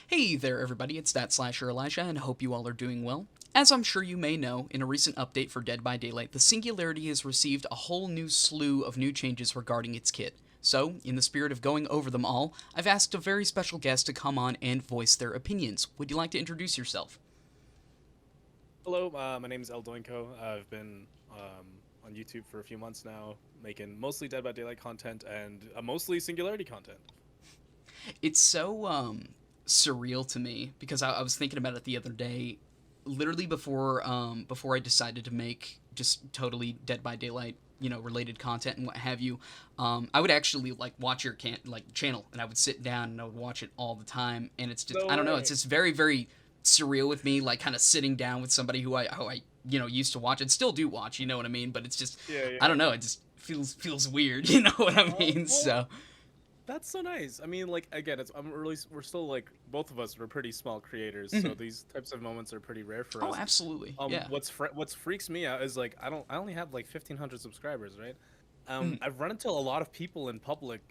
Hey there, everybody, it's that slasher Elijah, and hope you all are doing well. As I'm sure you may know, in a recent update for Dead by Daylight, the Singularity has received a whole new slew of new changes regarding its kit. So, in the spirit of going over them all, I've asked a very special guest to come on and voice their opinions. Would you like to introduce yourself? Hello, my name is Doinko. I've been on YouTube for a few months now, making mostly Dead by Daylight content and mostly Singularity content. It's so surreal to me because I was thinking about it the other day, literally before I decided to make just totally Dead by Daylight related content and what have you. I would actually like watch your channel, and I would sit down and I would watch it all the time, and it's just No I don't know, it's way. just very surreal with me, like kind of sitting down with somebody who I used to watch and still do watch, you know what I mean? But it's just Yeah, I yeah. don't know, it just feels weird, you know what I mean? Well, So that's so nice. I mean, like again, we're still like both of us were pretty small creators, so mhm. these types of moments are pretty rare for Oh, us. absolutely, yeah. What's freaks me out is like I only have like 1,500 subscribers, right? Mhm. I've run into a lot of people in public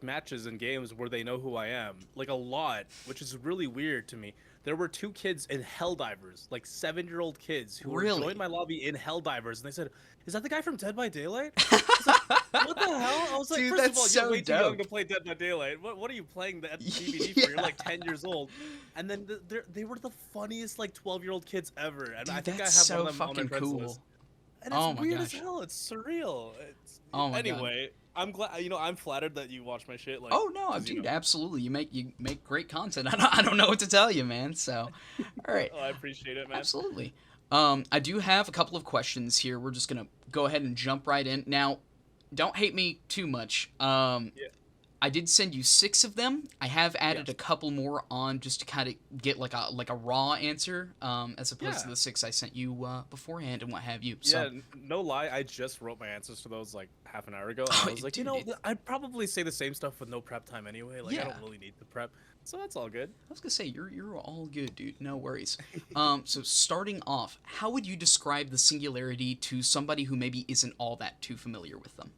matches and games where they know who I am, like a lot, which is really weird to me. There were two kids in Helldivers, like 7-year-old kids who were joined Really? my lobby in Helldivers, and they said, "Is that the guy from Dead by Daylight?" I was like, "What the hell?" I was like, Dude, "First of that's all, you're so way too young dope. to play Dead by Daylight. What are you playing that DBD for? You're Yeah. like 10 years old." And then they were the funniest like 12-year-old kids ever, and I Dude, think I that's have one of so them on my fucking friends list. cool. And it's Oh my weird as gosh. hell. It's surreal. Oh my god. Anyway. I'm glad. I'm flattered that you watch my shit. Like, Oh no, cause dude, absolutely. You make great content. I don't know what to tell you, man. So, all right. oh, I appreciate it, man. Absolutely. I do have a couple of questions here. We're just gonna go ahead and jump right in. Now, don't hate me too much. Yeah. I did send you 6 of them. I have added a Yes. couple more on just to kind of get like a raw answer, as opposed to Yeah. the 6 I sent you beforehand and what have you. Yeah. So, No lie. I just wrote my answers to those like half an hour ago, and I was like, dude, I'd probably say the same stuff with no prep time anyway. Like, I yeah. don't really need the prep, so that's all good. I was gonna say you're all good, dude. No worries. So starting off, how would you describe the Singularity to somebody who maybe isn't all that too familiar with them?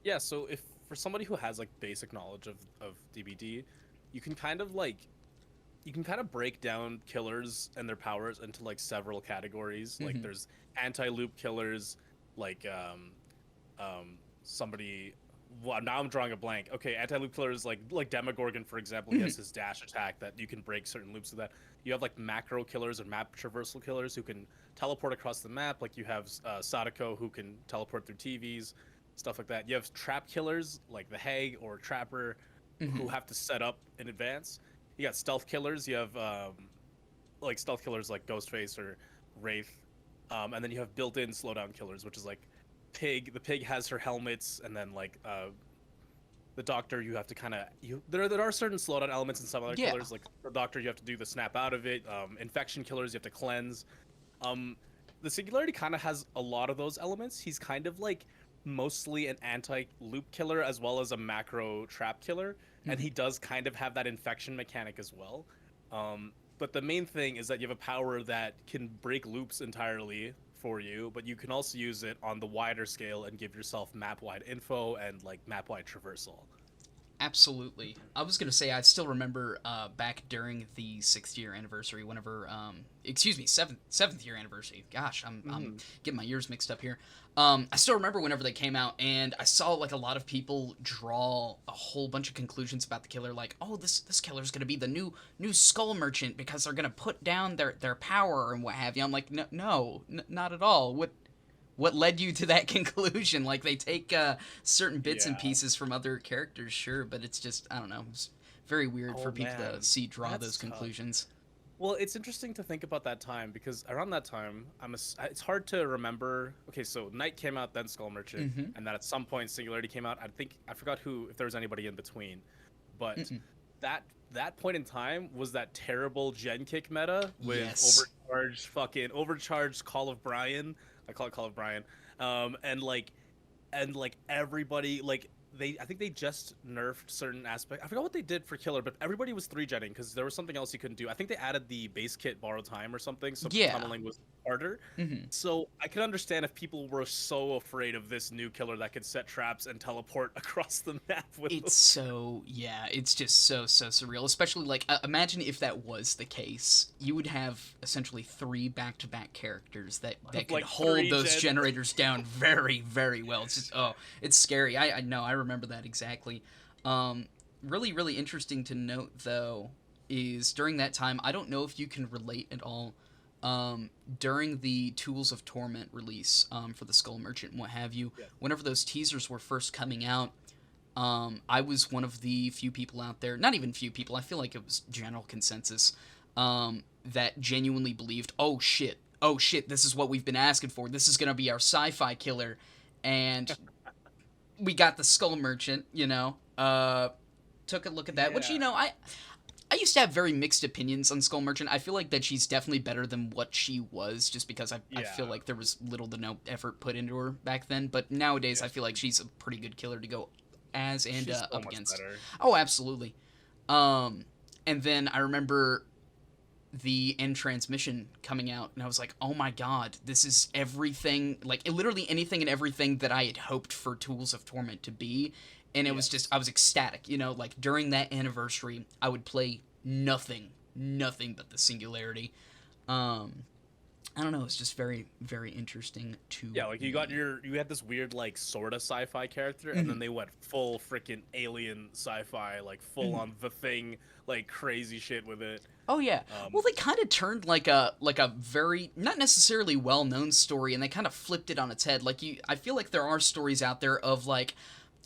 Yeah. So if for somebody who has like basic knowledge of DBD, you can kind of like you can kind of break down killers and their powers into like several categories. Like Mm-hmm. there's anti-loop killers, like somebody. Well, now I'm drawing a blank. Okay, anti-loop killers like Demogorgon, for example. He Mm-hmm. has his dash attack that you can break certain loops with that. You have like macro killers or map traversal killers who can teleport across the map. Like you have Sadako who can teleport through TVs, stuff like that. You have trap killers like the Hag or Trapper Mm-hmm. who have to set up in advance. You got stealth killers. You have like stealth killers like Ghostface or Wraith, and then you have built-in slowdown killers, which is like Pig. The Pig has her helmets, and then like the Doctor, you have to kind of there are certain slowdown elements in some other Yeah. killers. Like the Doctor, you have to do the snap out of it. Infection killers, you have to cleanse. Um, the Singularity kind of has a lot of those elements. He's kind of like mostly an anti-loop killer as well as a macro trap killer, and Mm-hmm. he does kind of have that infection mechanic as well. But the main thing is that you have a power that can break loops entirely for you, but you can also use it on the wider scale and give yourself map-wide info and like map-wide traversal. Absolutely. I was gonna say I still remember back during the 6th year anniversary, whenever excuse me, seventh year anniversary. Gosh, I'm Hmm. getting my years mixed up here. I still remember whenever they came out, and I saw like a lot of people draw a whole bunch of conclusions about the killer, like, oh, this killer's gonna be the new Skull Merchant because they're gonna put down their power and what have you. I'm like, no, not at all. What led you to that conclusion? Like they take certain bits and Yeah. pieces from other characters, sure, but it's just I don't know. It's very weird for Oh people to man, see draw those that's tough. conclusions. Well, it's interesting to think about that time because around that time, it's hard to remember. Okay, so Knight came out, then Skull Merchant, Mm-hmm. and then at some point Singularity came out. I think I forgot who if there was anybody in between, but Mm-mm. that that point in time was that terrible gen kick meta with Yes. overcharged Call of Brian. I call it Call of Brian. And like everybody like I think they just nerfed certain aspects. I forgot what they did for killer, but everybody was 3-genning because there was something else you couldn't do. I think they added the base kit borrow time or something, so Yeah. tunneling was harder. Hmm. So I can understand if people were so afraid of this new killer that could set traps and teleport across the map with them. It's so, yeah, it's just so surreal. Especially, like, imagine if that was the case. You would have essentially 3 back-to-back characters that could Like hold those gen. generators down very, very well. It's just, oh, it's scary. I know, I remember that exactly. Really, really interesting to note, though, is during that time, I don't know if you can relate at all. During the Tools of Torment release for the Skull Merchant and what have you, Yeah. whenever those teasers were first coming out, I was one of the few people out there, not even few people, I feel like it was general consensus, that genuinely believed, oh shit, this is what we've been asking for. This is going to be our sci-fi killer. And we got the Skull Merchant, took a look at that, which, Yeah. I used to have very mixed opinions on Skull Merchant. I feel like that she's definitely better than what she was, just because I feel Yeah. like there was little to no effort put into her back then. But nowadays, Yeah. I feel like she's a pretty good killer to go as and She's so up much against. better. Oh, absolutely. And then I remember the end transmission coming out, and I was like, oh my god, this is everything, like literally anything and everything that I had hoped for Tools of Torment to be. And it was just, I was ecstatic, like during that anniversary, I would play nothing but the Singularity. I don't know, it's just very, very interesting to Yeah, like me. you had this weird like sort of sci-fi character, and then they went full freaking alien sci-fi, like full on the Thing, like crazy shit with it. Oh yeah. Well, they kind of turned like a very not necessarily well-known story, and they kind of flipped it on its head. I feel like there are stories out there of like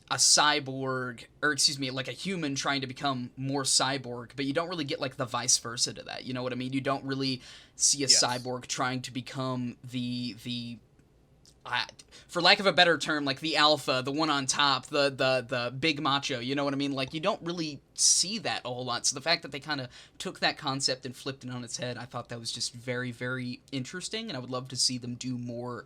a cyborg, or excuse me, like a human trying to become more cyborg, but you don't really get like the vice versa to that. You know what I mean? You don't really see a Yes. cyborg trying to become the for lack of a better term, like the alpha, the one on top, the big macho. You know what I mean? Like you don't really see that a whole lot. So the fact that they kind of took that concept and flipped it on its head, I thought that was just very, very interesting, and I would love to see them do more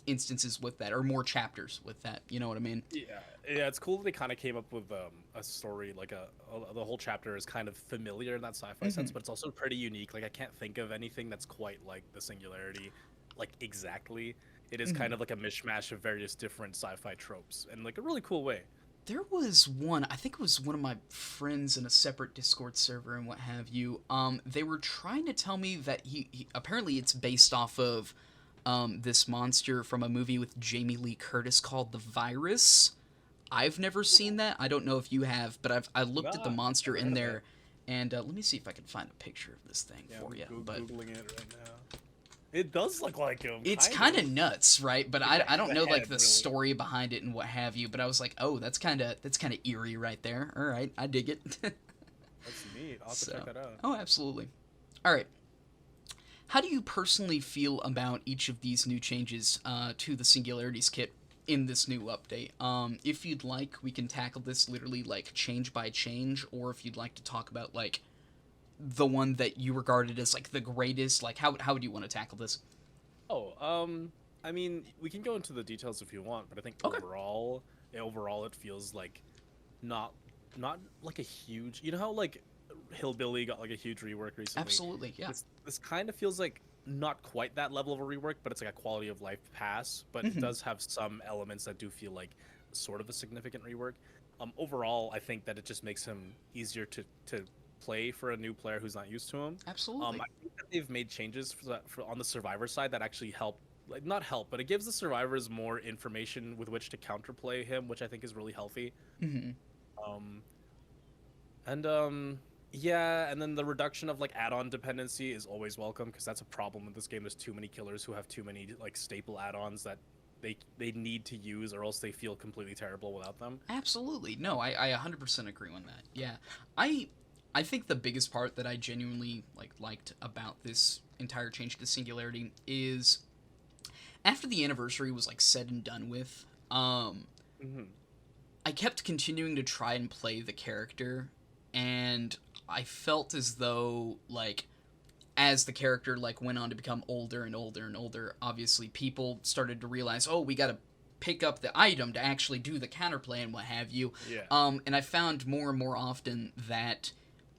instances with that, or more chapters with that. You know what I mean? Yeah, it's cool that they kind of came up with a story like the whole chapter is kind of familiar in that sci-fi sense, but it's also pretty unique. Like I can't think of anything that's quite like the Singularity, like exactly. It is kind of like a mishmash of various different sci-fi tropes in like a really cool way. There was one, I think it was one of my friends in a separate Discord server and what have you. They were trying to tell me that he apparently it's based off of this monster from a movie with Jamie Lee Curtis called The Virus. I've never seen that. I don't know if you have, but I looked at the Nah, monster never in heard of there, and let me see if I can find a picture of this thing Yeah, for I'm you. But googling it right now. It does look like him. it's kind of nuts, right? But I don't the know like head, the really. story behind it and what have you. But I was like, oh, that's kind of eerie right there. All right, I dig it. That's neat. I'll have to check that out. Oh, absolutely. All right. How do you personally feel about each of these new changes to the Singularities kit in this new update? If you'd like, we can tackle this literally like change by change, or if you'd like to talk about like the one that you regarded as like the greatest, like how would you want to tackle this? Oh, I mean, we can go into the details if you want, but I think Okay. overall, it feels like not not like a huge. You know how like Hillbilly got like a huge rework recently. Absolutely, yeah. This kind of feels like not quite that level of a rework, but it's like a quality of life pass. But it does have some elements that do feel like sort of a significant rework. Overall, I think that it just makes him easier to play for a new player who's not used to him. Absolutely. I think that they've made changes for on the survivor side that actually help, like not help, but it gives the survivors more information with which to counterplay him, which I think is really healthy. Mm-hmm. Um, and yeah, and then the reduction of like add-on dependency is always welcome because that's a problem with this game. There's too many killers who have too many like staple add-ons that they need to use or else they feel completely terrible without them. Absolutely. No, I 100% agree on that. Yeah. I think the biggest part that I genuinely liked about this entire change to Singularity is after the anniversary was like said and done with, Hmm. I kept continuing to try and play the character, and I felt as though like as the character like went on to become older and older and older, obviously people started to realize, oh, we gotta pick up the item to actually do the counterplay and what have you. Yeah. And I found more and more often that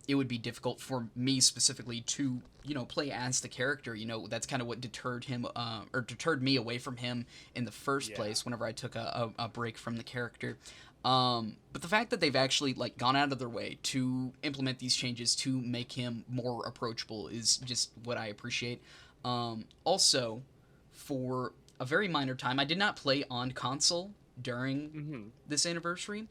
it would be difficult for me specifically to, play as the character. That's kind of what deterred him, or deterred me away from him in the first place whenever I took a break from the character. But the fact that they've actually like gone out of their way to implement these changes to make him more approachable is just what I appreciate. Also, for a very minor time, I did not play on console during this anniversary,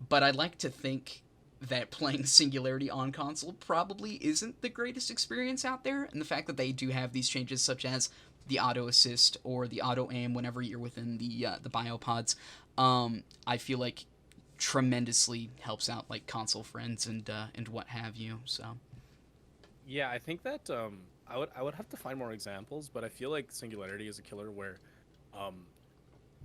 but I like to think that playing Singularity on console probably isn't the greatest experience out there, and the fact that they do have these changes such as the auto assist or the auto aim whenever you're within the biopods, I feel like tremendously helps out like console friends and what have you. So Yeah, I think that I would have to find more examples, but I feel like Singularity is a killer where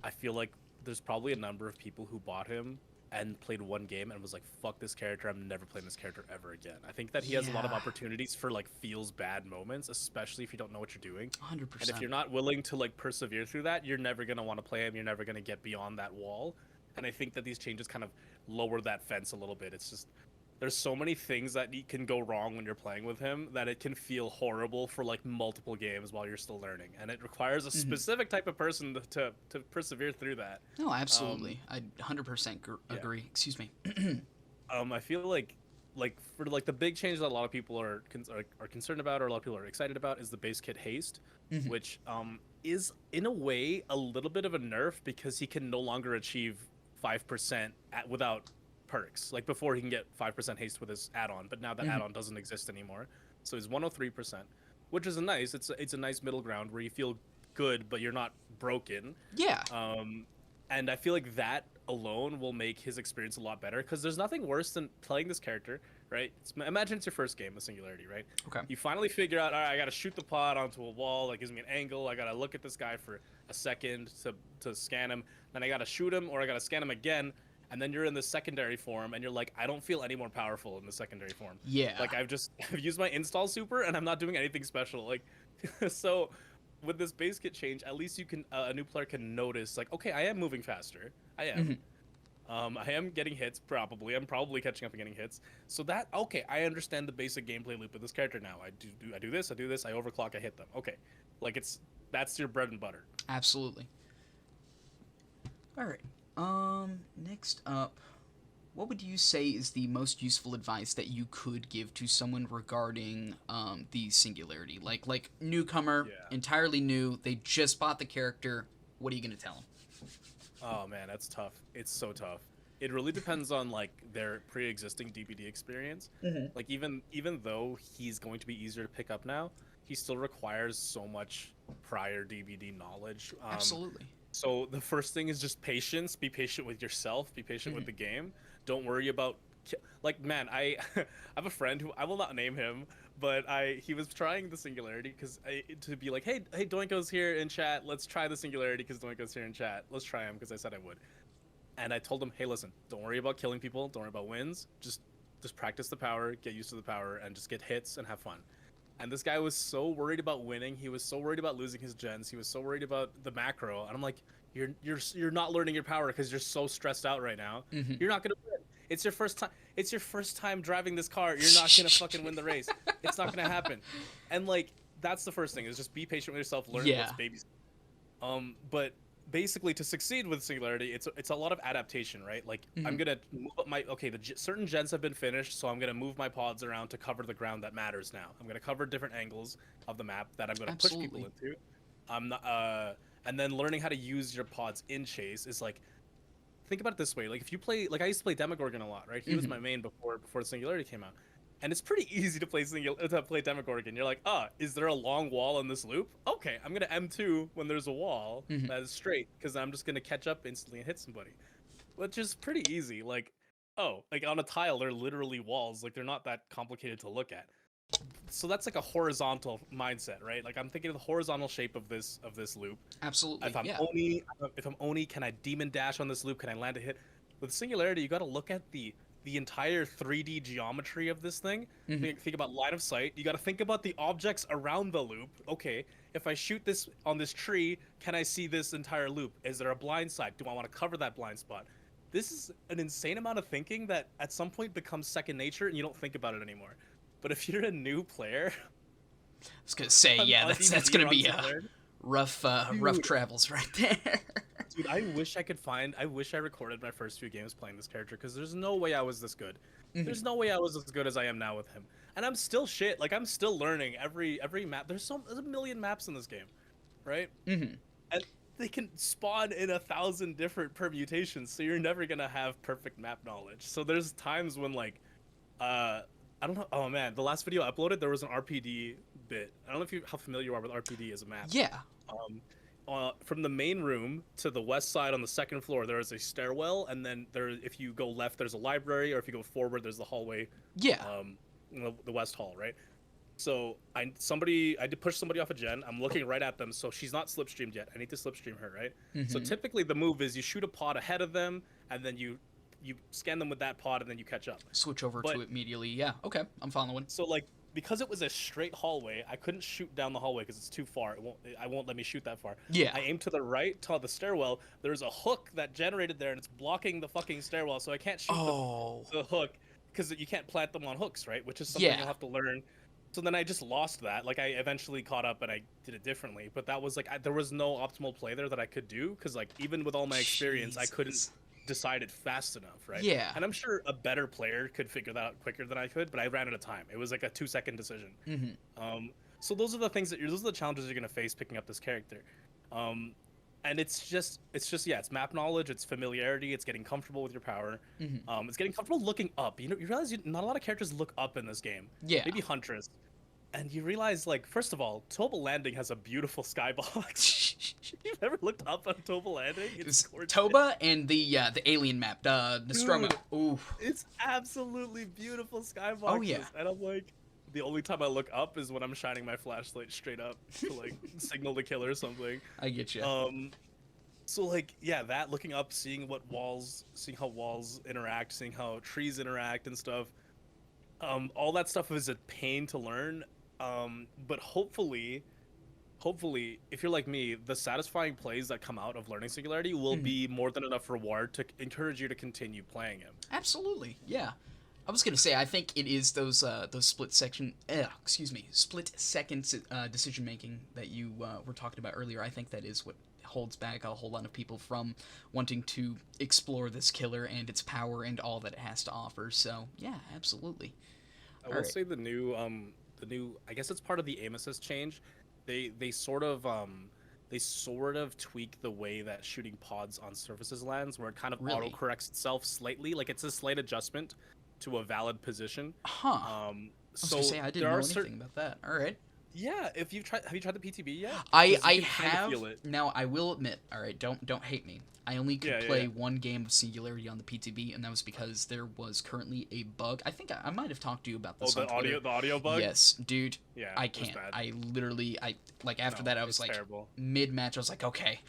I feel like there's probably a number of people who bought him and played one game and was like, fuck this character, I'm never playing this character ever again. I think that he has a lot of opportunities for like feels bad moments, especially if you don't know what you're doing. 100%. And if you're not willing to like persevere through that, you're never going to want to play him, you're never going to get beyond that wall. And I think that these changes kind of lower that fence a little bit. It's just there's so many things that can go wrong when you're playing with him that it can feel horrible for like multiple games while you're still learning, and it requires a specific type of person to persevere through that. No, absolutely. I 100% agree. Excuse me. I feel like for like the big change that a lot of people are concerned about, or a lot of people are excited about, is the base kit haste, which is in a way a little bit of a nerf because he can no longer achieve 5% without perks. Like before, he can get 5% haste with his add-on, but now that add-on doesn't exist anymore. So he's 103%, which is it's a nice middle ground where you feel good, but you're not broken. Yeah. And I feel like that alone will make his experience a lot better, because there's nothing worse than playing this character, right? Imagine it's your first game of Singularity, right? Okay. You finally figure out, all right, I gotta shoot the pod onto a wall that gives me an angle. I gotta look at this guy for a second to scan him. Then I gotta shoot him, or I gotta scan him again. And then you're in the secondary form, and you're like, I don't feel any more powerful in the secondary form. Yeah. Like I've used my install super, and I'm not doing anything special. Like, so with this base kit change, at least you can a new player can notice, like, okay, I am moving faster. I am. I am getting hits, probably. I'm probably catching up and getting hits. So that, okay, I understand the basic gameplay loop of this character now. I do this, I overclock, I hit them. Okay, like that's your bread and butter. Absolutely. All right. Next up, what would you say is the most useful advice that you could give to someone regarding the Singularity? Like newcomer, entirely new, they just bought the character. What are you gonna tell them? Oh man, that's tough. It's so tough. It really depends on like their pre-existing DBD experience. Like even though he's going to be easier to pick up now, he still requires so much prior DBD knowledge. Absolutely. So the first thing is just patience. Be patient with yourself. Be patient with the game. Don't worry about like, man, I have a friend who I will not name him, but he was trying the Singularity to be like, hey, Doinko's here in chat. Let's try the Singularity because Doinko's here in chat. Let's try him because I said I would. And I told him, hey, listen, don't worry about killing people. Don't worry about wins. Just practice the power, get used to the power, and just get hits and have fun. And this guy was so worried about winning. He was so worried about losing his gens. He was so worried about the macro. And I'm like, you're not learning your power because you're so stressed out right now. You're not gonna win. It's your first time. It's your first time driving this car. You're not gonna fucking win the race. It's not gonna happen. And like, that's the first thing, is just be patient with yourself. Learn what's babies. But basically, to succeed with Singularity, it's a lot of adaptation, right? Like, I'm gonna move up certain gens have been finished, so I'm gonna move my pods around to cover the ground that matters now. I'm gonna cover different angles of the map that I'm gonna push people into. And then learning how to use your pods in chase is like, think about it this way. Like if you play, like I used to play Demogorgon a lot, right? He was my main before Singularity came out. And it's pretty easy to play Demogorgon. You're like, is there a long wall in this loop? Okay, I'm gonna M2 when there's a wall that is straight, because I'm just gonna catch up instantly and hit somebody. Which is pretty easy. Like, like on a tile, they're literally walls. Like they're not that complicated to look at. So that's like a horizontal mindset, right? Like I'm thinking of the horizontal shape of this loop. Absolutely. If I'm Oni, can I demon dash on this loop? Can I land a hit? With Singularity, you got to look at the the entire 3D geometry of this thing. Mhm. Think about line of sight. You got to think about the objects around the loop. Okay, if I shoot this on this tree, can I see this entire loop? Is there a blind side? Do I want to cover that blind spot? This is an insane amount of thinking that at some point becomes second nature and you don't think about it anymore. But if you're a new player, I was gonna say, yeah, on that's DBZ gonna or on be Singularity, rough dude, travels right there. dude, I wish I recorded my first few games playing this character because there's no way I was this good. Mhm. There's no way I was as good as I am now with him. And I'm still shit. Like I'm still learning every map. There's a million maps in this game, right? Mhm. And they can spawn in 1,000 different permutations, so you're never gonna have perfect map knowledge. So there's times when like, I don't know. Oh man, the last video I uploaded there was an RPD bit. I don't know if you how familiar you are with RPD as a map. Yeah. Um, from the main room to the west side on the second floor, there is a stairwell, and then if you go left, there's a library, or if you go forward, there's the hallway, Yeah. the west hall, right? So I did push somebody off a gen. I'm looking right at them, so she's not slipstreamed yet. I need to slipstream her, right? So Mhm. typically the move is you shoot a pod ahead of them, and then you scan them with that pod, and then you catch up. Switch over But to it immediately. Yeah. Okay, I'm following. so like because it was a straight hallway, I couldn't shoot down the hallway because it's too far. I won't let me shoot that far. Yeah. I aimed to the right, to the stairwell. There's a hook that generated there, and it's blocking the fucking stairwell, so I can't shoot Oh. the hook because you can't plant them on hooks, right? Which is something Yeah. you'll have to learn. So then I just lost that. Like I eventually caught up and I did it differently, but that was like there was no optimal play there that I could do because like even with all my experience, I couldn't Jesus. decide it fast enough, right? Yeah. And I'm sure a better player could figure that out quicker than I could, but I ran out of time. It was like a 2-second decision. Mhm. So those are the things those are the challenges you're gonna face picking up this character. And it's just yeah, it's map knowledge, it's familiarity, it's getting comfortable with your power. Mhm. It's getting comfortable looking up. You know, you realize not a lot of characters look up in this game. Yeah. Maybe Huntress. And you realize, like, first of all, Toba Landing has a beautiful skybox. You've ever looked up on Toba Landing? It's gorgeous. Toba and the alien map, Nostromo. Dude. Ooh. It's absolutely beautiful skyboxes. Oh, yeah. And I'm like, the only time I look up is when I'm shining my flashlight straight up to like signal the kill or something. I get you. So like, yeah, that looking up, seeing how walls interact, seeing how trees interact and stuff. All that stuff is a pain to learn. But hopefully, if you're like me, the satisfying plays that come out of learning Singularity will be more than enough reward to encourage you to continue playing him. Absolutely. Yeah. I was gonna say, I think it is those split second decision making that you were talking about earlier. I think that is what holds back a whole lot of people from wanting to explore this killer and its power and all that it has to offer. So yeah, absolutely. I will say the new I guess it's part of the aim assist change. They sort of tweak the way that shooting pods on surfaces lands, where it kind of Really? autocorrects itself slightly. Like it's a slight adjustment to a valid position. Huh. I was So gonna say I didn't there know are anything certain about that. All right. yeah. If have you tried the PTB yet? 'Cause I you can kinda have. feel it. Now I will admit. All right, don't hate me. I only could Yeah, yeah, play yeah. one game of Singularity on the PTB, and that was because there was currently a bug. I think I might have talked to you about Oh, this on Twitter. the audio bug. Yes, dude. Yeah. I it was can't. bad. I literally. After No, that, I was it's like terrible. mid match. I was like, okay,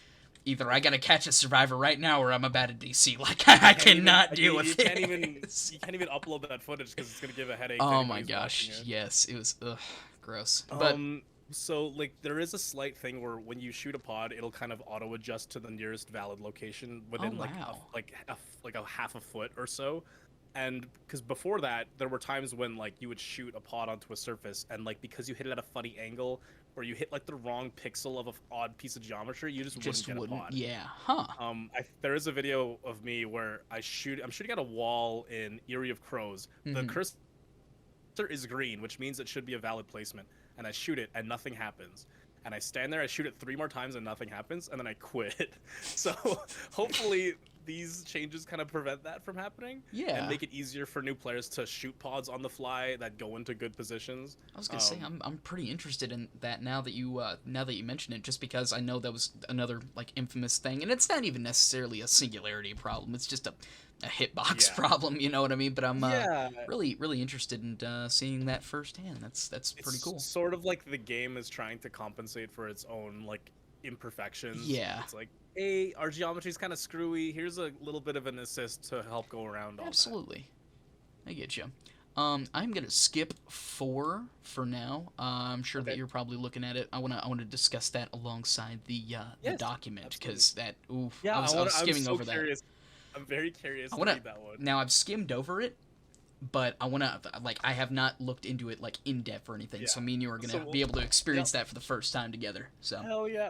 either I gotta catch a survivor right now, or I'm about to DC. Like I cannot deal with you it. can't even upload that footage because it's gonna give a headache. to Oh anyone my who's gosh. watching it. Yes, it was gross. But So like there is a slight thing where when you shoot a pod, it'll kind of auto adjust to the nearest valid location within wow. like a half a foot or so. And because before that, there were times when like you would shoot a pod onto a surface, and like because you hit it at a funny angle or you hit like the wrong pixel of an odd piece of geometry, you just wouldn't get a pod. Yeah. Huh. There is a video of me where I'm shooting at a wall in Eyrie of Crows. The cursor is green, which means it should be a valid placement. And I shoot it, and nothing happens. And I stand there, I shoot it 3 more times, and nothing happens, and then I quit. So hopefully these changes kind of prevent that from happening. Yeah. And make it easier for new players to shoot pods on the fly that go into good positions. I was gonna say I'm pretty interested in that now that you mention it, just because I know that was another like infamous thing, and it's not even necessarily a Singularity problem. It's just a hitbox problem, you know what I mean? But I'm really interested in seeing that firsthand. That's pretty cool. Sort of like the game is trying to compensate for its own like imperfections. Yeah. It's like, hey, our geometry's kind of screwy. Here's a little bit of an assist to help go around all Absolutely. I get you. I'm gonna skip 4 for now. I'm sure that Okay. you're probably looking at it. I want to discuss that alongside the Yes, document absolutely. because that oof. Yeah, I was I'm skimming so over that. curious. I'm very curious I to want to read that one. now. I've skimmed over it, but I want to like I have not looked into it like in depth or anything. Yeah. So me and you are So gonna be able to yeah, experience that for the first time together. So. hell yeah,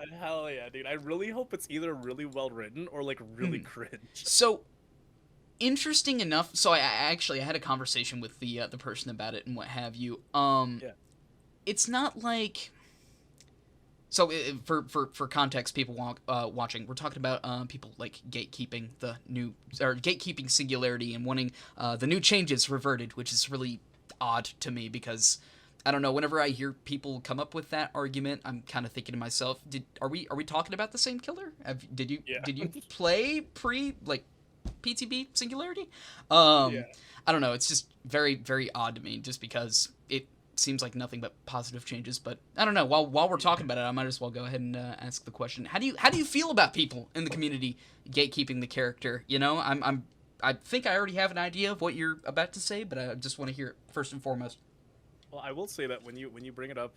dude. I really hope it's either really well written or like really Mhm. cringe. So interesting enough. So I had a conversation with the person about it and what have you. Yeah. It's not like so for context, people watching, we're talking about people like gatekeeping the new or gatekeeping singularity and wanting the new changes reverted, which is really odd to me because I don't know. Whenever I hear people come up with that argument, I'm kind of thinking to myself, are we talking about the same killer? Did you Yeah. did you play pre like PTB singularity? Yeah. I don't know. It's just very very odd to me, just because it seems like nothing but positive changes. But I don't know. While we're talking about it, I might as well go ahead and ask the question: How do you feel about people in the community gatekeeping the character? You know, I think I already have an idea of what you're about to say, but I just want to hear it first and foremost. Well, I will say that when you bring it up,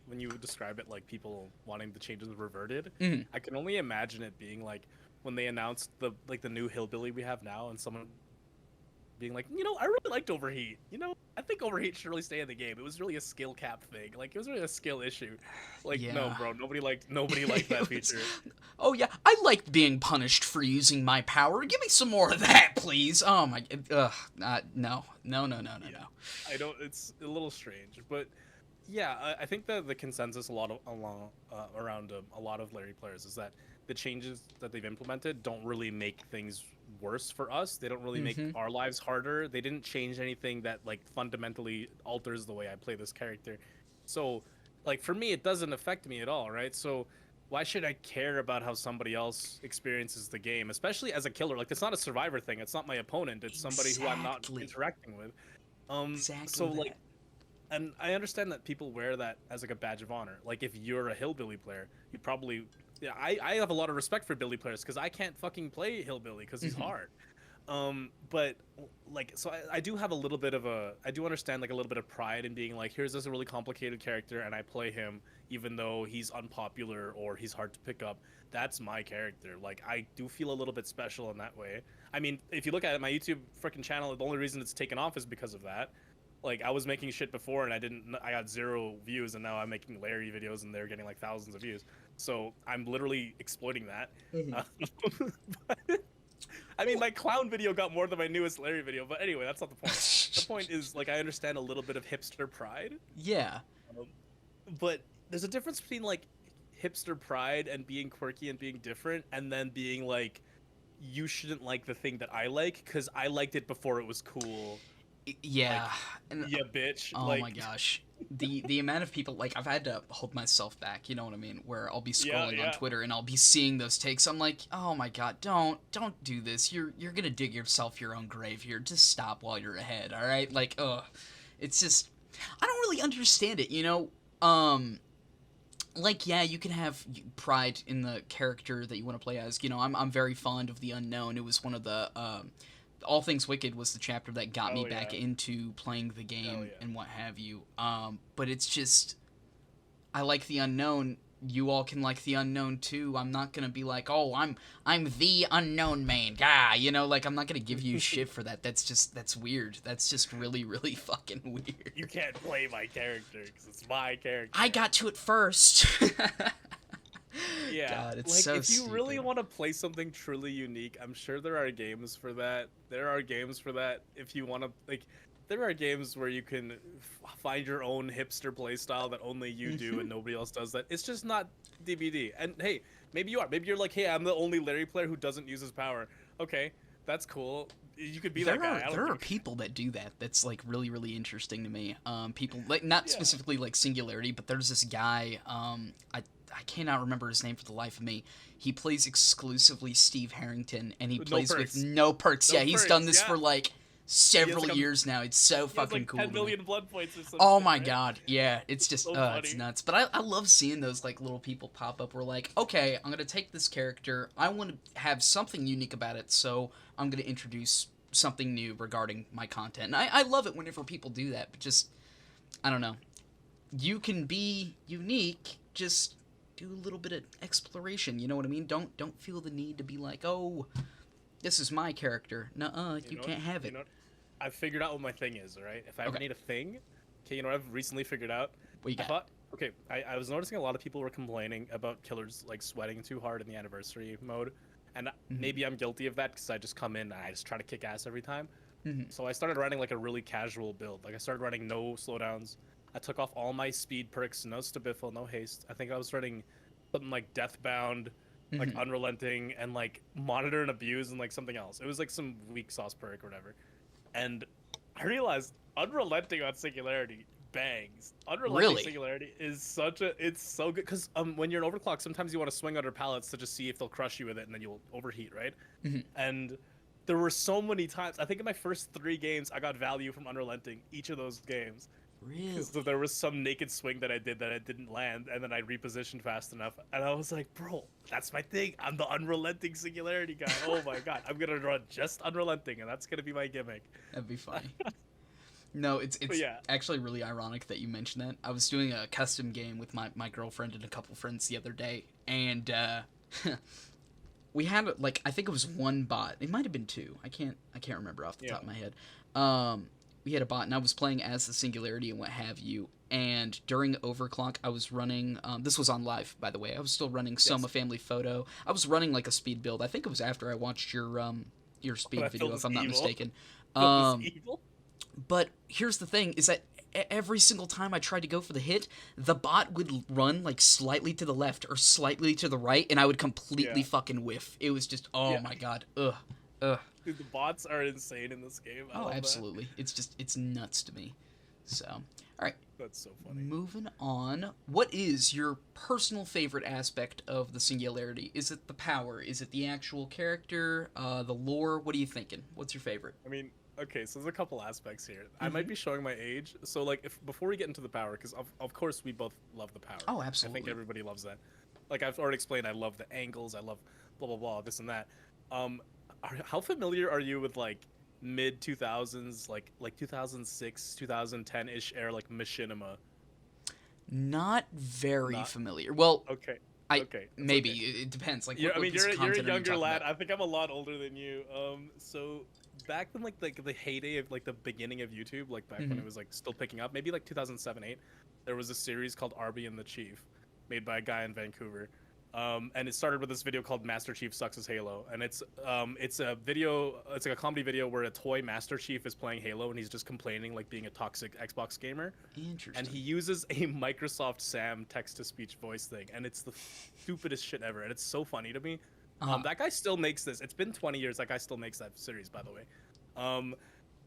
when you describe it like people wanting the changes reverted, Mm, I can only imagine it being like when they announced the new hillbilly we have now, and someone being like, I really liked Overheat. I think Overheat should really stay in the game. It was really a skill cap thing. Like it was really a skill issue. Like no, yeah. bro, nobody liked that It was, feature. oh yeah, I liked being punished for using my power. Give me some more of that, please. Oh my, no, no, no, no, no, Yeah, no. I don't. It's a little strange, but yeah, I think that the consensus a lot of along around a lot of Larry players is that the changes that they've implemented don't really make things worse for us. They don't really make Mm-hmm. our lives harder. They didn't change anything that like fundamentally alters the way I play this character. So, like for me, it doesn't affect me at all, right? So. Why should I care about how somebody else experiences the game, especially as a killer? Like, it's not a survivor thing. It's not my opponent. It's somebody who I'm not Exactly. interacting with. Exactly So like, that. and I understand that people wear that as like a badge of honor. Like if you're a hillbilly player, you probably, yeah, I have a lot of respect for billy players because I can't fucking play hillbilly because he's Mm-hmm. hard. But like, so I do have a little bit of I do understand like a little bit of pride in being like, here's this really complicated character and I play him even though he's unpopular or he's hard to pick up. That's my character. Like I do feel a little bit special in that way. I mean, if you look at it, my YouTube freaking channel, the only reason it's taken off is because of that. Like I was making shit before and I got 0 views, and now I'm making Larry videos and they're getting like thousands of views. So I'm literally exploiting that. Mm-hmm. But, I mean, my clown video got more than my newest Larry video, but anyway, that's not the point. The point is like I understand a little bit of hipster pride, Yeah. um, but there's a difference between like hipster pride and being quirky and being different, and then being like, you shouldn't like the thing that I like because I liked it before it was cool. Like, Yeah. And yeah, bitch. oh my Like, gosh. The amount of people, like, I've had to hold myself back, you know what I mean, where I'll be yeah, scrolling on yeah. Twitter and I'll be seeing those takes. I'm like, "Oh my god, don't do this. You're going to dig yourself your own grave here. Just stop while you're ahead, all right?" Like, ugh. It's just I don't really understand it, you know. Like, yeah, you can have pride in the character that you want to play as. You know, I'm very fond of the unknown. It was one of the all Things Wicked was the chapter that got me Oh back yeah. into playing the Hell game yeah. and what have you. But it's just I like the unknown. You all can like the unknown too. I'm not gonna be like, oh, I'm the unknown main guy. You know, like I'm not gonna give you shit for that. That's weird. That's just really really fucking You weird. can't play my character because it's my character. I got to it first. Yeah, God, it's like so if you really stupid. want to play something truly unique, I'm sure there are games for that. There are games for that if you want to like there are games where you can find your own hipster playstyle that only you do Hmm. and nobody else does that. It's just not DBD. And hey, maybe you are. Maybe you're like, "Hey, I'm the only Larry player who doesn't use his power." Okay, that's cool. You could be that There guy. are I don't there give are a shit. people that do that. That's like really really interesting to me. People like not Yeah. specifically like Singularity, but there's this guy. I cannot remember his name for the life of me. He plays exclusively Steve Harrington, and he No plays with perks. no perks. No Yeah, he's done perks. this Yeah. for like He has several like years now. It's so he has fucking like cool 10 to me. million blood points or some Oh shit, my right? god, yeah, it's just So it's funny. nuts. But I love seeing those like little people pop up. We're like, okay, I'm gonna take this character. I want to have something unique about it, so I'm gonna introduce something new regarding my content. And I love it whenever people do that, but just, I don't know. You can be unique, just do a little bit of exploration, you know what I mean? Don't feel the need to be like, oh, this is my character. Nuh-uh, you can't have it. You know, I've figured out what my thing is, alright? If I ever need a thing, okay, you know what I've recently figured out? What you got? I was noticing a lot of people were complaining about killers like sweating too hard in the anniversary mode, and maybe I'm guilty of that because I just come in and I just try to kick ass every time. So I started running like a really casual build. Like I started running no slowdowns. I took off all my speed perks, no stabiffle, no haste. I think I was running something like Deathbound, like Unrelenting, and like Monitor and Abuse, and like something else. It was like some weak sauce perk or whatever. And I realized Unrelenting on Singularity bangs. Unrelenting Singularity is it's so good because when you're in Overclock, sometimes you want to swing under pallets to just see if they'll crush you with it, and then you'll overheat, right? And there were so many times. I think in my first 3 games, I got value from Unrelenting each of those games. Really? So there was some naked swing that I did that I didn't land, and then I repositioned fast enough, and I was like, bro, that's my thing. I'm the Unrelenting Singularity guy. Oh my god, I'm gonna run just Unrelenting, and that's gonna be my gimmick. That'd be funny. No, it's actually really ironic that you mentioned that. I was doing a custom game with my girlfriend and a couple friends the other day, and we had like I think it was 1 bot. It might have been 2. I can't remember off the top of my head. We had a bot, and I was playing as the Singularity and what have you. And during Overclock, I was running. This was on live, by the way. I was still running Soma Family Photo. I was running like a speed build. I think it was after I watched your speed video, if I'm not mistaken. Evil? But here's the thing: is that every single time I tried to go for the hit, the bot would run like slightly to the left or slightly to the right, and I would completely fucking whiff. It was just, my god, ugh. Dude, the bots are insane in this game. I love absolutely. That. It's nuts to me. So, all right. That's so funny. Moving on. What is your personal favorite aspect of the Singularity? Is it the power? Is it the actual character? The lore? What are you thinking? What's your favorite? I mean, okay, so there's a couple aspects here. I might be showing my age. So, like, before we get into the power, because of course we both love the power. Oh, absolutely. I think everybody loves that. Like I've already explained, I love the angles. I love blah blah blah, this and that. How familiar are you with like mid 2000s, like 2006, 2010 ish era, like machinima? Not very familiar. Well, okay. Maybe it depends. Like, you're a younger lad. I think I'm a lot older than you. So back when like the heyday of like the beginning of YouTube, like back when it was like still picking up, maybe like 2007, 8, there was a series called Arby and the Chief, made by a guy in Vancouver. And it started with this video called Master Chief Sucks as Halo, and it's a video, it's like a comedy video where a toy Master Chief is playing Halo and he's just complaining like being a toxic Xbox gamer. Interesting. And he uses a Microsoft Sam text-to-speech voice thing, and it's the stupidest shit ever, and it's so funny to me. That guy still makes this. It's been 20 years. That guy still makes that series, by the way.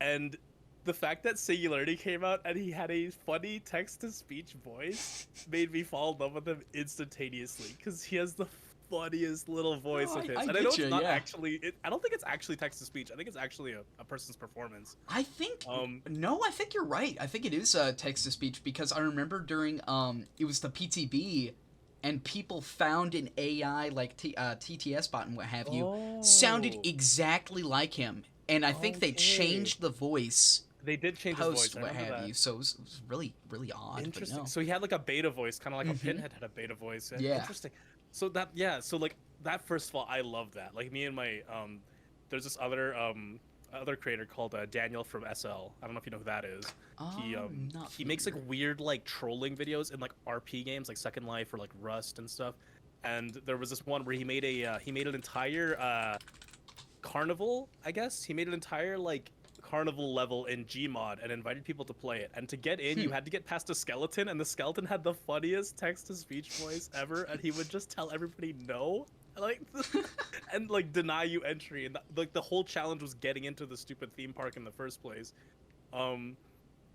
And the fact that Singularity came out and he had a funny text-to-speech voice made me fall in love with him instantaneously, because he has the funniest little voice of his. And I know it's not actually. I don't think it's actually text-to-speech. I think it's actually a person's performance. I think no. I think you're right. I think it is text-to-speech, because I remember during it was the PTB. And people found an AI like TTS bot and what have you sounded exactly like him, and I think they changed the voice. They did change his voice, what have you. So it was really, really odd. Interesting. But no. So he had like a beta voice, kind of like a Pinhead had a beta voice. Yeah. Interesting. So so like that. First of all, I love that. Like me and my there's this other creator called Daniel from SL. I don't know if you know who that is. He makes like weird like trolling videos in like RP games like Second Life or like Rust and stuff. And there was this one where he made an entire carnival, I guess. He made an entire like carnival level in Gmod and invited people to play it. And to get in, you had to get past a skeleton, and the skeleton had the funniest text-to-speech voice ever, and he would just tell everybody no. Like and like deny you entry, and like the whole challenge was getting into the stupid theme park in the first place.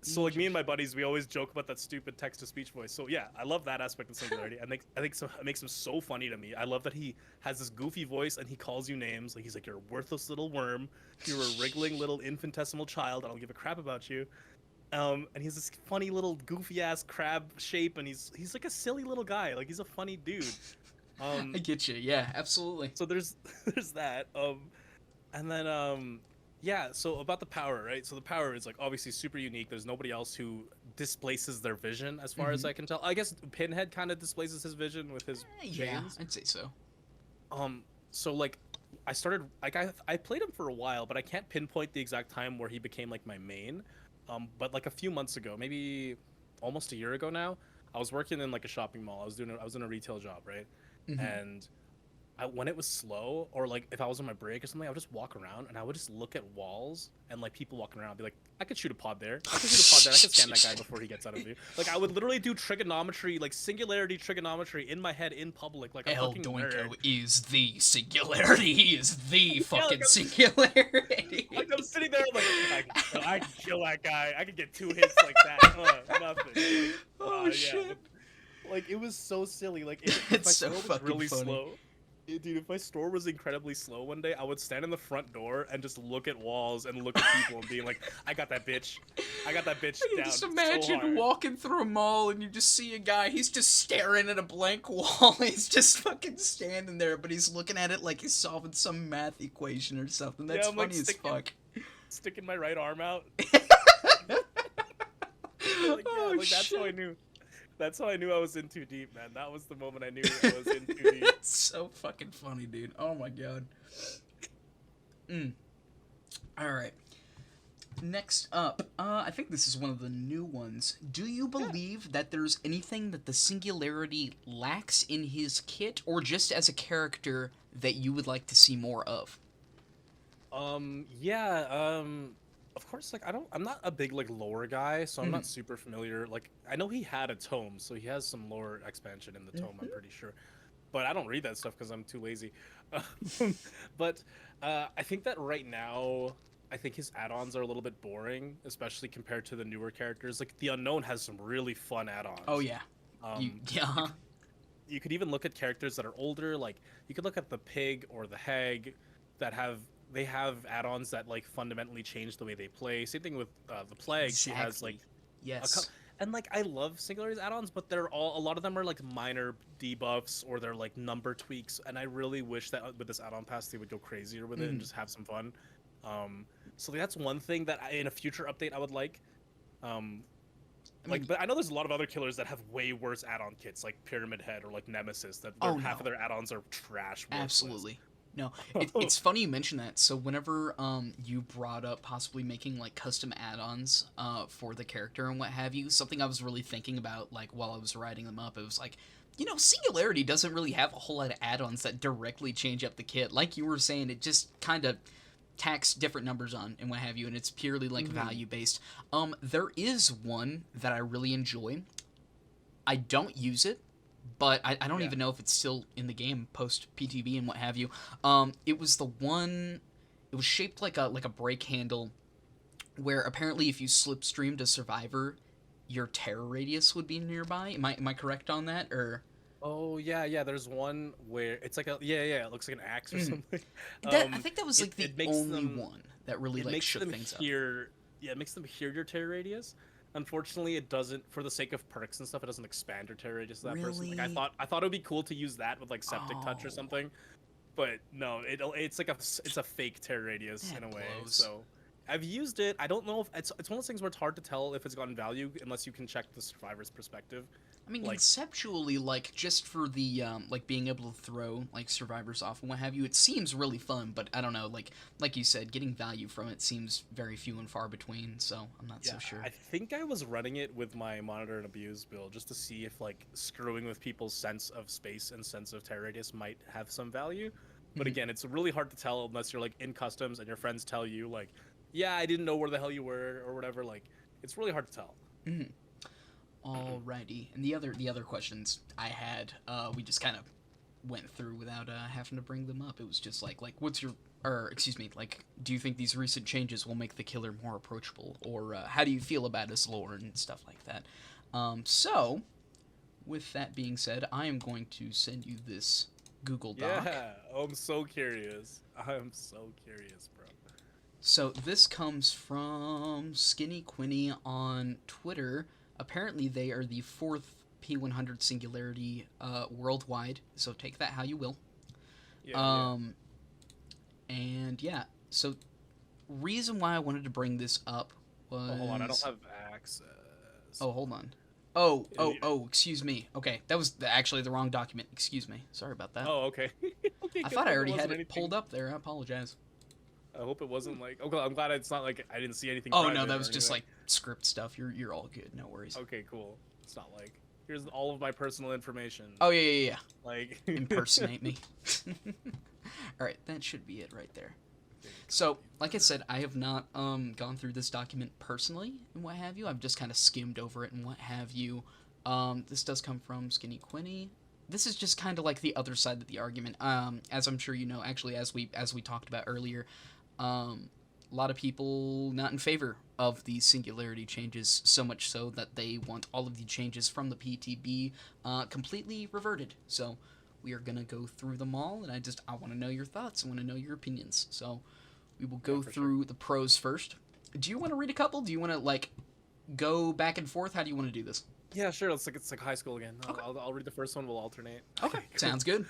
So like me and my buddies, we always joke about that stupid text-to-speech voice. So yeah, I love that aspect of Singularity. I think so. It makes him so funny to me. I love that he has this goofy voice and he calls you names. Like he's like, "You're a worthless little worm. You're a wriggling little infinitesimal child. I don't give a crap about you." And he's this funny little goofy ass crab shape, and he's like a silly little guy. Like he's a funny dude. I get you. Yeah, absolutely. So there's that. And then Yeah, so about the power, right? So the power is like obviously super unique. There's nobody else who displaces their vision as far as Mm-hmm. I can tell. I guess Pinhead kind of displaces his vision with his Yeah, chains. I'd say so. Um, so like I started like I played him for a while, but I can't pinpoint the exact time where he became like my main. But like a few months ago, maybe almost a year ago now, I was working in like a shopping mall. I was in a retail job, right? Mm-hmm. And when it was slow or like if I was on my break or something, I would just walk around and I would just look at walls and like people walking around. I'd be like, I could shoot a pod there. I could shoot a pod there. I could scan that guy before he gets out of view. Like I would literally do trigonometry, like singularity trigonometry in my head in public, like a El fucking nerd. Doinko is the singularity. He is the Yeah, fucking singularity. like I'm sitting there, like I can kill that guy. I can get 2 hits like that. Nothing. Like, Oh yeah, shit. like it was so silly. Like if my It's so store was fucking really funny. slow, dude, if my store was incredibly slow one day, I would stand in the front door and just look at walls and look at people and being like, I got that bitch. I got that bitch I can down just so imagine hard. walking through a mall and you just see a guy, he's just staring at a blank wall. He's just fucking standing there, but he's looking at it like he's solving some math equation or something. Yeah, That's I'm like funny as fuck. sticking my right arm out. Like yeah, Oh like that's how I shit. knew. That's how I knew I was in too deep, man. That was the moment I knew I was in too deep. That's so fucking funny, dude. Oh my god. Mm. Alright. Next up, I think this is one of the new ones. Do you Yeah. believe that there's anything that the Singularity lacks in his kit, or just as a character that you would like to see more of? Yeah, of course, like I'm not a big like lore guy, so I'm Mhm. not super familiar. Like I know he had a tome, so he has some lore expansion in the tome, I'm pretty sure. But I don't read that stuff because I'm too lazy. But I think that right now, I think his add-ons are a little bit boring, especially compared to the newer characters. Like the Unknown has some really fun Oh add-ons. yeah. Um, Yeah. you could even look at characters that are older, like you could look at the Pig or the Hag that have add-ons that like fundamentally change the way they play. Same thing with the Plague. She has like Exactly. Yes. and like I love Singularity's add-ons, but they're all a lot of them are like minor debuffs or they're like number tweaks. And I really wish that with this add-on pass they would go crazier with it and Mhm. just have some fun. So that's one thing that in a future update I would like. Um, I like, mean, but I know there's a lot of other killers that have way worse add-on kits, like Pyramid Head or like Nemesis, that oh half of no. their add-ons are trash, worthless. Absolutely. No, it's funny you mention that. So whenever you brought up possibly making like custom add-ons for the character and what have you, something I was really thinking about like while I was writing them up, it was like, Singularity doesn't really have a whole lot of add-ons that directly change up the kit. Like you were saying, it just kind of tacks different numbers on and what have you, and it's purely like Hmm. value based. There is one that I really enjoy. I don't use it, but I don't Yeah. even know if it's still in the game post PTB and what have you. It was the one. It was shaped like a brake handle, where apparently if you slipstreamed a survivor, your terror radius would be nearby. Am I correct on that or? Oh yeah, yeah. There's one where it's like a yeah. It looks like an axe or Mhm. something. That I think that was It like the makes only them one that really like shook things up. hear. Yeah, it makes them hear your terror radius. Unfortunately, it doesn't. For the sake of perks and stuff, it doesn't expand your terror radius to that person. Like Really? I thought it would be cool to use that with like septic touch or Oh, something. But no, it's like it's a fake terror radius in that a way. blows. So I've used it. I don't know if it's one of those things where it's hard to tell if it's gotten value unless you can check the survivor's perspective. I mean, Like conceptually, like just for the like being able to throw like survivors off and what have you, it seems really fun. But I don't know, like you said, getting value from it seems very few and far between. So I'm not yeah, so sure. I think I was running it with my monitor and abuse build just to see if like screwing with people's sense of space and sense of terror radius might have some value. But Mhm. again, it's really hard to tell unless you're like in customs and your friends tell you like, yeah, I didn't know where the hell you were or whatever. Like, it's really hard to tell. Mhm. Alrighty, and the other questions I had, we just kind of went through without having to bring them up. It was just like what's your or excuse me, like, do you think these recent changes will make the killer more approachable, or how do you feel about his lore and stuff like that? So, with that being said, I am going to send you this Google Doc. Yeah, I'm so curious. I'm so curious, bro. So this comes from SkinnyQuinny on Twitter. Apparently, they are the fourth P100 singularity worldwide. So take that how you will. Yeah, yeah. Um, and yeah, so reason why I wanted to bring this up Oh, hold on, I don't was... have access. Oh, hold on. Oh, Yeah. excuse me. Okay, that was actually the wrong document. Excuse me. Sorry about that. Oh, okay. Okay, I good. thought I Hope it already had wasn't it pulled anything. up there. I apologize. I hope it wasn't like. Okay, I'm glad it's not like I didn't see anything Oh no, private that or was just anything. like script stuff. You're all good. No worries. Okay, cool. It's not like here's all of my personal information. Oh yeah. Like Impersonate me. All right, that should be it right there. So, like I said, I have not gone through this document personally and what have you. I've just kind of skimmed over it and what have you. This does come from SkinnyQuinny. This is just kind of like the other side of the argument. As I'm sure you know, actually, as we talked about earlier, a lot of people not in favor of these singularity changes, so much so that they want all of the changes from the PTB completely reverted. So we are gonna go through them all, and I want to know your thoughts. I want to know your opinions. So we will go through the pros first. Do you want to read a couple? Do you want to like go back and forth? How do you want to do this? yeah, sure. It's like high school again. Okay. I'll read the first one. We'll alternate. Okay, sounds good.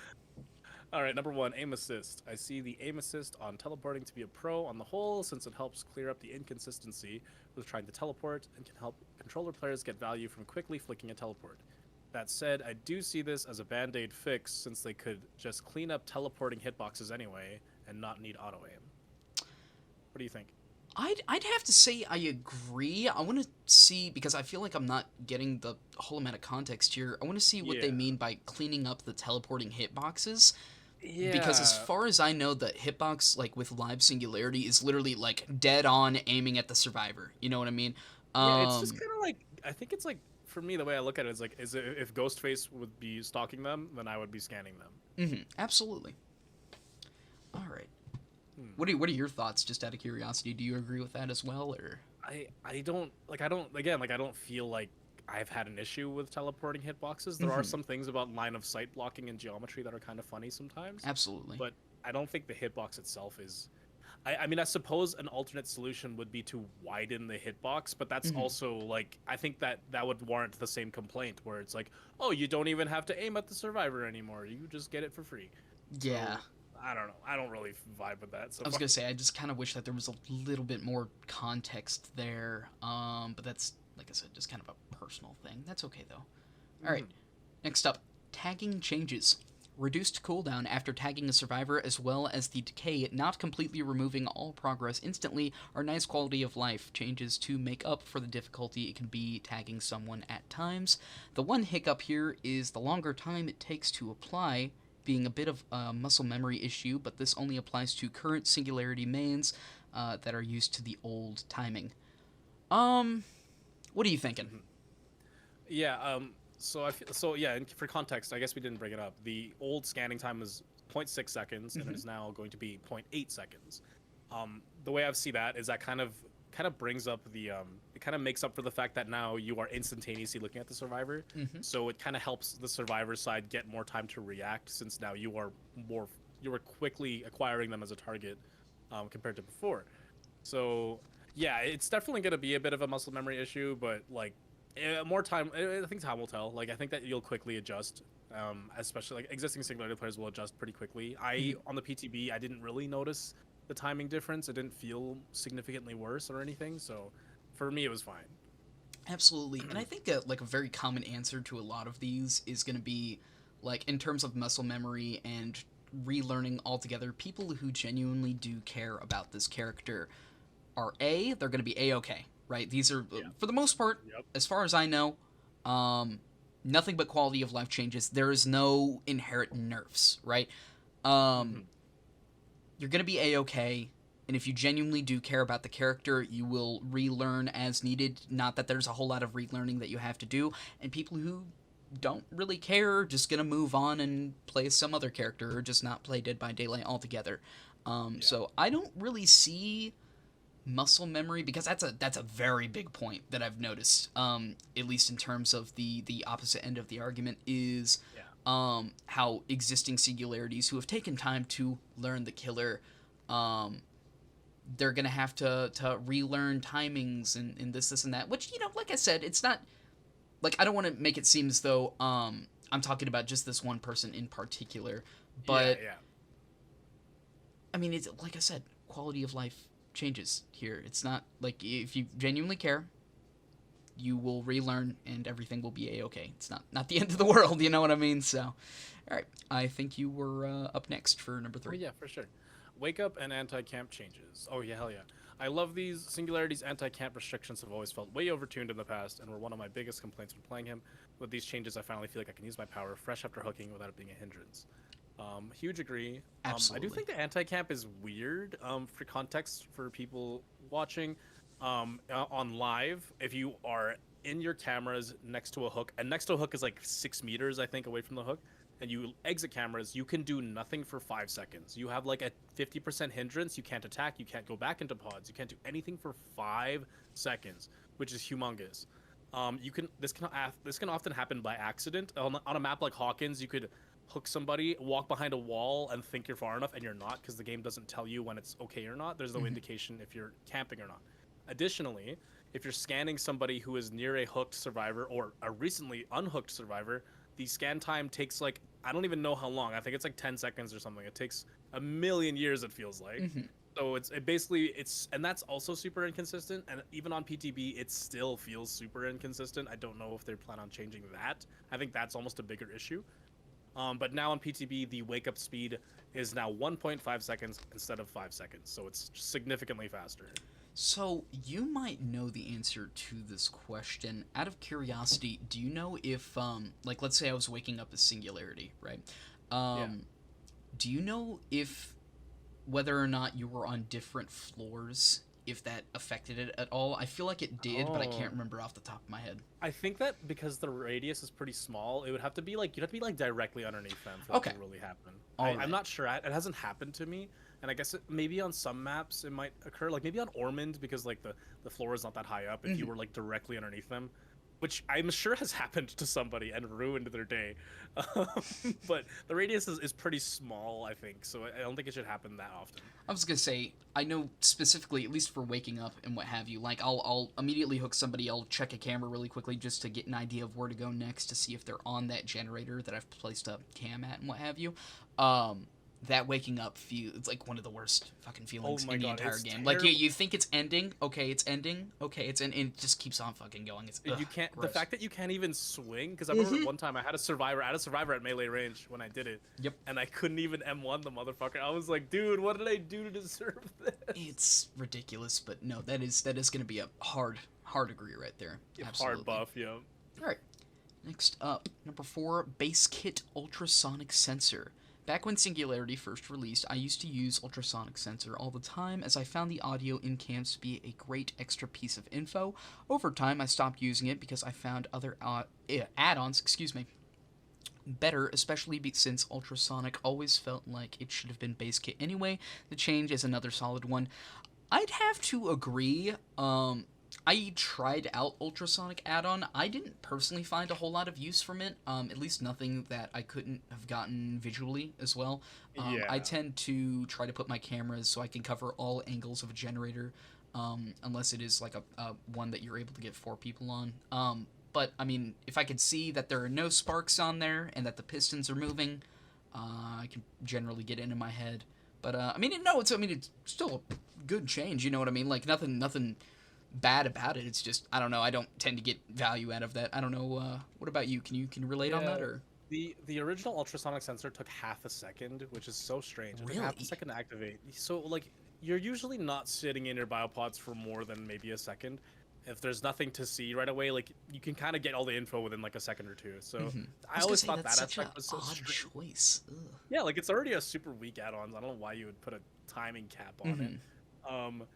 All right, number 1, aim assist. I see the aim assist on teleporting to be a pro on the whole, since it helps clear up the inconsistency with trying to teleport and can help controller players get value from quickly flicking a teleport. That said, I do see this as a band-aid fix, since they could just clean up teleporting hitboxes anyway and not need auto aim. What do you think? I'd have to say I agree. I want to see, because I feel like I'm not getting the whole amount of context here. I want to see what they Yeah. mean by cleaning up the teleporting hitboxes. Yeah. Because as far as I know, the hitbox, like with live singularity, is literally like dead on aiming at the survivor. You know what I mean? Yeah, it's just kind of like, I think it's like, for me, the way I look at it is like, if Ghostface would be stalking them, then I would be scanning them. Absolutely. All right. Hmm. What are your thoughts? Just out of curiosity, do you agree with that as well, or? I don't like, I don't, again, like I don't feel like I've had an issue with teleporting hitboxes. There are some things about line of sight blocking and geometry that are kind of funny sometimes. Absolutely. But I don't think the hitbox itself is. I mean, I suppose an alternate solution would be to widen the hitbox, but that's also like, I think that would warrant the same complaint where it's like, oh, you don't even have to aim at the survivor anymore. You just get it for free. Yeah. So, I don't know. I don't really vibe with that. So I was gonna say, I just kind of wish that there was a little bit more context there. But that's, like I said, just kind of a personal thing. That's okay though. All right. Next up, tagging changes. Reduced cooldown after tagging a survivor, as well as the decay, not completely removing all progress instantly, are nice quality of life changes to make up for the difficulty it can be tagging someone at times. The one hiccup here is the longer time it takes to apply, being a bit of a muscle memory issue, but this only applies to current Singularity mains that are used to the old timing. What are you thinking? Yeah. So yeah. And for context, I guess we didn't bring it up. The old scanning time was 0.6 seconds, and it is now going to be 0.8 seconds. The way I see that is that kind of brings up the it kind of makes up for the fact that now you are instantaneously looking at the survivor. So it kind of helps the survivor side get more time to react, since now you are quickly acquiring them as a target compared to before. So yeah, it's definitely going to be a bit of a muscle memory issue, but like more time, I think time will tell. Like I think that you'll quickly adjust, especially like existing singularity players will adjust pretty quickly. On the PTB, I didn't really notice the timing difference. It didn't feel significantly worse or anything, so for me it was fine. Absolutely. And I think like a very common answer to a lot of these is going to be like in terms of muscle memory and relearning altogether, people who genuinely do care about this character are they're going to be a-okay, right? These are for the most part, as far as I know, nothing but quality of life changes. There is no inherent nerfs, right? You're going to be a-okay. And if you genuinely do care about the character, you will relearn as needed. Not that there's a whole lot of relearning that you have to do. And people who don't really care are just going to move on and play some other character or just not play Dead by Daylight altogether. So I don't really see muscle memory, because that's a very big point that I've noticed, at least in terms of the opposite end of the argument, is how existing singularities who have taken time to learn the killer, they're gonna have to relearn timings and this and that, which, like I said, it's not like, I don't want to make it seem as though I'm talking about just this one person in particular, but I mean, it's like I said, quality of life changes here. It's not like if you genuinely care, you will relearn and everything will be a-okay. It's not the end of the world, you know what I mean? So, all right, I think you were up next for number Oh 3. yeah, for sure. Wake up and anti-camp changes. Oh yeah, hell yeah. I love these. Singularity's anti-camp restrictions have always felt way overtuned in the past and were one of my biggest complaints when playing him. With these changes, I finally feel like I can use my power fresh after hooking without it being a hindrance. Huge agree. I do Absolutely. think the anti-camp is weird. For context, for people watching, on live, if you are in your cameras next to a hook, and next to a hook is like 6 meters, I think, away from the hook, and you exit cameras, you can do nothing for 5 seconds. You have like a 50% hindrance. You can't attack. You can't go back into pods. You can't do anything for 5 seconds, which is humongous. This can often happen by accident on a map like Hawkins. You could hook somebody, walk behind a wall, and think you're far enough, and you're not because the game doesn't tell you when it's okay or not. There's no indication if you're camping or not. Additionally, if you're scanning somebody who is near a hooked survivor or a recently unhooked survivor, the scan time takes like, I don't even know how long. I think it's like 10 seconds or something. It takes a million years, it feels like. So and that's also super inconsistent. And even on PTB, it still feels super inconsistent. I don't know if they plan on changing that. I think that's almost a bigger issue. But now on PTB, the wake up speed is now 1.5 seconds instead of 5 seconds. So it's significantly faster. So, you might know the answer to this question. Out of curiosity, do you know if, like, let's say I was waking up a Singularity, right? Yeah. Do you know if whether or not you were on different floors, if that affected it at all? I feel like it did, but I can't Oh. remember off the top of my head. I think that because the radius is pretty small, it would have to be like, you'd have to be like directly underneath them for that Okay. to really happen. All I'm right. not sure. It hasn't happened to me, and I guess maybe on some maps it might occur, like maybe on Ormond, because like the floor is not that high up. If you were like directly underneath them, which I'm sure has happened to somebody and ruined their day. Um, but the radius is pretty small, I think, so I don't think it should happen that often. I was gonna say, I know specifically, at least for waking up and what have you, like I'll immediately hook somebody. I'll check a camera really quickly just to get an idea of where to go next to see if they're on that generator that I've placed a cam at and what have you. That waking up feel, it's like one of the worst fucking feelings My in the God, entire it's game. Like you, terrible. you think it's ending, okay, it's ending, okay, it's and it just keeps on fucking going. It's You can't. The gross. fact that you can't even swing, because I remember one time I had a survivor. at melee range when I did it, Yep. and I couldn't even M1 the motherfucker. I was like, dude, what did I do to deserve this? It's ridiculous, but no, that is gonna be a hard agree right there. Absolutely. Hard buff, yeah. All right. Next up, number 4, Base Kit Ultrasonic Sensor. Back when Singularity first released, I used to use ultrasonic sensor all the time as I found the audio in camps to be a great extra piece of info. Over time, I stopped using it because I found other add-ons, better, especially since ultrasonic always felt like it should have been base kit anyway. The change is another solid one. I'd have to agree. I tried out Ultrasonic add-on. I didn't personally find a whole lot of use from it. At least nothing that I couldn't have gotten visually as well. I Yeah. tend to try to put my cameras so I can cover all angles of a generator, unless it is like a one that you're able to get 4 people on. But I mean, if I could see that there are no sparks on there and that the pistons are moving, I can generally get it in my head. But I mean, it's still a good change. You know what I mean? Like nothing bad about it. It's just I don't know. I don't tend to get value out of that. I don't know. What about you? Can you relate on that Yeah. or The original ultrasonic sensor took half a second, which is so strange. It took half a really? second to activate. So like you're usually not sitting in your biopods for more than maybe a second. If there's nothing to see right away, like you can kind of get all the info within like a second or two. So I I was gonna always say thought that's that such a aspect was so odd strange. choice. Ugh. Yeah, like it's already a super weak add-on. I don't know why you would put a timing cap on it.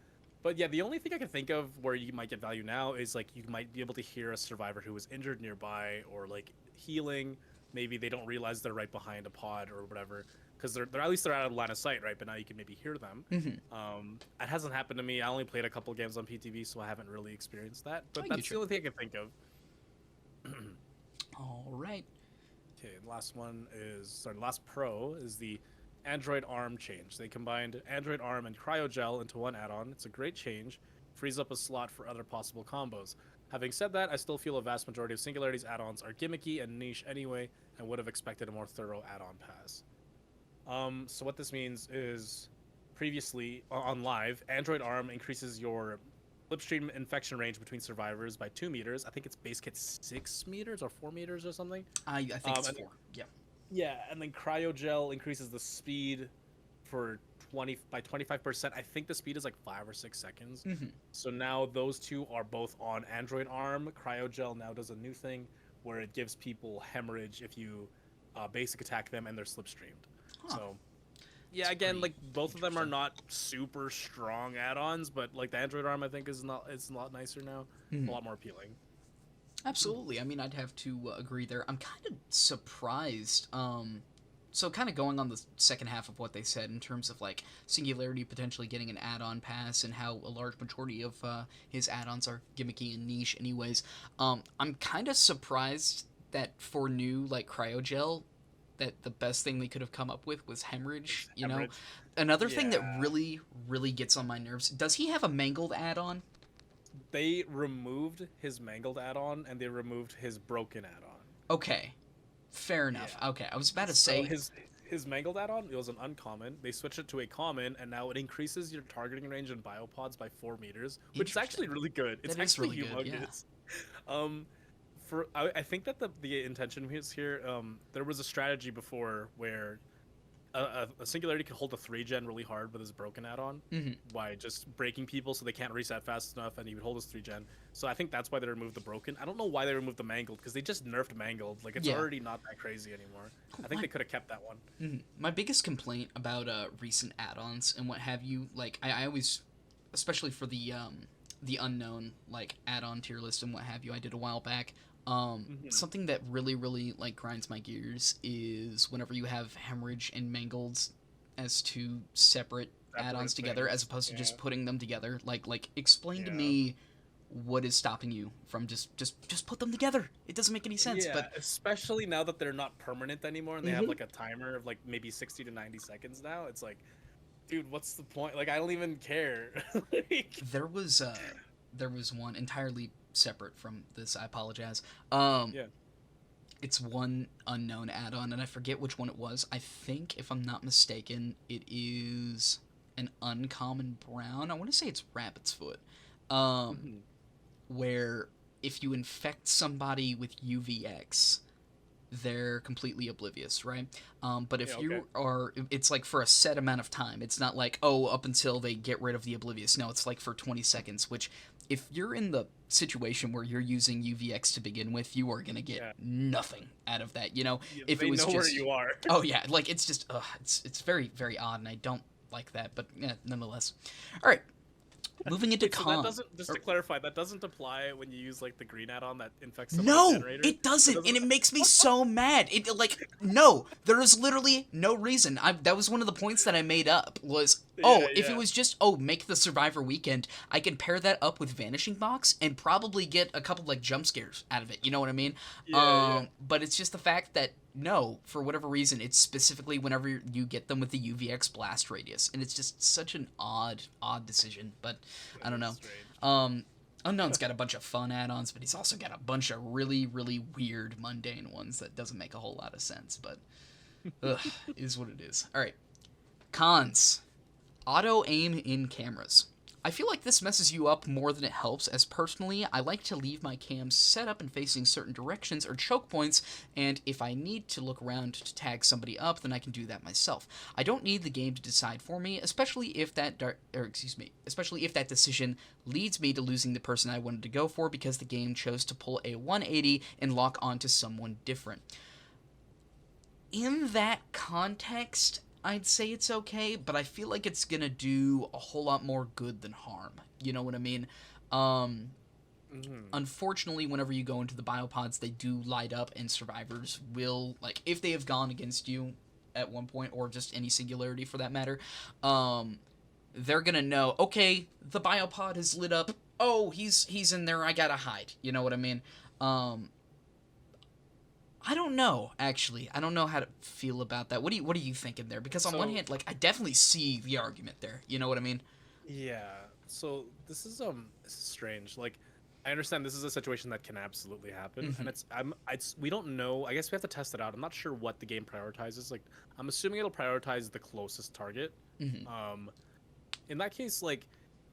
But yeah, the only thing I can think of where you might get value now is like you might be able to hear a survivor who was injured nearby or like healing. Maybe they don't realize they're right behind a pod or whatever because they're at least they're out of line of sight, right? But now you can maybe hear them. It hasn't happened to me. I only played a couple games on PTV, so I haven't really experienced that. But I that's get the you. only thing I can think of. All right. Okay, and last pro is the Android ARM change. They combined Android ARM and Cryogel into one add-on. It's a great change, frees up a slot for other possible combos. Having said that, I still feel a vast majority of Singularity's add-ons are gimmicky and niche anyway, and would have expected a more thorough add-on pass. So what this means is previously on live, Android Arm increases your slipstream infection range between survivors by 2 meters. I think its base kit's 6 meters or 4 meters or something. I think it's And 4. Yeah. yeah, and then Cryogel increases the speed for 20 by 25%. I think the speed is like 5 or 6 seconds. Mm-hmm. So now those two are both on Android Arm. Cryogel now does a new thing where it gives people hemorrhage if you basic attack them and they're slipstreamed. Huh. So yeah, That's again, pretty like both of them are interesting. not super strong add-ons, but like the Android Arm I think is not, it's a lot nicer now, Mhm. a lot more appealing. Absolutely. I mean, I'd have to agree there. I'm kind of surprised. So kind of going on the second half of what they said in terms of like Singularity potentially getting an add-on pass and how a large majority of his add-ons are gimmicky and niche, anyways. I'm kind of surprised that for new like Cryogel, that the best thing they could have come up with was hemorrhage. You know, Hemorrhage. another thing that Yeah. really gets on my nerves. Does he have a mangled add-on? They removed his mangled add-on and they removed his broken add-on. Okay, fair enough. Yeah. Okay, I was about to So say. his mangled add-on, it was an uncommon. They switched it to a common, and now it increases your targeting range in biopods by 4 meters, which is actually Interesting. really good. It's That is actually really good, yeah. humongous. I think that the intention is here. There was a strategy before where a Singularity could hold a 3-gen really hard with his broken add-on Mhm. by just breaking people so they can't reset fast enough, and he would hold his 3-gen. So I think that's why they removed the broken. I don't know why they removed the mangled, because they just nerfed mangled. Like, it's Yeah. already not that crazy anymore. I think they could have kept that one. My biggest complaint about recent add-ons and what have you, like I always, especially for the unknown like add-on tier list and what have you, I did a while back. Something that really like grinds my gears is whenever you have hemorrhage and mangled as two separate add-ons together, things. as opposed to Yeah. just putting them together. Like explain to Yeah. me what is stopping you from just put them together. It doesn't make any sense. Yeah, But especially now that they're not permanent anymore and they have Mhm. like a timer of like maybe 60 to 90 seconds now. It's like, dude, what's the point? Like, I don't even care. Like, there was one entirely separate from this. I apologize. yeah. It's one unknown add-on, and I forget which one it was. I think, if I'm not mistaken, it is an uncommon brown. I want to say it's Rabbit's Foot, Mhm. where if you infect somebody with UVX, they're completely oblivious, right? But if Yeah, you okay. are, it's like for a set amount of time. It's not like, oh, up until they get rid of the oblivious. No, it's like for 20 seconds, which if you're in the situation where you're using UVX to begin with, you are going to get Yeah. nothing out of that. You know, Yeah, if it they was know where just, you are. oh yeah, like it's just, it's very odd, and I don't like that, but yeah, nonetheless. All right, moving into Wait, so that con. doesn't, just or- to clarify, that doesn't apply when you use like the green add-on that infects some of the No, generators? it doesn't, That and doesn't. it makes me so mad. It like no, there is literally no reason. That was one of the points that I made up was Yeah, if it yeah. was just make the Survivor weekend, I can pair that up with Vanishing Box and probably get a couple like jump scares out of it. You know what I mean? Yeah. But it's just the fact that no, for whatever reason, it's specifically whenever you get them with the UVX blast radius, and it's just such an odd decision. But I don't know. That's strange. Unknown's got a bunch of fun add-ons, but he's also got a bunch of really weird, mundane ones that doesn't make a whole lot of sense. But ugh, is what it is. All right, cons: auto aim in cameras. I feel like this messes you up more than it helps, as personally, I like to leave my cams set up and facing certain directions or choke points, and if I need to look around to tag somebody up, then I can do that myself. I don't need the game to decide for me, especially if that decision leads me to losing the person I wanted to go for because the game chose to pull a 180 and lock onto someone different. In that context, I'd say it's okay, but I feel like it's gonna do a whole lot more good than harm. You know what I mean? Unfortunately, whenever you go into the biopods, they do light up, and survivors will, like, if they have gone against you at one point, or just any Singularity for that matter, they're gonna know, okay, the biopod is lit up. Oh, he's in there. I gotta hide. You know what I mean? I don't know, actually. I don't know how to feel about that. What are you thinking there? Because on one So hand, like, I definitely see the argument there. You know what I mean? yeah, so this is strange. Like, I understand this is a situation that can absolutely happen, and it's we don't know. I guess we have to test it out. I'm not sure what the game prioritizes. Like, I'm assuming it'll prioritize the closest target. Mhm. in that case, like,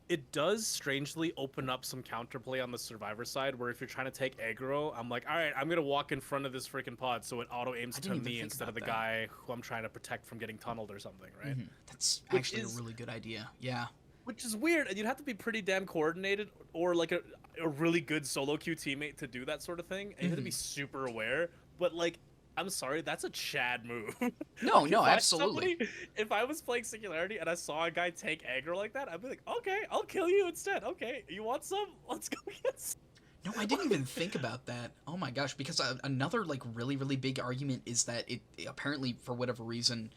it does strangely open up some counterplay on the survivor side, where if you're trying to take aggro, I'm like, all right, I'm gonna walk in front of this freaking pod so it auto aims I to didn't even me think instead of about the that. guy who I'm trying to protect from getting tunneled or something, right? That's Which actually a is really good idea. Yeah. which is weird, and you'd have to be pretty damn coordinated or like a really good solo queue teammate to do that sort of thing. And you have to be super aware. But like, I'm sorry, that's a Chad move. No, Like no, absolutely. if I was playing Singularity and I saw a guy take aggro like that, I'd be like, okay, I'll kill you instead. Okay, you want some? Let's go get some. No, I didn't even think about that. Oh my gosh, because another like really really big argument is that it apparently for whatever reason,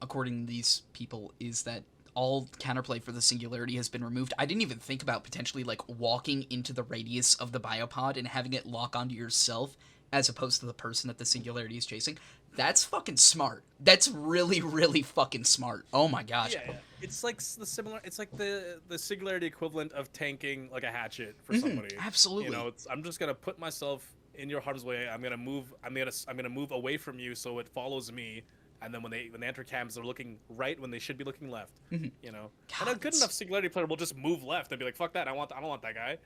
according to these people, is that all counterplay for the singularity has been removed. I didn't even think about potentially like walking into the radius of the biopod and having it lock onto yourself as opposed to the person that the singularity is chasing. That's fucking smart. That's really really fucking smart. Oh my gosh. Yeah, yeah. It's like the similar. It's like the Singularity equivalent of tanking like a hatchet for Mhm, somebody. absolutely. You know, I'm just gonna put myself in your harm's way. I'm gonna move. I'm gonna move away from you so it follows me. And then when they enter cams, they're looking right when they should be looking left. You know, and a God, good enough Singularity player will just move left and be like, "Fuck that! I don't want that guy."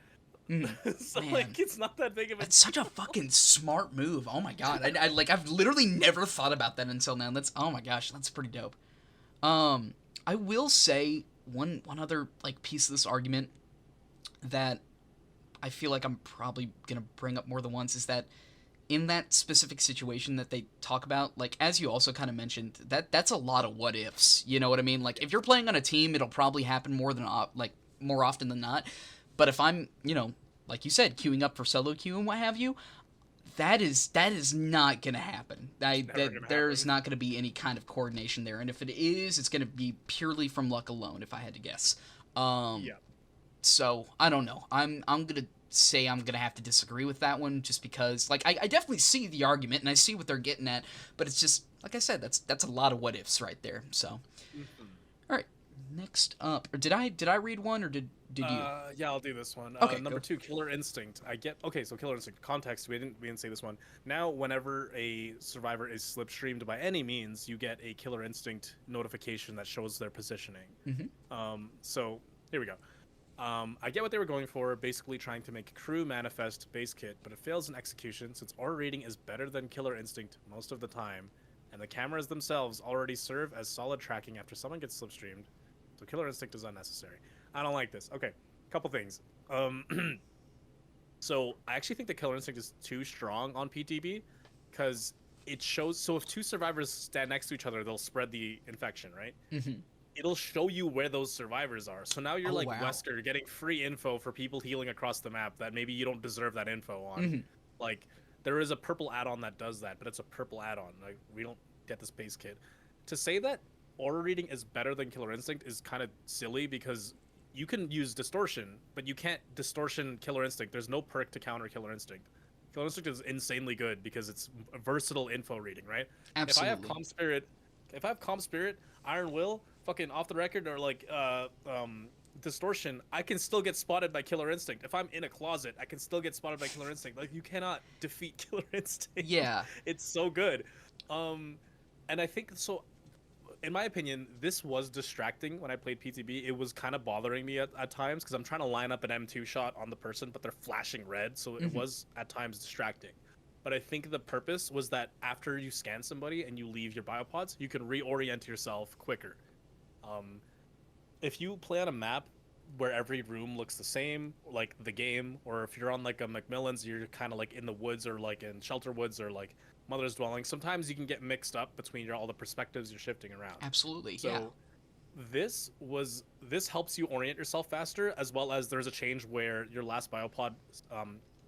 So man. like, it's not that big of a That's such a fucking smart move. Oh my god. I like I've literally never thought about that until now. That's oh my gosh, that's pretty dope. I will say one other like piece of this argument that I feel like I'm probably gonna bring up more than once is that in that specific situation that they talk about, like as you also kind of mentioned, that's a lot of what ifs. You know what I mean? Like if you're playing on a team, it'll probably happen like more often than not. But if I'm, like you said, queuing up for solo queue and what have you, that is not gonna happen. never gonna There's happen. not gonna be any kind of coordination there, and if it is, it's gonna be purely from luck alone, if I had to guess. Um, Yeah. so I don't know. I'm gonna say I'm gonna have to disagree with that one, just because like I definitely see the argument and I see what they're getting at, but it's just like I said, that's a lot of what ifs right there. So Mhm. all right, next up, or did I read one or did you? Yeah, I'll do this one. Okay, Number go. 2, Killer Instinct. Okay, so Killer Instinct context. We didn't say this one. Now, whenever a survivor is slipstreamed by any means, you get a Killer Instinct notification that shows their positioning. So here we go. I get what they were going for, basically trying to make crew manifest base kit, but it fails in execution since aura reading is better than Killer Instinct most of the time, and the cameras themselves already serve as solid tracking after someone gets slipstreamed. So Killer Instinct is unnecessary. I don't like this. Okay, couple things. So I actually think the Killer Instinct is too strong on PTB because it shows. So if two survivors stand next to each other, they'll spread the infection, right? It'll show you where those survivors are. So now you're Oh like wow. Wesker getting free info for people healing across the map that maybe you don't deserve that info on. Like there is a purple add-on that does that, but it's a purple add-on. Like we don't get this base kit. To say that aura reading is better than Killer Instinct is kind of silly because you can use distortion, but you can't distortion Killer Instinct. There's no perk to counter Killer Instinct. Killer Instinct is insanely good because it's a versatile info reading, right? Absolutely. If I have Calm Spirit, Iron Will, fucking off the record, or like distortion, I can still get spotted by Killer Instinct. If I'm in a closet, I can still get spotted by Killer Instinct. Like you cannot defeat Killer Instinct. Yeah. It's so good. And I think so. In my opinion, this was distracting when I played PTB. It was kind of bothering me at times because I'm trying to line up an M2 shot on the person, but they're flashing red, so it was at times distracting. But I think the purpose was that after you scan somebody and you leave your biopods, you can reorient yourself quicker. If you play on a map where every room looks the same, like the game, or if you're on like a Macmillan's, you're kind of like in the woods or like in Shelter Woods or like Mother's Dwelling. Sometimes you can get mixed up between all the perspectives you're shifting around. Absolutely. So Yeah. this helps you orient yourself faster, as well as there's a change where your last biopod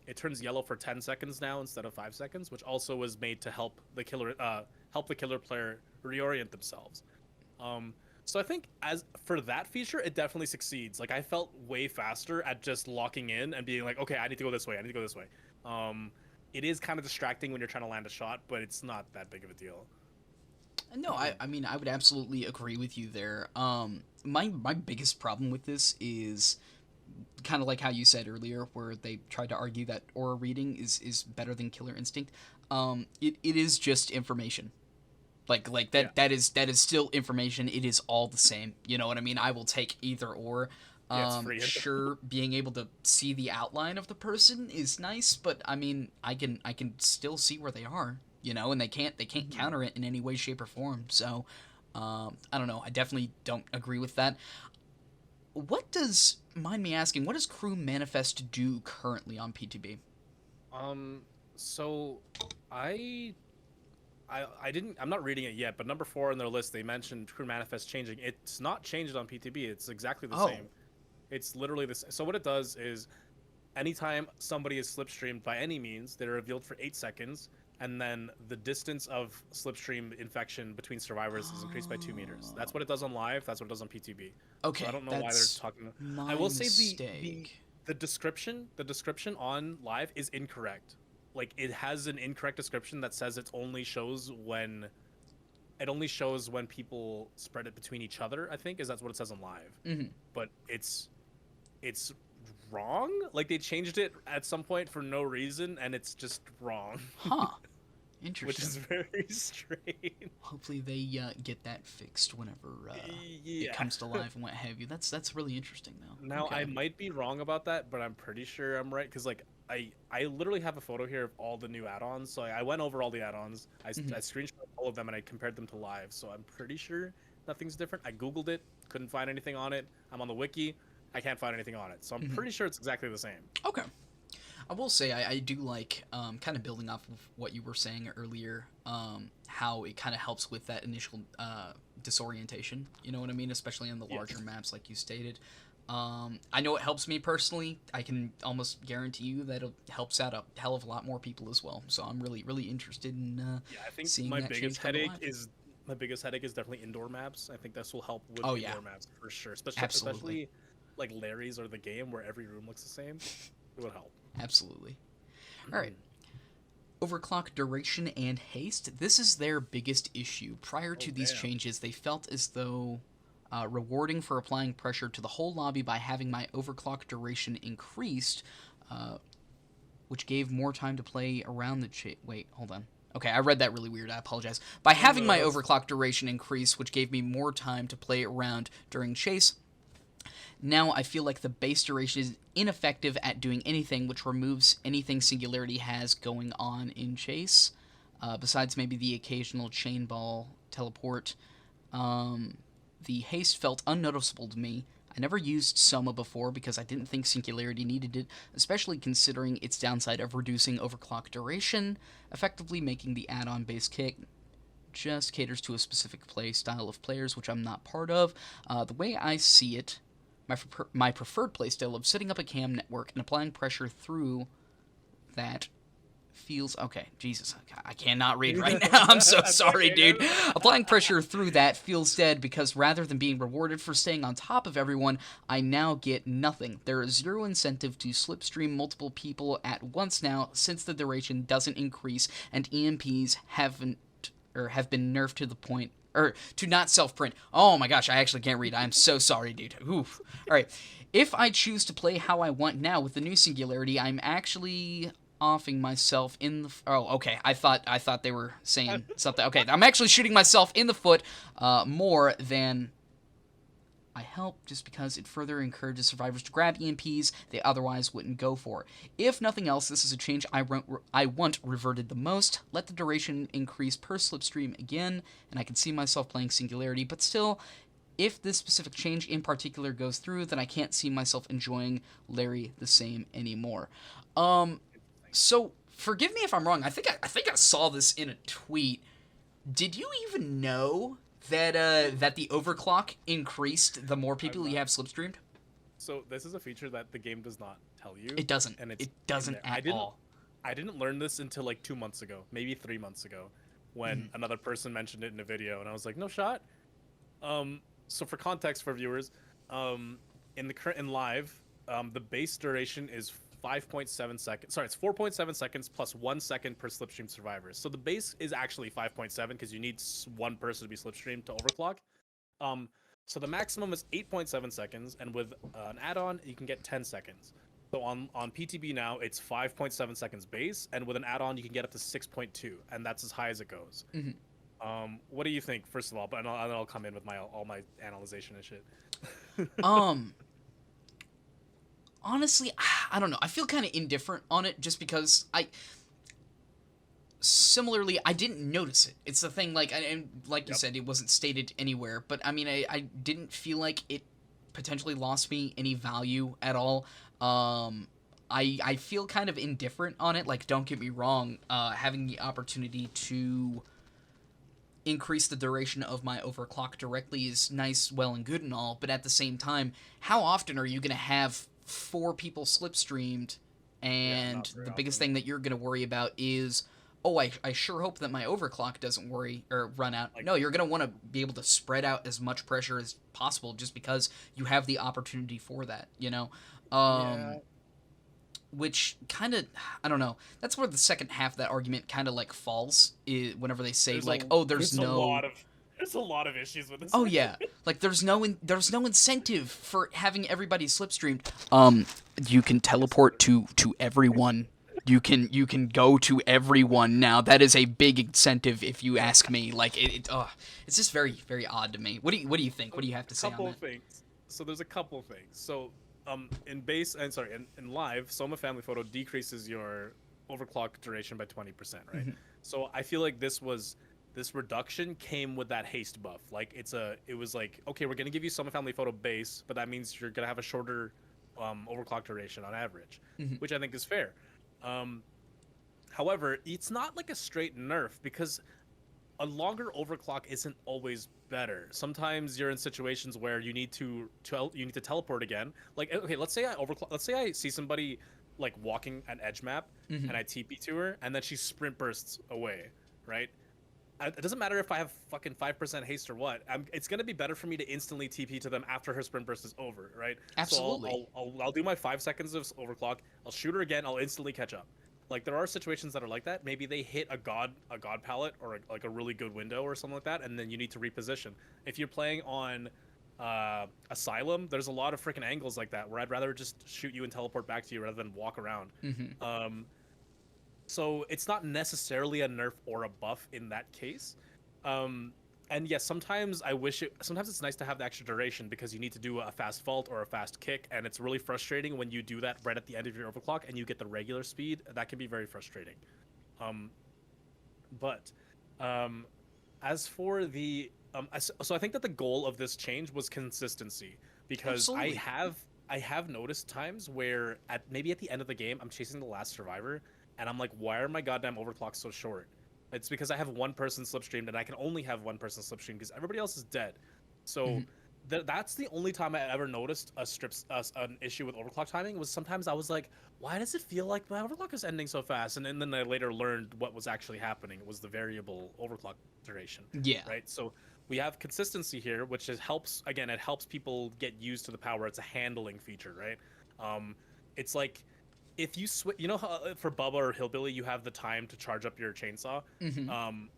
it turns yellow for 10 seconds now instead of 5 seconds, which also was made to help the killer player reorient themselves. So I think as for that feature, it definitely succeeds. Like I felt way faster at just locking in and being like, okay, I need to go this way. I need to go this way. It is kind of distracting when you're trying to land a shot, but it's not that big of a deal. No, I mean I would absolutely agree with you there. My biggest problem with this is kind of like how you said earlier, where they tried to argue that aura reading is better than Killer Instinct. It is just information. Like Yeah. that is still information. It is all the same. You know what I mean? I will take either or. Yeah, it's free info. Sure, being able to see the outline of the person is nice, but I mean, I can still see where they are, you know, and they can't counter it in any way, shape, or form. So, I don't know. I definitely don't agree with that. What does mind me asking? What does Crew Manifest do currently on PTB? So I I'm not reading it yet, but number 4 on their list, they mentioned Crew Manifest changing. It's not changed on PTB. It's exactly the Oh, same. It's literally this. So what it does is, anytime somebody is slipstreamed by any means, they're revealed for 8 seconds, and then the distance of slipstream infection between survivors is increased by 2 meters. That's what it does on live. That's what it does on PTB. So I okay, don't know why they're that's talking. I my will say the mistake. the description on live is incorrect. Like, it has an incorrect description that says it only shows when people spread it between each other, I think, is that's what it says on live. Hmm. But it's wrong. Like, they changed it at some point for no reason, and it's just wrong. Huh. Which Interesting. is very strange. Hopefully they get that fixed whenever it Yeah. comes to live and what have you. That's really interesting though. Now, Okay. I might be wrong about that, but I'm pretty sure I'm right, because like I literally have a photo here of all the new add-ons. So I went over all the add-ons. I screenshot all of them and I compared them to live. So I'm pretty sure nothing's different. I googled it, couldn't find anything on it. I'm on the wiki, I can't find anything on it. So I'm pretty sure it's exactly the same. Okay. I will say I do like kind of building off of what you were saying earlier, how it kind of helps with that initial disorientation. You know what I mean? Especially on the larger maps, like you stated. I know it helps me personally. I can almost guarantee you that it helps out a hell of a lot more people as well. So I'm really interested in Yeah, I think seeing my that biggest change come to headache life. is my biggest headache is definitely indoor maps. I think this will help with Oh, indoor yeah. maps for sure. Especially Absolutely. like Larry's or the game where every room looks the same. It would help. Absolutely. All right. Overclock duration and haste. This is their biggest issue. Prior to Oh, these damn. changes, they felt as though rewarding for applying pressure to the whole lobby by having my overclock duration increased, which gave more time to play around the wait, hold on. Okay, I read that really weird. I apologize. By having my overclock duration increase, which gave me more time to play around during chase, now I feel like the base duration is ineffective at doing anything, which removes anything Singularity has going on in chase, besides maybe the occasional chain ball teleport. The haste felt unnoticeable to me. I never used Soma before because I didn't think Singularity needed it, especially considering its downside of reducing overclock duration, effectively making the add-on base kit just caters to a specific play style of players, which I'm not part of. The way I see it, my preferred playstyle of setting up a cam network and applying pressure through that feels okay. Jesus, I cannot read right now. I'm so sorry, dude. Applying pressure through that feels dead because rather than being rewarded for staying on top of everyone, I now get nothing. There is zero incentive to slipstream multiple people at once now, since the duration doesn't increase and EMPs have been nerfed to the point or to not self-print. Oh my gosh, I actually can't read. I'm so sorry, dude. Oof. All right. If I choose to play how I want now with the new Singularity, I'm actually offing myself in the okay, I thought they were saying something. Okay, I'm actually shooting myself in the foot more than I help, just because it further encourages survivors to grab EMPs they otherwise wouldn't go for. If nothing else, this is a change I want reverted the most. Let the duration increase per slipstream again, and I can see myself playing Singularity, but still, if this specific change in particular goes through, then I can't see myself enjoying Larry the same anymore. So forgive me if I'm wrong. I think I saw this in a tweet. Did you even know that that the overclock increased the more people you have slipstreamed? So this is a feature that the game does not tell you. It doesn't. And it's It doesn't at all. I didn't learn this until like 2 months ago, maybe 3 months ago, when another person mentioned it in a video, and I was like, no shot. So for context for viewers, in live, the base duration is 5.7 seconds. Sorry, it's 4.7 seconds plus 1 second per slipstream survivors. So the base is actually 5.7 because you need one person to be slipstreamed to overclock. So the maximum is 8.7 seconds, and with an add-on, you can get 10 seconds. So on PTB now, it's 5.7 seconds base, and with an add-on, you can get up to 6.2, and that's as high as it goes. What do you think, first of all? But and I'll come in with my all my analyzation and shit. Um, honestly, I don't know. I feel kind of indifferent on it just because similarly, I didn't notice it. It's the thing, like, and like you Yep. said, it wasn't stated anywhere. But I mean, I didn't feel like it potentially lost me any value at all. I feel kind of indifferent on it. Like, don't get me wrong, having the opportunity to increase the duration of my overclock directly is nice, well, and good and all. But at the same time, how often are you gonna have four people slipstreamed, Yeah, and not very the biggest often. thing that you're gonna worry about is, oh, I sure hope that my overclock doesn't worry or run out. Like, No, you're gonna want to be able to spread out as much pressure as possible, just because you have the opportunity for that. yeah, Which kind of, I don't know. That's where the second half of that argument kind of like falls. Whenever they say like, oh, there's a lot of issues with this oh argument. yeah, like there's no incentive for having everybody slipstreamed. You can teleport to everyone. You can go to everyone now. That is a big incentive, if you ask me. Like it's just very very odd to me. What do you think? What do you have to A say on couple that? of things. So there's a couple of things. So in base and sorry in live, Soma Family Photo decreases your overclock duration by 20%, right? Mhm. So I feel like this reduction came with that haste buff. Like it was like, okay, we're gonna give you Soma Family Photo base, but that means you're gonna have a shorter overclock duration on average, Mhm. which I think is fair. Um, However, it's not like a straight nerf because a longer overclock isn't always better. Sometimes you're in situations where you need you need to teleport again. Like okay, let's say I overclock. Let's say I see somebody like walking an edge map Mhm. and I TP to her and then she sprint bursts away, right? It doesn't matter if I have fucking 5% haste or what. It's gonna be better for me to instantly TP to them after her sprint burst is over, right? So Absolutely. I'll do my 5 seconds of overclock. I'll shoot her again. I'll instantly catch up. Like there are situations that are like that. Maybe they hit a god palette or like a really good window or something like that, and then you need to reposition. If you're playing on Asylum, there's a lot of freaking angles like that where I'd rather just shoot you and teleport back to you rather than walk around. Mhm. Um, so it's not necessarily a nerf or a buff in that case. Um, and yes, sometimes it's nice to have the extra duration because you need to do a fast vault or a fast kick, and it's really frustrating when you do that right at the end of your overclock and you get the regular speed. That can be very frustrating. Um, but um, as for the so I think that the goal of this change was consistency because Absolutely. I have noticed times where at maybe at the end of the game I'm chasing the last survivor and I'm like, why are my goddamn overclocks so short? It's because I have one person slipstreamed and I can only have one person slipstream because everybody else is dead. So Mhm. that's the only time I ever noticed an issue with overclock timing was sometimes I was like, why does it feel like my overclock is ending so fast? And then I later learned what was actually happening. It was the variable overclock duration, Yeah. right? So we have consistency here, which is helps again. It helps people get used to the power. It's a handling feature, right? Um, it's like if you switch, you know how for Bubba or Hillbilly, you have the time to charge up your chainsaw. Mhm. Um,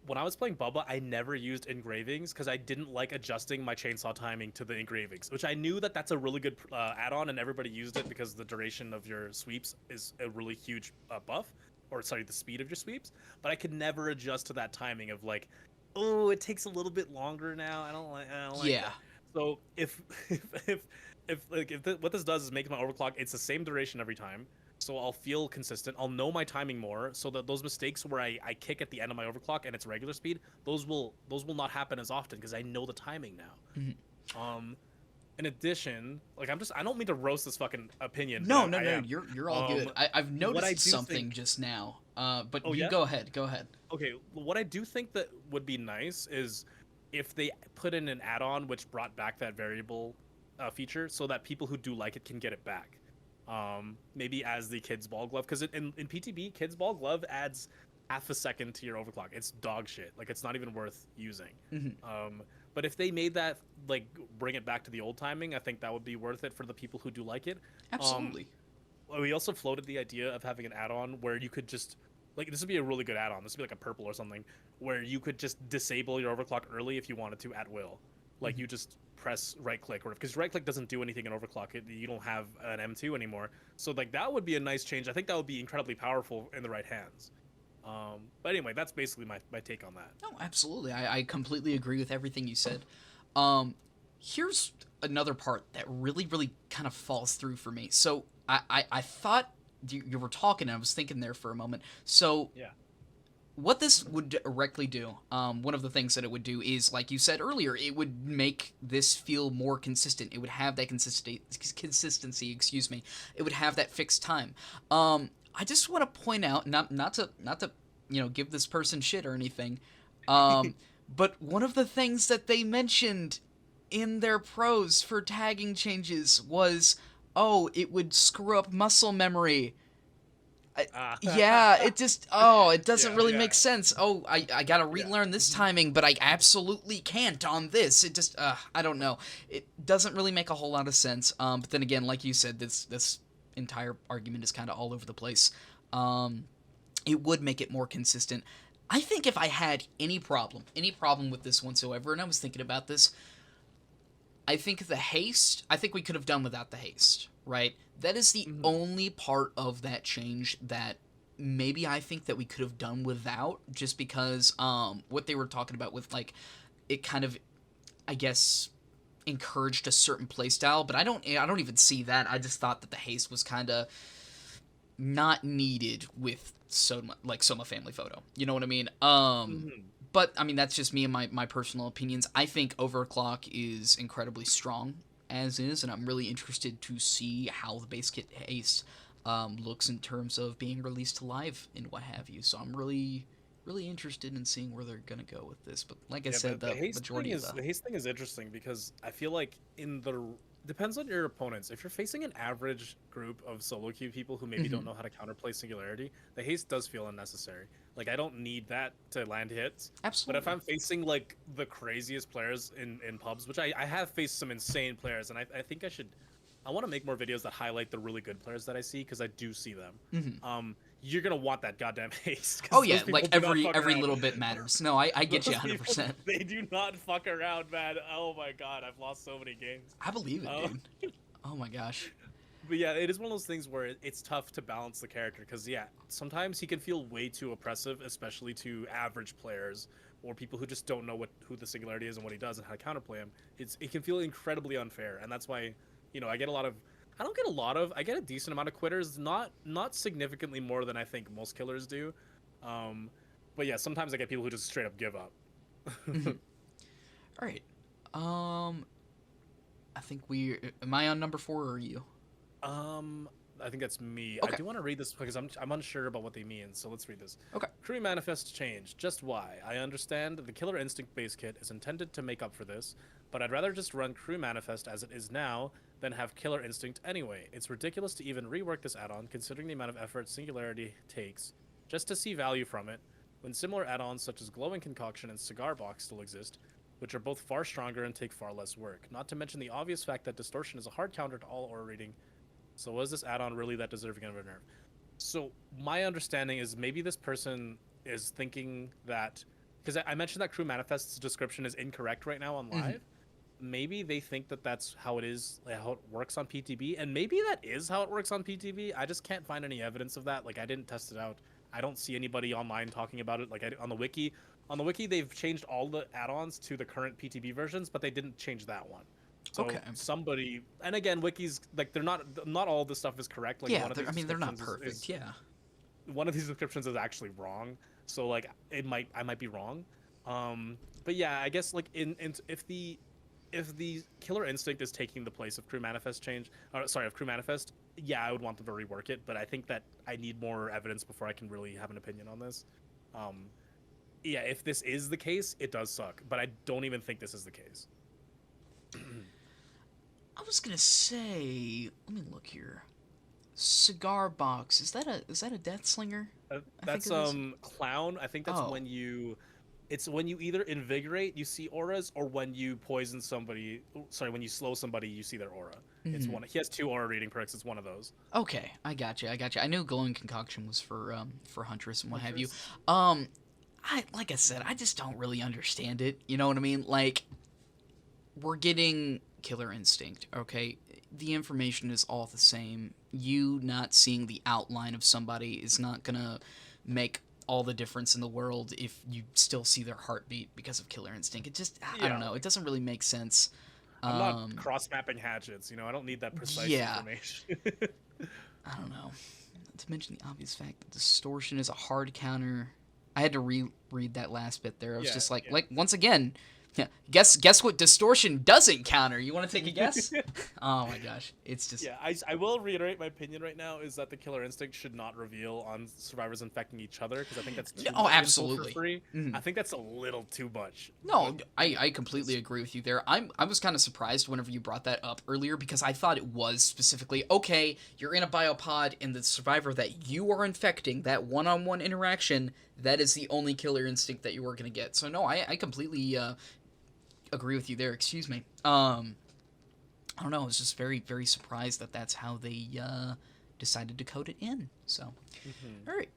when I was playing Bubba, I never used engravings because I didn't like adjusting my chainsaw timing to the engravings, which I knew that that's a really good add-on, and everybody used it because the duration of your sweeps is a really huge buff, or sorry, the speed of your sweeps. But I could never adjust to that timing of like, oh, it takes a little bit longer now. I don't like Yeah. that. So what this does is make my overclock. It's the same duration every time, so I'll feel consistent. I'll know my timing more, so that those mistakes where I kick at the end of my overclock and it's regular speed, those will not happen as often because I know the timing now. Mhm. In addition, like I don't mean to roast this fucking opinion, but No, no, I no. am. You're all good. I've What I noticed do something think. just now. But Oh you yeah. go ahead. Go ahead. Okay, what I do think that would be nice is if they put in an add-on which brought back that variable feature, so that people who do like it can get it back. Maybe as the kids ball glove, because in PTB, kids ball glove adds half a second to your overclock. It's dog shit. Like it's not even worth using. Mhm. Um, but if they made that like bring it back to the old timing, I think that would be worth it for the people who do like it. Um, Absolutely. we also floated the idea of having an add-on where you could just like this would be a really good add-on. This would be like a purple or something where you could just disable your overclock early if you wanted to at will. Like Mhm. you just press right click or because right click doesn't do anything in overclock. You don't have an M2 anymore. So like that would be a nice change. I think that would be incredibly powerful in the right hands. But anyway, that's basically my take on that. No, absolutely. I completely agree with everything you said. Um, Here's another part that really, really kind of falls through for me. So I thought you were talking, and I was thinking there for a moment. So Yeah. what this would directly do, one of the things that it would do is, like you said earlier, it would make this feel more consistent. It would have that consistency. Excuse me. It would have that fixed time. I just want to point out, not to give this person shit or anything, but one of the things that they mentioned in their pros for tagging changes was, oh, it would screw up muscle memory. Ah. Yeah, it just, it doesn't Yeah, really yeah, make sense. Oh, I gotta yeah. relearn this timing, but I absolutely can't on this. It just, I don't know. It doesn't really make a whole lot of sense. But then again, like you said, this entire argument is kind of all over the place. It would make it more consistent. I think if I had any problem with this whatsoever, and I was thinking about this, I think the haste, I think we could have done without the haste, right? That is the Mhm. only part of that change that maybe I think that we could have done without, just because what they were talking about with, like, it kind of, I guess, encouraged a certain playstyle, but I don't even see that. I just thought that the haste was kind of not needed with Soma family photo. You know what I mean? Mhm. But I mean, that's just me and my personal opinions. I think Overclock is incredibly strong as is, and I'm really interested to see how the base kit haste looks in terms of being released live and what have you. So I'm really, really interested in seeing where they're gonna go with this. But like I Yeah, said, the the haste thing majority of is the the haste thing is interesting because I feel like depends on your opponents. If you're facing an average group of solo queue people who maybe don't Mhm. know how to counterplay Singularity, the haste does feel unnecessary. Like I don't need that to land hits. But if Absolutely. I'm facing like the craziest players in pubs, which I have faced some insane players, and I think I want to make more videos that highlight the really good players that I see because I do see them. Hmm. You're gonna want that goddamn haste Oh because yeah, those people like do not every fuck every around. little bit matters. No, I get you Those 100. people, percent they do not fuck around, man. Oh my god, I've lost so many games. I believe it, Uh, dude. Oh my gosh. but yeah, it is one of those things where it's tough to balance the character because yeah, sometimes he can feel way too oppressive, especially to average players or people who just don't know who the Singularity is and what he does and how to counterplay him. It can feel incredibly unfair, and that's why I get a lot of. I don't get a lot of. I get a decent amount of quitters, not significantly more than I think most killers do. Um, but yeah, sometimes I get people who just straight up give up. Hmm. All right. Um, I think we. Am I on number 4 or are you? Um, I think that's me. I Okay. do want to read this because I'm unsure about what they mean. So let's read this. Okay. Crew manifest change. Just why? I understand the Killer Instinct base kit is intended to make up for this, but I'd rather just run Crew manifest as it is now than have Killer Instinct anyway. It's ridiculous to even rework this add-on considering the amount of effort Singularity takes just to see value from it, when similar add-ons such as Glowing Concoction and Cigar Box still exist, which are both far stronger and take far less work. Not to mention the obvious fact that Distortion is a hard counter to all aura reading. So was this add-on really that deserving of a nerf? So my understanding is maybe this person is thinking that because I mentioned that Crew Manifest's description is incorrect right now on Hmm. live. Maybe they think that that's how it is, like how it works on PTB, and maybe that is how it works on PTB. I just can't find any evidence of that. Like I didn't test it out. I don't see anybody online talking about it. Like on the wiki, they've changed all the add-ons to the current PTB versions, but they didn't change that one. Okay. So somebody, and again, wikis like they're not all this stuff is correct. Like Yeah. one of these I mean, they're not descriptions perfect. Yeah. one of these descriptions is actually wrong. So like I might be wrong. But yeah, I guess like in if the Killer Instinct is taking the place of Crew Manifest change, or sorry, of Crew Manifest, yeah, I would want them to rework it. But I think that I need more evidence before I can really have an opinion on this. Um, yeah, if this is the case, it does suck. But I don't even think this is the case. I was gonna say. Let me look here. Cigar box. Is that a death slinger? I think That's it is. clown. I think that's Oh. when you either invigorate, you see auras, or when you poison somebody. Sorry, when you slow somebody, you see their aura. It's Hmm. one. He has two aura reading perks. It's one of those. Okay. I got you. I got you. I knew glowing concoction was for Huntress and what have you. Huntress. Um. Like I said, I just don't really understand it. You know what I mean? Like, we're getting Killer Instinct, okay? The information is all the same. You not seeing the outline of somebody is not gonna make all the difference in the world if you still see their heartbeat because of killer instinct. It just, I don't know. It doesn't really make sense. I'm not cross-mapping hatchets, I don't need that precise Yeah. information. I don't know. Not to mention the obvious fact that distortion is a hard counter. I had to reread that last bit there. I was just like once again, yeah. Guess what distortion doesn't counter? You want to take a guess? Oh my gosh, it's just. Yeah, I will reiterate my opinion right now is that the killer instinct should not reveal on survivors infecting each other because I think that's too much absolutely for free. Mm-hmm. I think that's a little too much. No, I completely agree with you there. I was kind of surprised whenever you brought that up earlier because I thought it was specifically okay. You're in a biopod and the survivor that you are infecting, that one-on-one interaction, that is the only killer instinct that you were going to get. So no, I completely agree with you there. Excuse me. I don't know. I was just very, very surprised that that's how they decided to code it in. So, all right.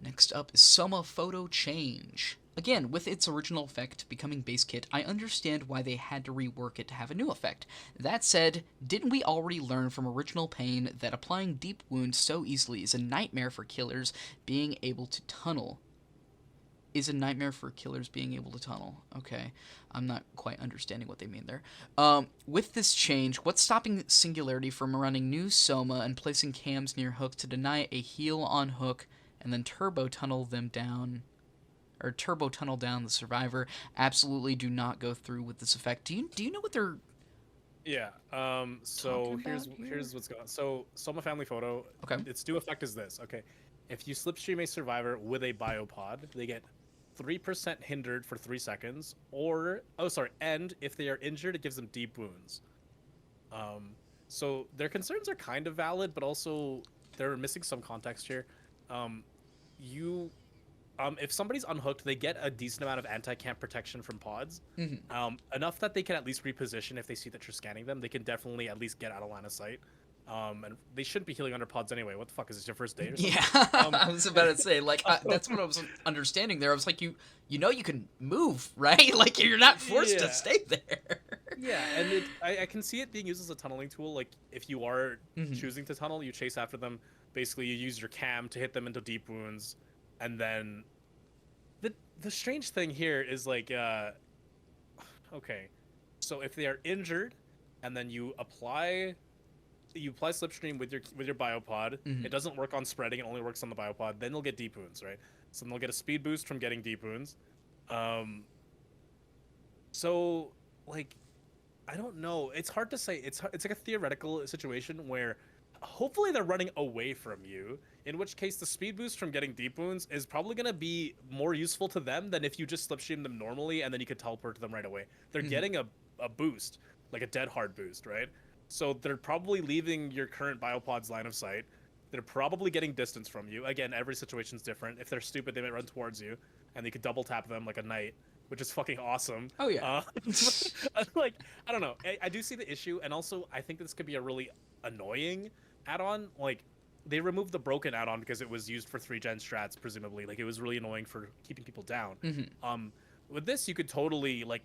Next up is Soma Photo Change. Again, with its original effect becoming base kit, I understand why they had to rework it to have a new effect. That said, didn't we already learn from original Pain that applying deep wounds so easily is a nightmare for killers being able to tunnel? Okay, I'm not quite understanding what they mean there. With this change, what's stopping Singularity from running new Soma and placing cams near hook to deny a heal on hook and then turbo tunnel down the survivor? Absolutely do not go through with this effect. Do you know what they're Yeah. So here's what's going on. So Soma Family Photo. Okay. Its new effect is this. Okay. If you slipstream a survivor with a biopod, they get 3% hindered for 3 seconds, and if they are injured, it gives them deep wounds. So their concerns are kind of valid, but also they're missing some context here. If somebody's unhooked, they get a decent amount of anti-camp protection from pods. Enough that they can at least reposition if they see that you're scanning them. They can definitely at least get out of line of sight. And they shouldn't be healing under pods anyway. What the fuck, is this your first date or something? Yeah, I was about to say, like, that's what I was understanding there. I was like, you can move, right? Like, you're not forced to stay there. Yeah, and I can see it being used as a tunneling tool. Like, if you are choosing to tunnel, you chase after them. Basically, you use your cam to hit them into deep wounds. And then the strange thing here is, like, okay, so if they are injured and then you apply slipstream with your biopod, it doesn't work on spreading, it only works on the biopod, then they'll get deep wounds, right? So they'll get a speed boost from getting deep wounds. So, like, I don't know. It's hard to say. It's like a theoretical situation where hopefully they're running away from you, in which case the speed boost from getting deep wounds is probably going to be more useful to them than if you just slipstream them normally and then you could teleport to them right away. They're getting a boost, like a dead hard boost, right? So they're probably leaving your current biopod's line of sight. They're probably getting distance from you. Again, every situation's different. If they're stupid, they might run towards you, and you could double tap them like a knight, which is fucking awesome. Oh, yeah. Like, I don't know. I do see the issue, and also I think this could be a really annoying add-on. Like, they removed the broken add-on because it was used for 3-gen strats, presumably. Like, it was really annoying for keeping people down. With this, you could totally, like,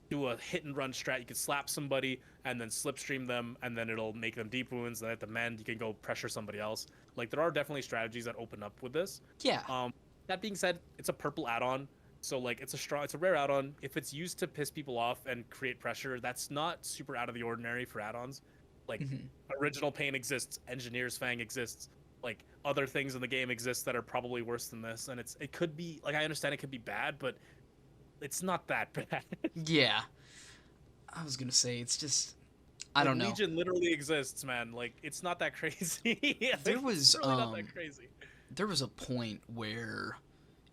do a hit and run strat. You could slap somebody and then slipstream them, and then it'll make them deep wounds. Then at the mend, you can go pressure somebody else. Like, there are definitely strategies that open up with this. Yeah. That being said, it's a purple add-on, so like it's a rare add-on. If it's used to piss people off and create pressure, that's not super out of the ordinary for add-ons. Like, Original Pain exists, Engineer's Fang exists, like other things in the game exist that are probably worse than this, and it could be, like, I understand it could be bad, but it's not that bad. Yeah. I was gonna say, it's just, I don't know. Legion literally exists, man. Like, it's not that crazy. There was really not that crazy. There was a point where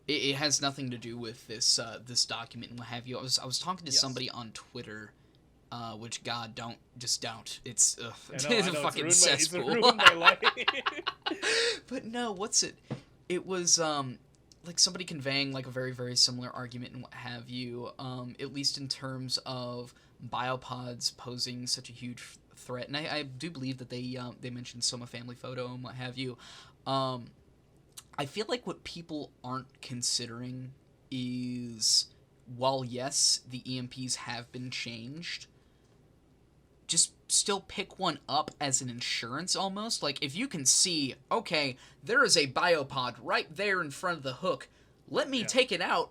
it has nothing to do with this this document and what have you. I was talking to somebody on Twitter, which, God, don't. It's it's a fucking cesspool. It's ruined my life. But no, what's it? It was like somebody conveying like a very, very similar argument and what have you, at least in terms of biopods posing such a huge threat. And I do believe that they mentioned Soma Family Photo and what have you. I feel like what people aren't considering is, while yes, the EMPs have been changed, just still pick one up as an insurance almost. Like, if you can see, okay, there is a biopod right there in front of the hook, let me Yeah. take it out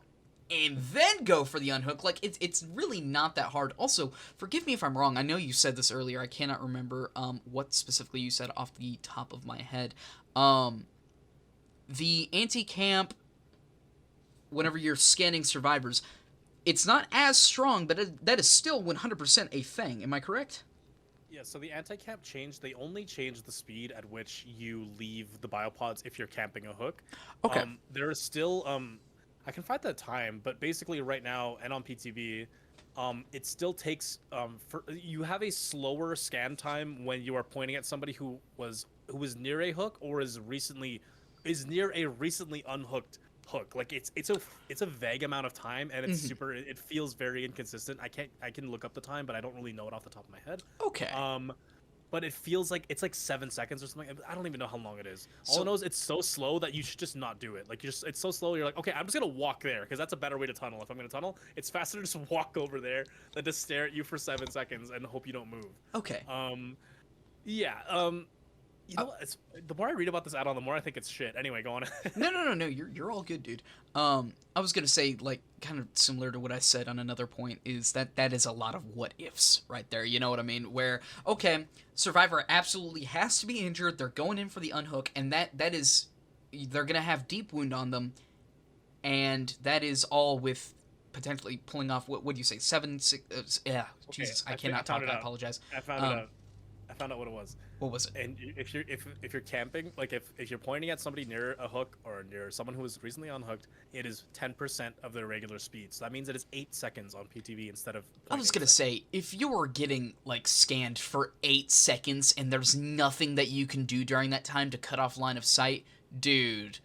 and then go for the unhook. Like, it's really not that hard. Also, forgive me if I'm wrong. I know you said this earlier. I cannot remember what specifically you said off the top of my head. The anti-camp, whenever you're scanning survivors, it's not as strong, but that is still 100% a thing. Am I correct? Yeah, so the anti-camp changed. They only changed the speed at which you leave the biopods if you're camping a hook. Okay. There is still I can find that time, but basically right now and on PTV, it still takes for you have a slower scan time when you are pointing at somebody who was near a hook or is near a recently unhooked hook. Like it's a vague amount of time and it's Mhm. it feels very inconsistent. I can look up the time, but I don't really know it off the top of my head. Okay. But it feels like it's like 7 seconds or something. I don't even know how long it is. All I So know is it's so slow that you should just not do it. Like it's so slow. You're like, okay, I'm just gonna walk there because that's a better way to tunnel. If I'm gonna tunnel, it's faster to just walk over there than to stare at you for 7 seconds and hope you don't move. okay. Yeah. You know what? The more I read about this add-on, the more I think it's shit. Anyway, go on. No. You're all good, dude. I was gonna say, like, kind of similar to what I said on another point, is that is a lot of what ifs right there. You know what I mean? Where, okay, Survivor absolutely has to be injured. They're going in for the unhook, and that is, they're gonna have deep wound on them, and that is all with potentially pulling off. What would you say? 7, 6. Yeah, Okay, Jesus, I I cannot found talk. it I out. apologize. I found it out. I found out what it was. What was it? And if you're camping, like if you're pointing at somebody near a hook or near someone who was recently unhooked, it is 10% of their regular speed. So that means it is 8 seconds on PTV instead of. I was 0.8 gonna seconds. say, if you were getting, like, scanned for 8 seconds and there's nothing that you can do during that time to cut off line of sight, dude,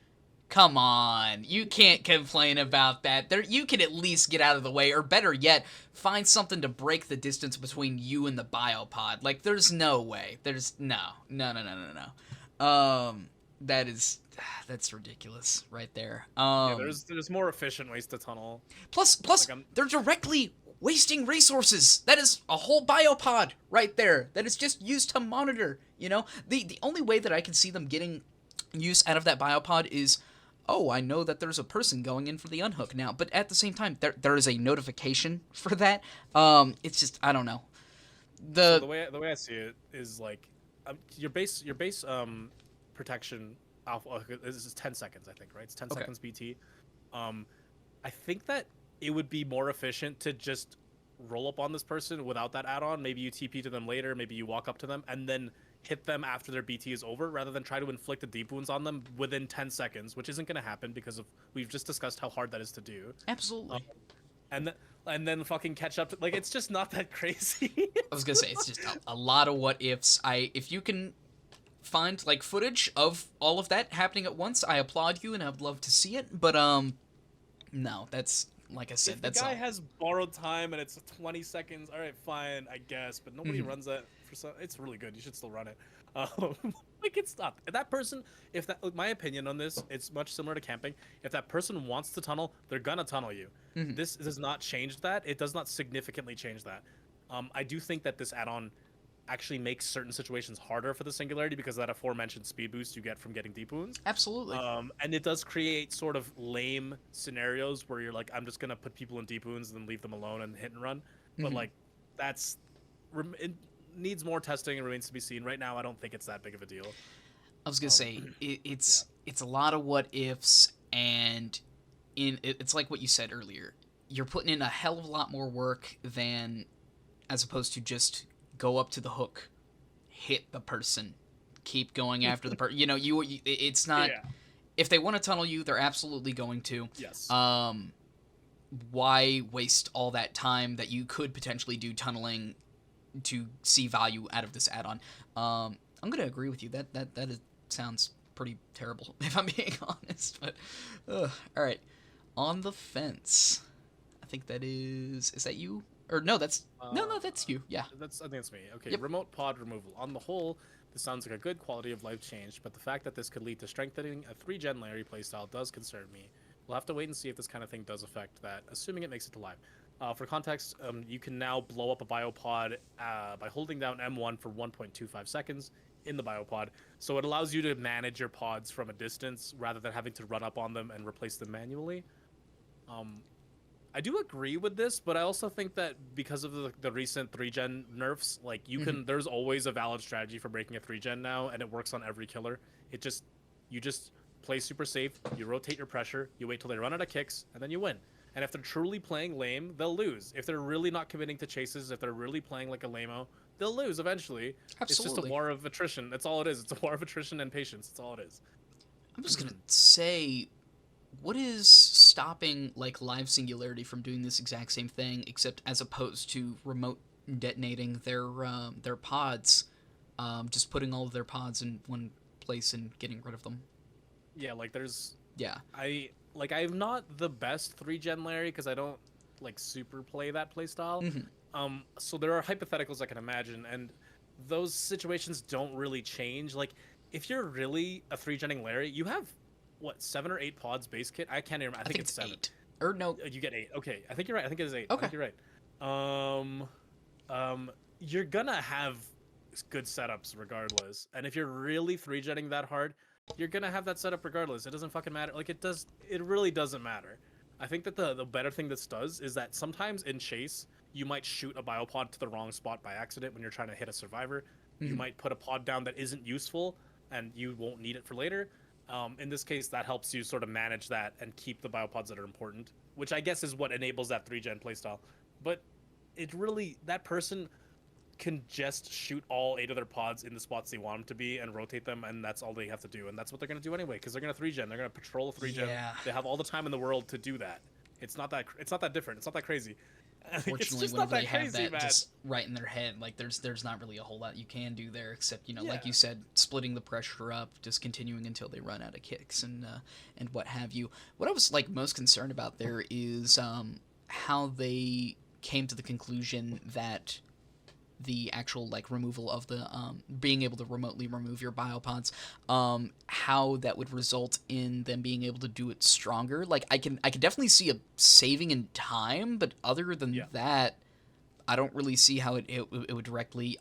come on. You can't complain about that. You can at least get out of the way, or better yet, find something to break the distance between you and the biopod. Like, there's no way. There's no. That is, that's ridiculous right there. Yeah, there's more efficient ways to tunnel. Plus, Like I'm they're directly wasting resources. That is a whole biopod right there that is just used to monitor. You know, the only way that I can see them getting use out of that biopod is, oh, I know that there's a person going in for the unhook now. But at the same time, there is a notification for that. It's just, I don't know. so The the way I see it is like your base protection alpha is 10 seconds, I think, right? It's 10 Okay. seconds BT. Um, I think that it would be more efficient to just roll up on this person without that add-on. Maybe you TP to them later, maybe you walk up to them and then hit them after their BT is over, rather than try to inflict the deep wounds on them within 10 seconds, which isn't going to happen because of we've just discussed how hard that is to do. absolutely. And th- and then fucking catch up to, like, it's just not that crazy. I was gonna say, it's just a lot of what ifs. If you can find, like, footage of all of that happening at once, I applaud you and I would love to see it. But no, that's, like I said, If the that's guy all. has borrowed time and it's 20 seconds, all right, fine, I guess. But nobody Mhm. runs that for some. It's really good. You should still run it. Um, like it's not that person. If that, my opinion on this, it's much similar to camping. If that person wants to tunnel, they're gonna tunnel you. Mhm. This does not change that. It does not significantly change that. I do think that this add-on actually makes certain situations harder for the singularity because of that aforementioned speed boost you get from getting deep wounds. Absolutely. And it does create sort of lame scenarios where you're like, I'm just gonna put people in deep wounds and then leave them alone and hit and run. But Mhm. like, it needs more testing and remains to be seen. Right now, I don't think it's that big of a deal. I was gonna Um, say, it's a lot of what ifs, and it's like what you said earlier. You're putting in a hell of a lot more work than, as opposed to just go up to the hook, hit the person, keep going after the person. It's not. yeah. If they want to tunnel you, they're absolutely going to. Yes. Why waste all that time that you could potentially do tunneling to see value out of this add-on? I'm gonna agree with you. Sounds pretty terrible if I'm being honest. But all right, on the fence. I think that is. Is that you? Or no, that's no, that's you. Yeah. I think it's me. Okay, Yep. remote pod removal. On the whole, this sounds like a good quality of life change, but the fact that this could lead to strengthening a 3-gen Larry playstyle does concern me. We'll have to wait and see if this kind of thing does affect that, assuming it makes it to live. For context, you can now blow up a biopod by holding down M1 for 1.25 seconds. in the biopod. So it allows you to manage your pods from a distance rather than having to run up on them and replace them manually. Um, I do agree with this, but I also think that because of the recent 3-gen nerfs, like there's always a valid strategy for breaking a 3-gen now, and it works on every killer. You just play super safe, you rotate your pressure, you wait till they run out of kicks, and then you win. And if they're truly playing lame, they'll lose. If they're really not committing to chases, if they're really playing like a lameo, they'll lose eventually. Absolutely. It's just a war of attrition. That's all it is. It's a war of attrition and patience. That's all it is. I'm just gonna say, what is stopping like Live Singularity from doing this exact same thing, except as opposed to remote detonating their pods, just putting all of their pods in one place and getting rid of them? Yeah, like there's Yeah. I'm not the best 3-gen Larry because I don't like super play that playstyle. So there are hypotheticals I can imagine, and those situations don't really change. Like if you're really a 3-genning Larry, you have what 7 or 8 pods base kit. I can't even. I think it's 7. 8. Or no, You get 8. Okay, I think you're right. I think it is 8. Okay. I think you're right. You're gonna have good setups regardless, and if you're really 3-genning that hard, you're gonna have that setup regardless. It doesn't fucking matter. Like it does. It really doesn't matter. I think that the better thing this does is that sometimes in chase you might shoot a biopod to the wrong spot by accident when you're trying to hit a survivor. You might put a pod down that isn't useful, and you won't need it for later. In this case, that helps you sort of manage that and keep the biopods that are important, which I guess is what enables that 3-gen playstyle. But it really, that person can just shoot all 8 of their pods in the spots they want them to be and rotate them, and that's all they have to do. And that's what they're going to do anyway, because they're going to 3-gen. They're going to patrol a 3-gen. Yeah. They have all the time in the world to do that. It's not that different. It's not that crazy. Fortunately, whenever they have that just right in their head, like there's not really a whole lot you can do there, except like you said, splitting the pressure up, just continuing until they run out of kicks and what have you. What I was like most concerned about there is how they came to the conclusion that the actual like removal of the being able to remotely remove your biopods, how that would result in them being able to do it stronger. Like I can definitely see a saving in time, but other than that, I don't really see how it would directly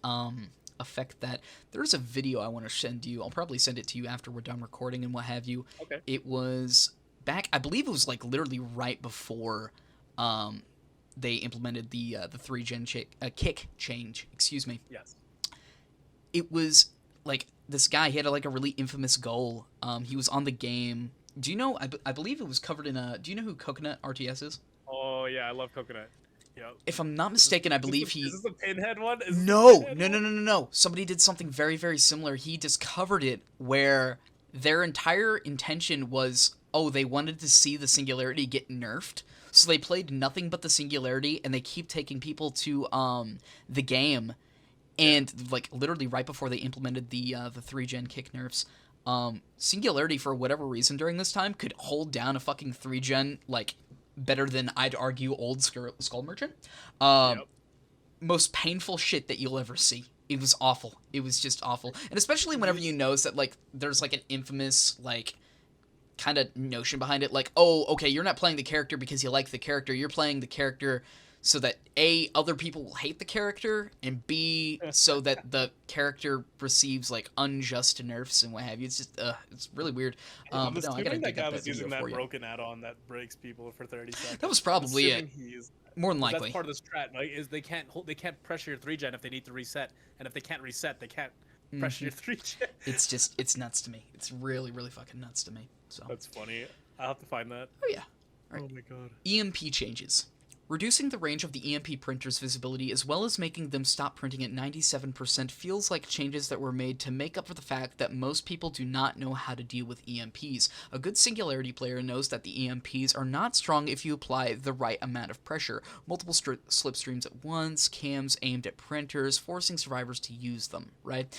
affect that. There's a video I want to send you. I'll probably send it to you after we're done recording and what have you. Okay. It was back, I believe it was like literally right before they implemented the 3-gen kick change. Excuse me. Yes. It was like this guy. He had like a really infamous goal. He was on the game. Do you know? I believe it was covered in a. Do you know who Coconut RTS is? Oh yeah, I love Coconut. Yep. If I'm not mistaken, I believe he. Is this the pinhead one? No. Somebody did something very, very similar. He discovered it where their entire intention was, they wanted to see the Singularity get nerfed. So they played nothing but the Singularity, and they keep taking people to the game, and like literally right before they implemented the 3-gen kick nerfs, Singularity for whatever reason during this time could hold down a fucking 3-gen like better than I'd argue old Skull Merchant. Most painful shit that you'll ever see. It was awful. It was just awful, and especially whenever you know that like there's like an infamous like kind of notion behind it, like, okay, you're not playing the character because you like the character, you're playing the character so that A, other people will hate the character, and B, so that the character receives like unjust nerfs and what have you. It's just it's really weird. I'm assuming that guy was using that broken add-on that breaks people for 30 seconds. That was probably it. More than likely. That's part of the strat, right? Is they can't pressure your 3-gen if they need to reset, and if they can't reset, they can't pressure your 3-gen. It's nuts to me. It's really, really fucking nuts to me. So that's funny. I'll have to find that. Oh yeah. Right. Oh my god. EMP changes. Reducing the range of the EMP printer's visibility as well as making them stop printing at 97% feels like changes that were made to make up for the fact that most people do not know how to deal with EMPs. A good Singularity player knows that the EMPs are not strong if you apply the right amount of pressure. Multiple slipstreams at once, cams aimed at printers, forcing survivors to use them, right?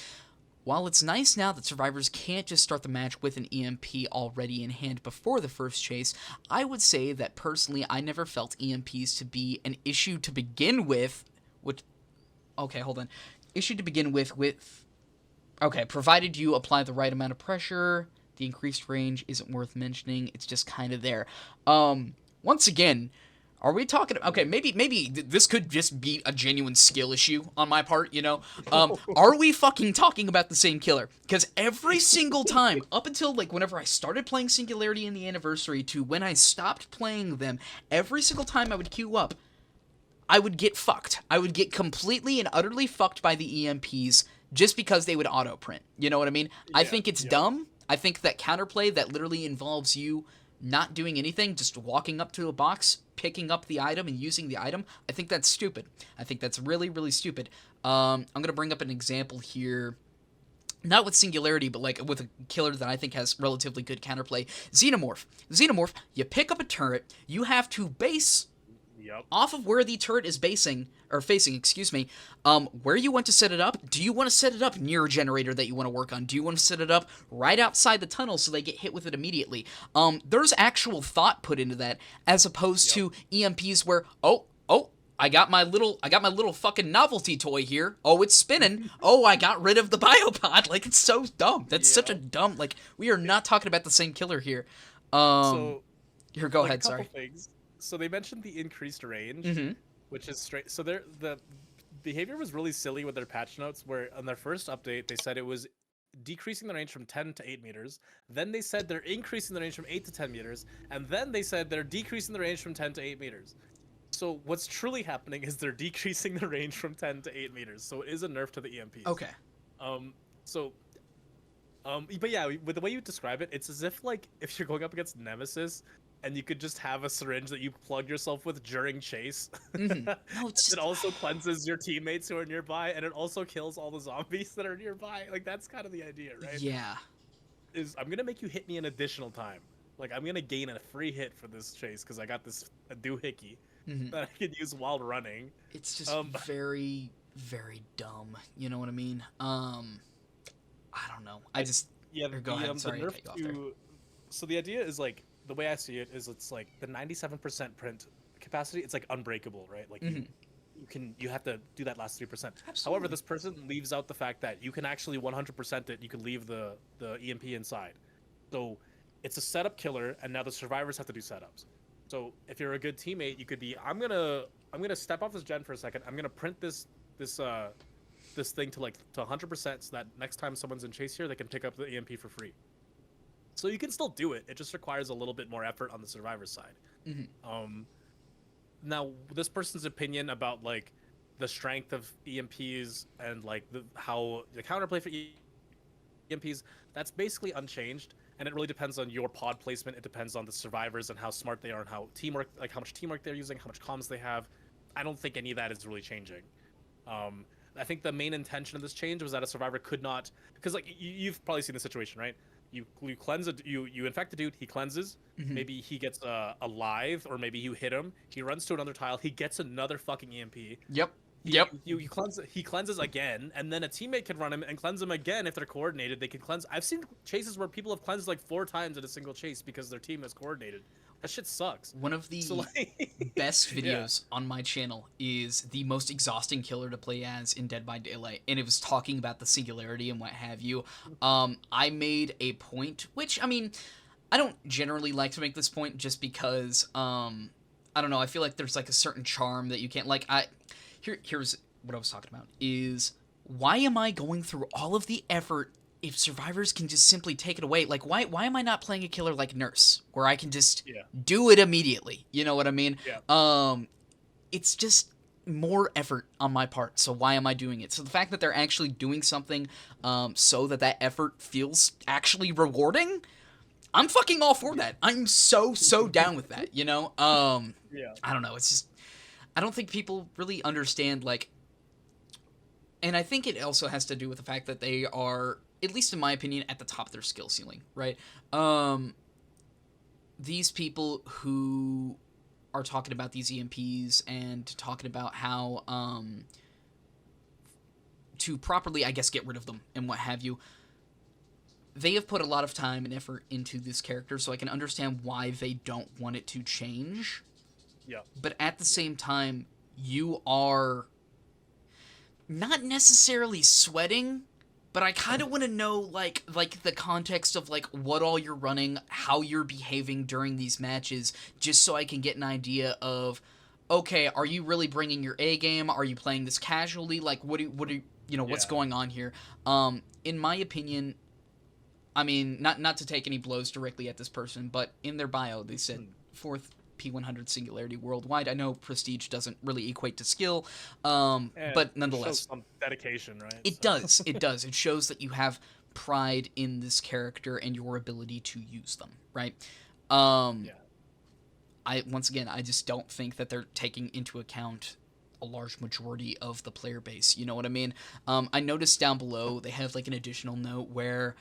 While it's nice now that survivors can't just start the match with an EMP already in hand before the first chase, I would say that personally I never felt EMPs to be an issue to begin with, provided you apply the right amount of pressure. The increased range isn't worth mentioning, it's just kind of there. Once again, Are we talking? Okay, maybe this could just be a genuine skill issue on my part. Are we fucking talking about the same killer? Because every single time, up until like whenever I started playing Singularity in the Anniversary to when I stopped playing them, every single time I would queue up, I would get fucked. I would get completely and utterly fucked by the EMPs just because they would auto print. You know what I mean? I think it's dumb. I think that counterplay that literally involves you not doing anything, just walking up to a box, picking up the item, and using the item, I think that's stupid. I think that's really, really stupid. I'm going to bring up an example here. Not with Singularity, but like with a killer that I think has relatively good counterplay. Xenomorph. Xenomorph, you pick up a turret, you have to base off of where the turret is facing, where you want to set it up. Do you want to set it up near a generator that you want to work on? Do you want to set it up right outside the tunnel so they get hit with it immediately? There's actual thought put into that, as opposed to EMPs where, I got my little fucking novelty toy here. Oh, it's spinning. Oh, I got rid of the biopod. Like, it's so dumb. That's such a dumb, like, we are not talking about the same killer here. Go ahead, sorry. Things. So they mentioned the increased range, which is straight. So the behavior was really silly with their patch notes, where on their first update they said it was decreasing the range from 10 to 8 meters. Then they said they're increasing the range from 8 to 10 meters, and then they said they're decreasing the range from 10 to 8 meters. So what's truly happening is they're decreasing the range from 10 to 8 meters. So it is a nerf to the EMPs. Okay. But yeah, with the way you describe it, it's as if like if you're going up against Nemesis, and you could just have a syringe that you plug yourself with during chase. No, it also cleanses your teammates who are nearby, and it also kills all the zombies that are nearby. Like, that's kind of the idea, right? Yeah. I'm gonna make you hit me an additional time. Like, I'm gonna gain a free hit for this chase because I got this doohickey that I can use while running. It's just very, very dumb. You know what I mean? I don't know. Go ahead. Sorry to cut you off there. So the idea is like, the way I see it is, it's like the 97% print capacity. It's like unbreakable, right? Like you have to do that last 3%. Absolutely. However, this person leaves out the fact that you can actually 100% it. You can leave the EMP inside. So it's a setup killer, and now the survivors have to do setups. So if you're a good teammate, you could be, I'm gonna step off this gen for a second. I'm gonna print this thing to 100% so that next time someone's in chase here, they can pick up the EMP for free. So you can still do it. It just requires a little bit more effort on the survivor's side. Now, this person's opinion about like the strength of EMPs and like how the counterplay for EMPs, that's basically unchanged. And it really depends on your pod placement. It depends on the survivors and how smart they are and how much teamwork they're using, how much comms they have. I don't think any of that is really changing. I think the main intention of this change was that a survivor could not, because like you've probably seen the situation, right? You cleanse you infect a dude, he cleanses, maybe he gets alive, or maybe you hit him, he runs to another tile, he gets another fucking EMP. Yep. He cleanses again, and then a teammate can run him and cleanse him again. If they're coordinated, they can cleanse. I've seen chases where people have cleansed like 4 times in a single chase because their team is coordinated. That shit sucks. One of the best videos on my channel is the most exhausting killer to play as in Dead by Daylight, and it was talking about the Singularity and what have you. I made a point, which, I mean, I don't generally like to make this point just because, I don't know, I feel like there's like a certain charm that you can't, like, here's what I was talking about, is why am I going through all of the effort if survivors can just simply take it away? Like, why am I not playing a killer like Nurse, where I can just do it immediately? You know what I mean? Yeah. It's just more effort on my part, so why am I doing it? So the fact that they're actually doing something so that effort feels actually rewarding, I'm fucking all for that. I'm so down with that, you know? I don't know, it's just, I don't think people really understand, like, and I think it also has to do with the fact that they are, at least in my opinion, at the top of their skill ceiling, right? These people who are talking about these EMPs and talking about how to properly, I guess, get rid of them and what have you, they have put a lot of time and effort into this character, so I can understand why they don't want it to change. Yeah. But at the same time, you are not necessarily sweating, but I kind of want to know like the context of like what all you're running, how you're behaving during these matches, just so I can get an idea of, okay, are you really bringing your A game? Are you playing this casually? Like, what do you know, what's Yeah. going on here? In my opinion, I mean, not to take any blows directly at this person, but in their bio they said fourth P100 Singularity worldwide. I know prestige doesn't really equate to skill, And but it shows nonetheless, some dedication, right? it So. does. It does. It shows that you have pride in this character and your ability to use them, right? Yeah. I once again, I just don't think that they're taking into account a large majority of the player base. You know what I mean? I noticed down below they have like an additional note where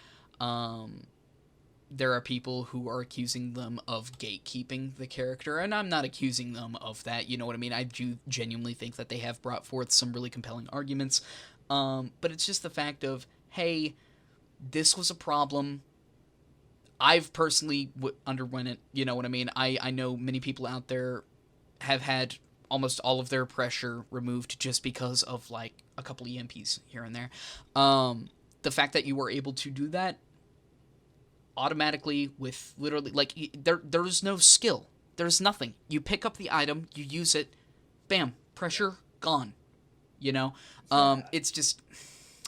there are people who are accusing them of gatekeeping the character, and I'm not accusing them of that. You know what I mean? I do genuinely think that they have brought forth some really compelling arguments, but it's just the fact of, hey, this was a problem. I've personally underwent it. You know what I mean? I know many people out there have had almost all of their pressure removed just because of like a couple EMPs here and there. The fact that you were able to do that automatically with literally like there's no skill, there's nothing. You pick up the item, you use it, bam, pressure gone. You know, it's just,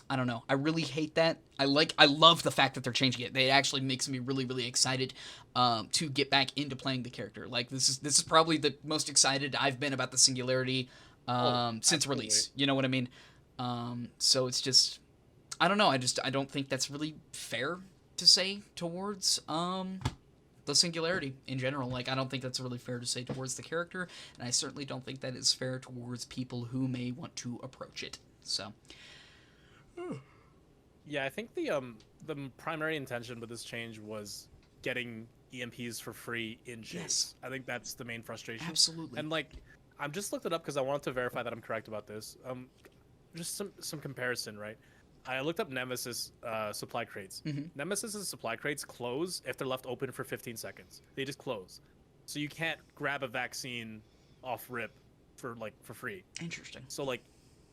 I don't know. I really hate that. I love the fact that they're changing it. It actually makes me really, really excited to get back into playing the character. Like this is probably the most excited I've been about the Singularity since Absolutely. release. You know what I mean? So it's just, I don't know. I don't think that's really fair to say towards the Singularity in general. Like, I don't think that's really fair to say towards the character, and I certainly don't think that is fair towards people who may want to approach it. So. Yeah, I think the primary intention with this change was getting EMPs for free in chase. Yes. I think that's the main frustration. Absolutely. And like, I'm just looked it up because I wanted to verify that I'm correct about this. Just some comparison, right? I looked up Nemesis supply crates. Mm-hmm. Nemesis's supply crates close if they're left open for 15 seconds. They just close, so you can't grab a vaccine off rip for free. Interesting. So like,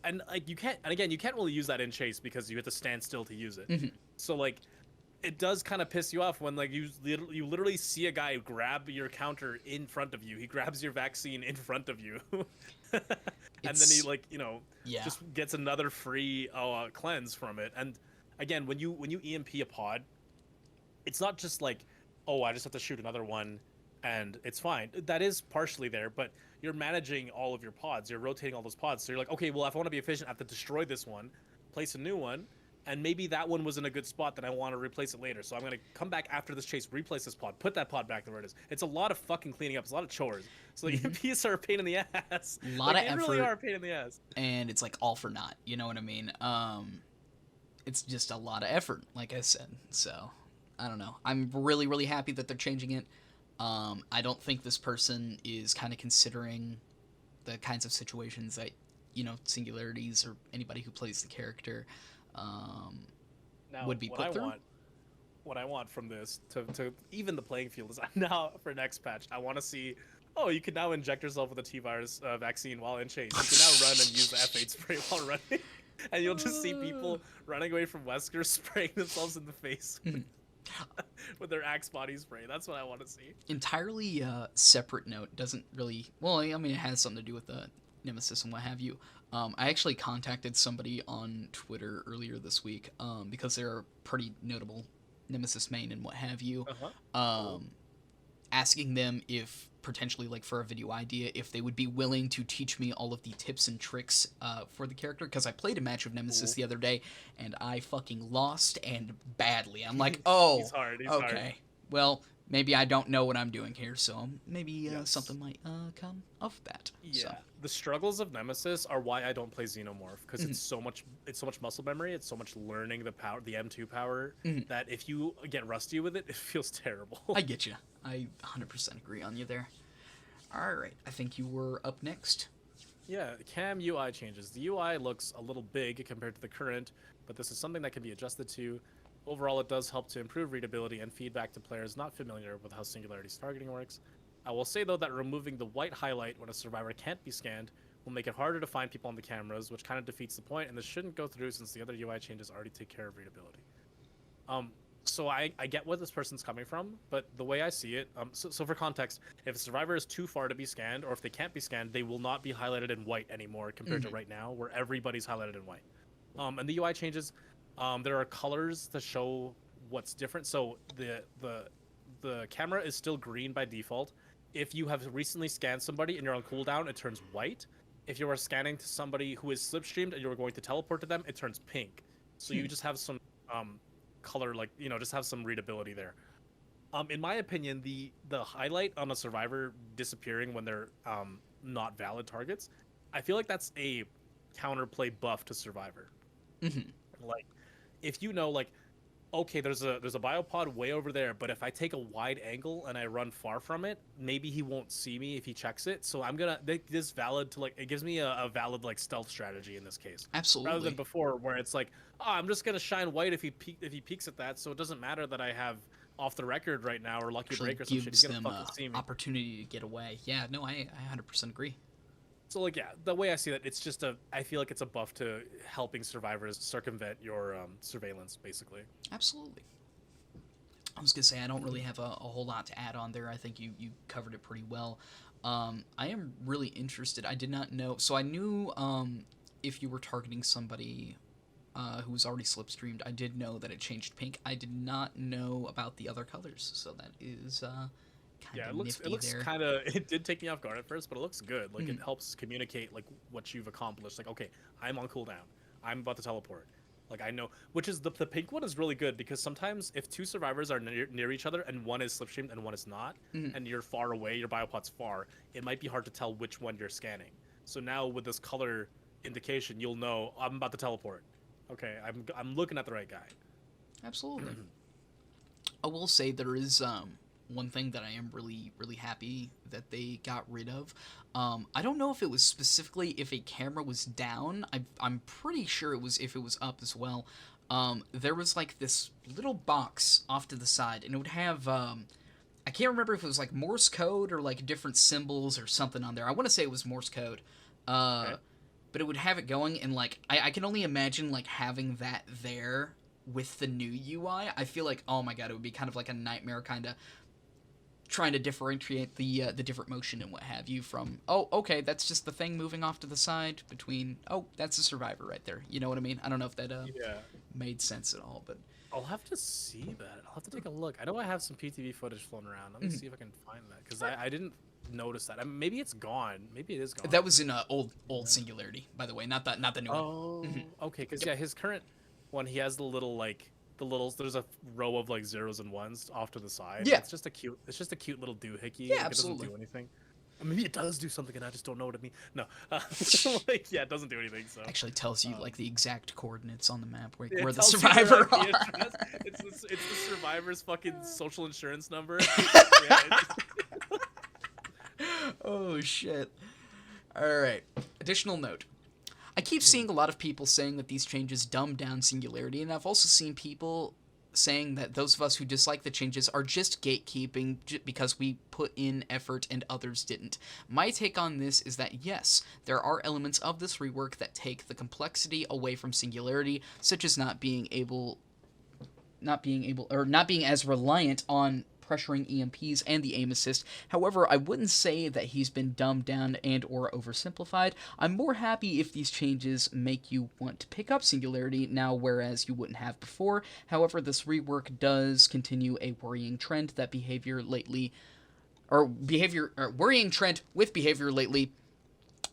and like you can't, and again, you can't really use that in chase because you have to stand still to use it. Mm-hmm. So like, it does kind of piss you off when like you literally see a guy grab your counter in front of you. He grabs your vaccine in front of you, and then he like just gets another free cleanse from it. And again, when you EMP a pod, it's not just like, oh, I just have to shoot another one and it's fine. That is partially there, but you're managing all of your pods. You're rotating all those pods. So you're like, okay, well, if I want to be efficient, I have to destroy this one, place a new one, and maybe that one was in a good spot that I want to replace it later. So I'm going to come back after this chase, replace this pod, put that pod back where it is. It's a lot of fucking cleaning up. It's a lot of chores. So the EMPs are a pain in the ass. A lot of effort. They really are a pain in the ass. And it's like all for naught. You know what I mean? It's just a lot of effort, like I said. So, I don't know. I'm really, really happy that they're changing it. I don't think this person is kind of considering the kinds of situations that, Singularities or anybody who plays the character now, would be put through. What I want from this to even the playing field is now for next patch, I want to see, oh, you can now inject yourself with a T-virus vaccine while in chase. You can now run and use the F8 spray while running. And you'll just see people running away from Wesker spraying themselves in the face with their axe body spray. That's what I want to see. Entirely separate note. Doesn't really... Well, I mean, it has something to do with the Nemesis and what have you. I actually contacted somebody on Twitter earlier this week because they're a pretty notable Nemesis main and what have you. Asking them if potentially, like, for a video idea, if they would be willing to teach me all of the tips and tricks for the character, because I played a match of Nemesis the other day and I fucking lost, and badly. I'm like, oh, He's hard. okay. Well, maybe I don't know what I'm doing here, so maybe something might come of that. Yeah, So. The struggles of Nemesis are why I don't play Xenomorph, because it's so much muscle memory, it's so much learning the power, the M2 power, that if you get rusty with it, it feels terrible. I get you. I 100% agree on you there. All right, I think you were up next. Yeah, cam UI changes. The UI looks a little big compared to the current, but this is something that can be adjusted to. Overall, it does help to improve readability and feedback to players not familiar with how Singularity's targeting works. I will say, though, that removing the white highlight when a survivor can't be scanned will make it harder to find people on the cameras, which kind of defeats the point, and this shouldn't go through since the other UI changes already take care of readability. So I get where this person's coming from, but the way I see it, so for context, if a survivor is too far to be scanned, or if they can't be scanned, they will not be highlighted in white anymore compared to right now, where everybody's highlighted in white. And the UI changes, there are colors to show what's different. So the camera is still green by default. If you have recently scanned somebody and you're on cooldown, it turns white. If you are scanning to somebody who is slipstreamed and you're going to teleport to them, it turns pink. So you just have some color, like, you know, just have some readability there. In my opinion, the highlight on a survivor disappearing when they're not valid targets, I feel like that's a counterplay buff to survivor. Like, if you know, like, okay, there's a biopod way over there, but if I take a wide angle and I run far from it, maybe he won't see me if he checks it. So I'm gonna make this valid to, like, it gives me a valid, like, stealth strategy in this case. Absolutely. Rather than before where it's like, oh, I'm just gonna shine white if he peeks at that, so it doesn't matter that I have off the record right now or lucky break or some shit. He's gonna fucking see me. Opportunity to get away. Yeah, no, I 100% agree. So, like, yeah, the way I see that, it's just I feel like it's a buff to helping survivors circumvent your surveillance, basically. Absolutely. I was gonna say I don't really have a whole lot to add on there. I think you covered it pretty well. I am really interested. I did not know. So I knew if you were targeting somebody who was already slipstreamed, I did know that it changed pink. I did not know about the other colors. So that is yeah, it looks kind of, it did take me off guard at first, but it looks good. Like, it helps communicate, like, what you've accomplished. Like, okay, I'm on cooldown, I'm about to teleport, like, I know, which is the pink one is really good, because sometimes if two survivors are near each other and one is slipstreamed and one is not, and you're far away, your biopod's far, it might be hard to tell which one you're scanning. So now with this color indication, you'll know, I'm about to teleport, okay, I'm looking at the right guy. Absolutely. I will say there is one thing that I am really, really happy that they got rid of. I don't know if it was specifically if a camera was down. I'm pretty sure it was if it was up as well. There was like this little box off to the side, and it would have I can't remember if it was like Morse code or like different symbols or something on there. I want to say it was Morse code. Okay. But it would have it going, and like I can only imagine like having that there with the new UI. I feel like, oh my god, it would be kind of like a nightmare, kind of trying to differentiate the different motion and what have you from, oh, okay, that's just the thing moving off to the side, between, oh, that's a survivor right there. You know what I mean? I don't know if that made sense at all, but I'll have to see that. I'll have to take a look. I know I have some PTV footage floating around. Let me see if I can find that, because I didn't notice that. I mean, maybe it's gone. Maybe it is gone. That was in old Singularity, by the way, not the new one. Oh, okay, because yeah, his current one, he has the little, like, there's a row of like zeros and ones off to the side. Yeah, it's just a cute little doohickey. Yeah, like, absolutely. It doesn't do anything. Maybe it does do something and I just don't know what it means. No, like, yeah, it doesn't do anything. So actually tells you like the exact coordinates on the map where the survivor are. It's the survivor's fucking social insurance number. Oh shit. All right. Additional note. I keep seeing a lot of people saying that these changes dumb down Singularity, and I've also seen people saying that those of us who dislike the changes are just gatekeeping because we put in effort and others didn't. My take on this is that yes, there are elements of this rework that take the complexity away from Singularity, such as not being as reliant on pressuring EMPs and the aim assist. However, I wouldn't say that he's been dumbed down and or oversimplified. I'm more happy if these changes make you want to pick up Singularity now, whereas you wouldn't have before. However, this rework does continue a worrying trend with behavior lately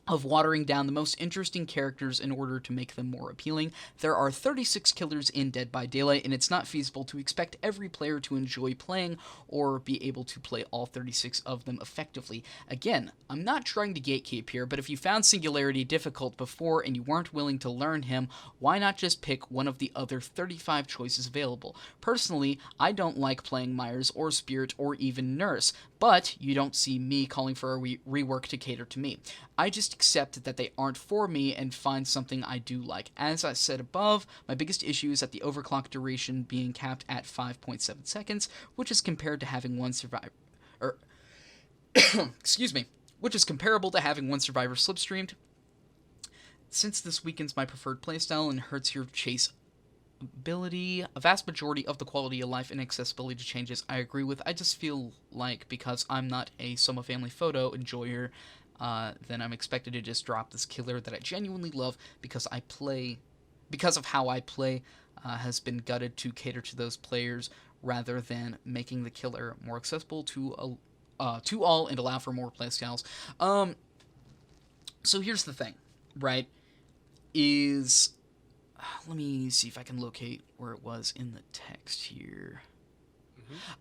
of watering down the most interesting characters in order to make them more appealing. There are 36 killers in Dead by Daylight, and it's not feasible to expect every player to enjoy playing or be able to play all 36 of them effectively. Again, I'm not trying to gatekeep here, but if you found Singularity difficult before and you weren't willing to learn him, why not just pick one of the other 35 choices available? Personally, I don't like playing Myers or Spirit or even Nurse, but you don't see me calling for a rework to cater to me. I just accept that they aren't for me and find something I do like. As I said above, my biggest issue is that the overclock duration being capped at 5.7 seconds, which is compared to having one survivor... excuse me. Which is comparable to having one survivor slipstreamed. since this weakens my preferred playstyle and hurts your chase ability, a vast majority of the quality of life and accessibility changes I agree with. I just feel like because I'm not a Soma family photo enjoyer, then I'm expected to just drop this killer that I genuinely love because of how I play, has been gutted to cater to those players rather than making the killer more accessible to all and allow for more playstyles. So here's the thing, right? Is let me see if I can locate where it was in the text here.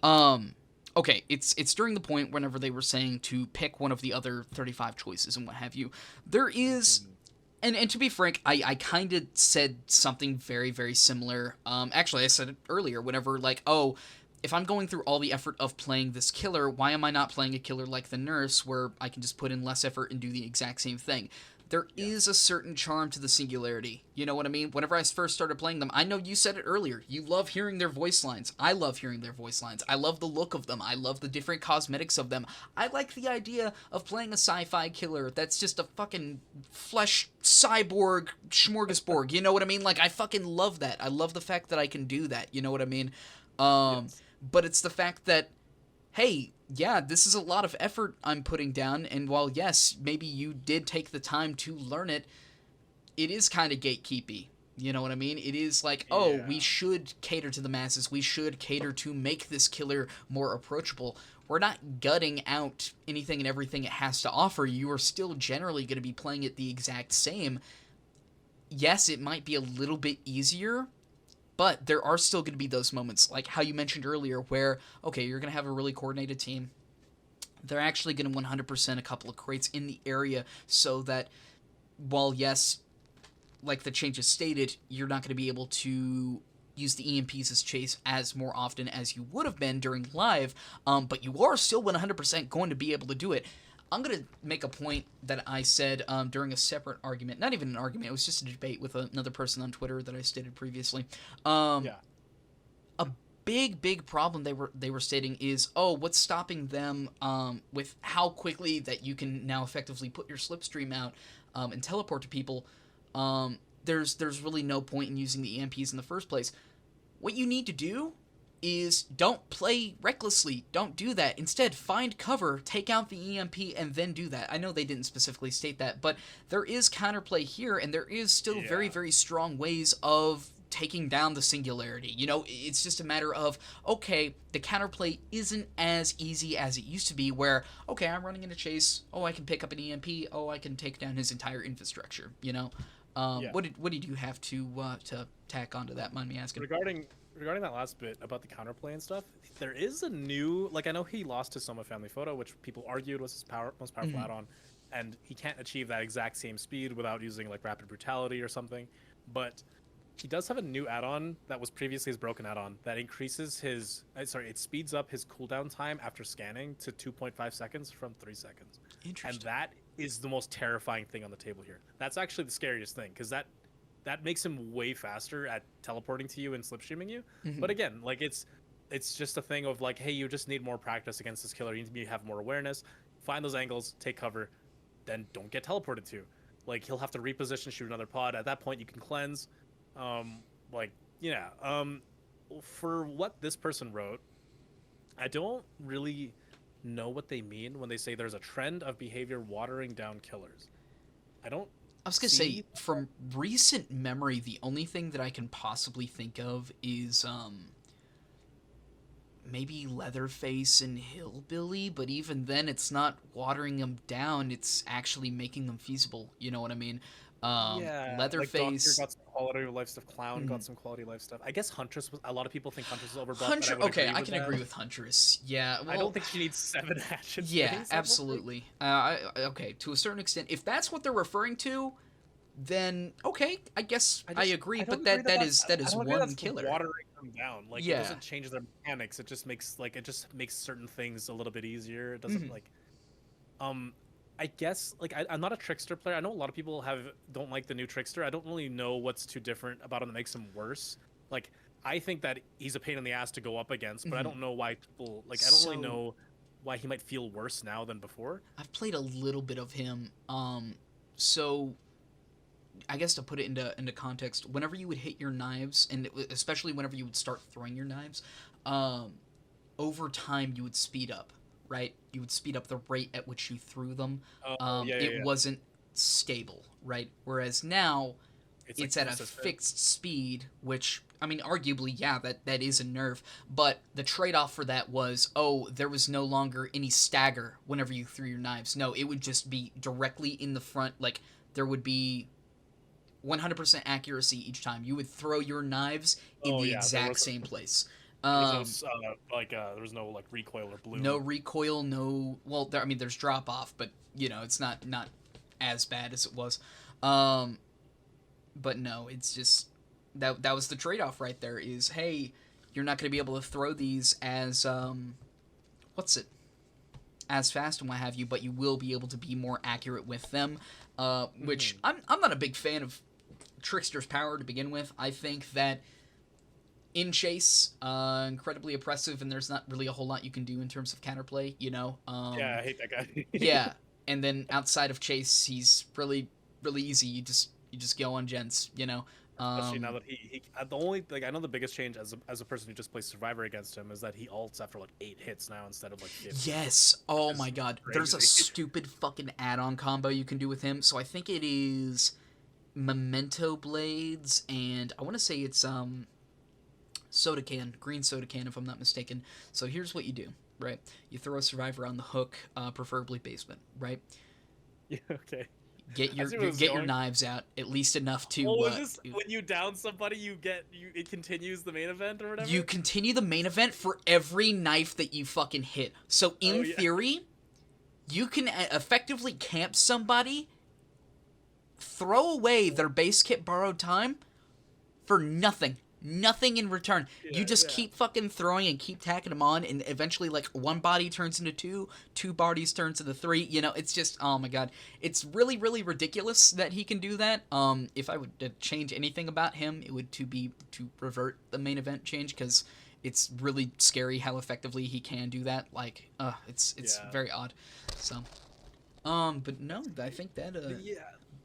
Okay, it's during the point whenever they were saying to pick one of the other 35 choices and what have you. There is, and to be frank, I kind of said something very, very similar. Actually, I said it earlier whenever, like, oh, if I'm going through all the effort of playing this killer, why am I not playing a killer like the nurse where I can just put in less effort and do the exact same thing? There is a certain charm to the Singularity. You know what I mean? Whenever I first started playing them, I know you said it earlier. You love hearing their voice lines. I love hearing their voice lines. I love the look of them. I love the different cosmetics of them. I like the idea of playing a sci-fi killer that's just a fucking flesh cyborg smorgasbord. You know what I mean? Like, I fucking love that. I love the fact that I can do that. You know what I mean? But it's the fact that, hey, yeah, this is a lot of effort I'm putting down, and while, yes, maybe you did take the time to learn it, it is kind of gatekeepy. You know what I mean? It is like, oh, we should cater to the masses. We should cater to make this killer more approachable. We're not gutting out anything and everything it has to offer. You are still generally going to be playing it the exact same. Yes, it might be a little bit easier, but there are still going to be those moments, like how you mentioned earlier, where, okay, you're going to have a really coordinated team. They're actually going to 100% a couple of crates in the area so that while, yes, like the changes stated, you're not going to be able to use the EMPs as chase as more often as you would have been during live, but you are still 100% going to be able to do it. I'm going to make a point that I said during a separate argument. Not even an argument. It was just a debate with another person on Twitter that I stated previously. A big problem they were stating is, oh, what's stopping them with how quickly that you can now effectively put your slipstream out and teleport to people. There's really no point in using the EMPs in the first place. What you need to do is don't play recklessly. Don't do that. Instead, find cover, take out the EMP, and then do that. I know they didn't specifically state that, but there is counterplay here, and there is still very, very strong ways of taking down the Singularity. You know, it's just a matter of, okay, the counterplay isn't as easy as it used to be, where, okay, I'm running in a chase, oh, I can pick up an EMP, oh, I can take down his entire infrastructure, you know? What did you have to tack onto that, mind me asking? Regarding that last bit about the counterplay and stuff, there is a new, like, I know he lost his Soma family photo, which people argued was his most powerful add-on, and he can't achieve that exact same speed without using like rapid brutality or something. But he does have a new add-on that was previously his broken add-on that increases his, it speeds up his cooldown time after scanning to 2.5 seconds from 3 seconds. Interesting. And that is the most terrifying thing on the table here. That's actually the scariest thing, because that makes him way faster at teleporting to you and slipstreaming you. But again, like, it's just a thing of like, hey, you just need more practice against this killer. You need to have more awareness, find those angles, take cover, then don't get teleported to. Like, he'll have to reposition, shoot another pod. At that point, you can cleanse. For what this person wrote, I don't really know what they mean when they say there's a trend of behavior watering down killers. I was going to say, from recent memory, the only thing that I can possibly think of is maybe Leatherface and Hillbilly, but even then it's not watering them down, it's actually making them feasible, you know what I mean? Leatherface... Like got some quality of life stuff, Clown got some quality of life stuff. I guess Huntress was... A lot of people think Huntress is overbought, okay, I can agree with Huntress. Yeah, well, I don't think she needs 7 hatchets. Yeah, absolutely. Okay, to a certain extent, if that's what they're referring to, then okay, I guess I agree. But that is one killer. Watering them down, like, it doesn't change their mechanics. It just makes certain things a little bit easier. It doesn't I guess, like, I'm not a Trickster player. I know a lot of people don't like the new Trickster. I don't really know what's too different about him that makes him worse. Like, I think that he's a pain in the ass to go up against, but I don't know why people, like, I don't really know why he might feel worse now than before. I've played a little bit of him. So I guess to put it into context, whenever you would hit your knives, and especially whenever you would start throwing your knives, over time you would speed up, right? You would speed up the rate at which you threw them. Oh, yeah, yeah, It yeah. wasn't stable, right? Whereas now It's like it's at a consistent. fixed speed, which I mean, arguably, yeah, that is a nerf. But the trade-off for that was, oh, there was no longer any stagger whenever you threw your knives. No, it would just be directly in the front. Like there would be 100% accuracy each time. You would throw your knives in Oh the yeah, exact same place. there was no Um, there was no like recoil or no bloom. recoil, no. Well, I mean, there's drop off, but it's not as bad as it was. Um, but no, it's just that was the trade off right there. Is hey, you're not going to be able to throw these as what's it as fast and what have you, but you will be able to be more accurate with them. Which I'm not a big fan of Trickster's power to begin with. I think that in chase, incredibly oppressive, and there's not really a whole lot you can do in terms of counterplay. Yeah, I hate that guy. Yeah, and then outside of chase, he's really easy. You just go on gents. Especially now that he the only like I know the biggest change as a person who just plays Survivor against him is that he ults after like 8 hits now instead of like 50. Yes. Oh Which my is god. There's a crazy. stupid fucking add-on combo you can do with him. So I think it is Memento Blades, and I want to say it's soda can, green soda can, if I'm not mistaken. So here's what you do, right? You throw a survivor on the hook, preferably basement, right? Yeah, okay. Get I your, see where your this is get your going. knives out, at least enough to Oh, is this when you down somebody, it continues the main event or whatever? you continue the main event for every knife that you fucking hit. So Oh in yeah. theory, you can effectively camp somebody, throw away their base kit borrowed time for nothing. Nothing in return. You Yeah, just yeah. keep fucking throwing and keep tacking them on, and eventually, like, one body turns into two, two bodies turns into three. It's just, oh my god. It's really, really ridiculous that he can do that. If I would change anything about him, it would to revert the main event change, because it's really scary how effectively he can do that. Like, it's Yeah. very odd. So, but no, I think that, Yeah.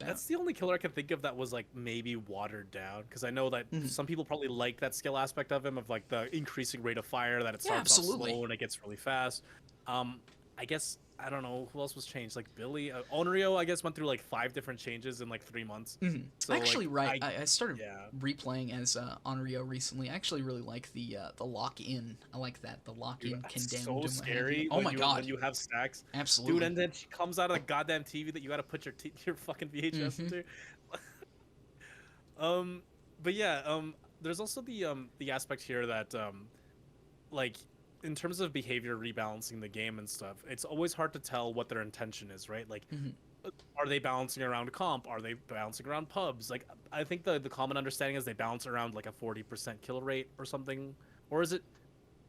That's the only killer I can think of that was like maybe watered down, because I know that some people probably like that skill aspect of him, of like the increasing rate of fire, that it Yeah, starts off absolutely. slow and it gets really fast. I guess I don't know who else was changed. Like Billy, Onryo, I guess went through like 5 different changes in like 3 months. So Actually, like right. I started yeah, replaying as Onryo recently. I actually really like the lock in. I like that. The lock dude, in that's condemned. so and what have you. scary Oh my god. when you have stacks, dude. Absolutely. And then she comes out of the goddamn TV that you got to put your fucking VHS into. Um, but yeah, there's also the aspect here that like in terms of behavior rebalancing the game and stuff, it's always hard to tell what their intention is, right? Like, are they balancing around comp? Are they balancing around pubs? Like, I think the common understanding is they balance around like a 40% kill rate or something, or is it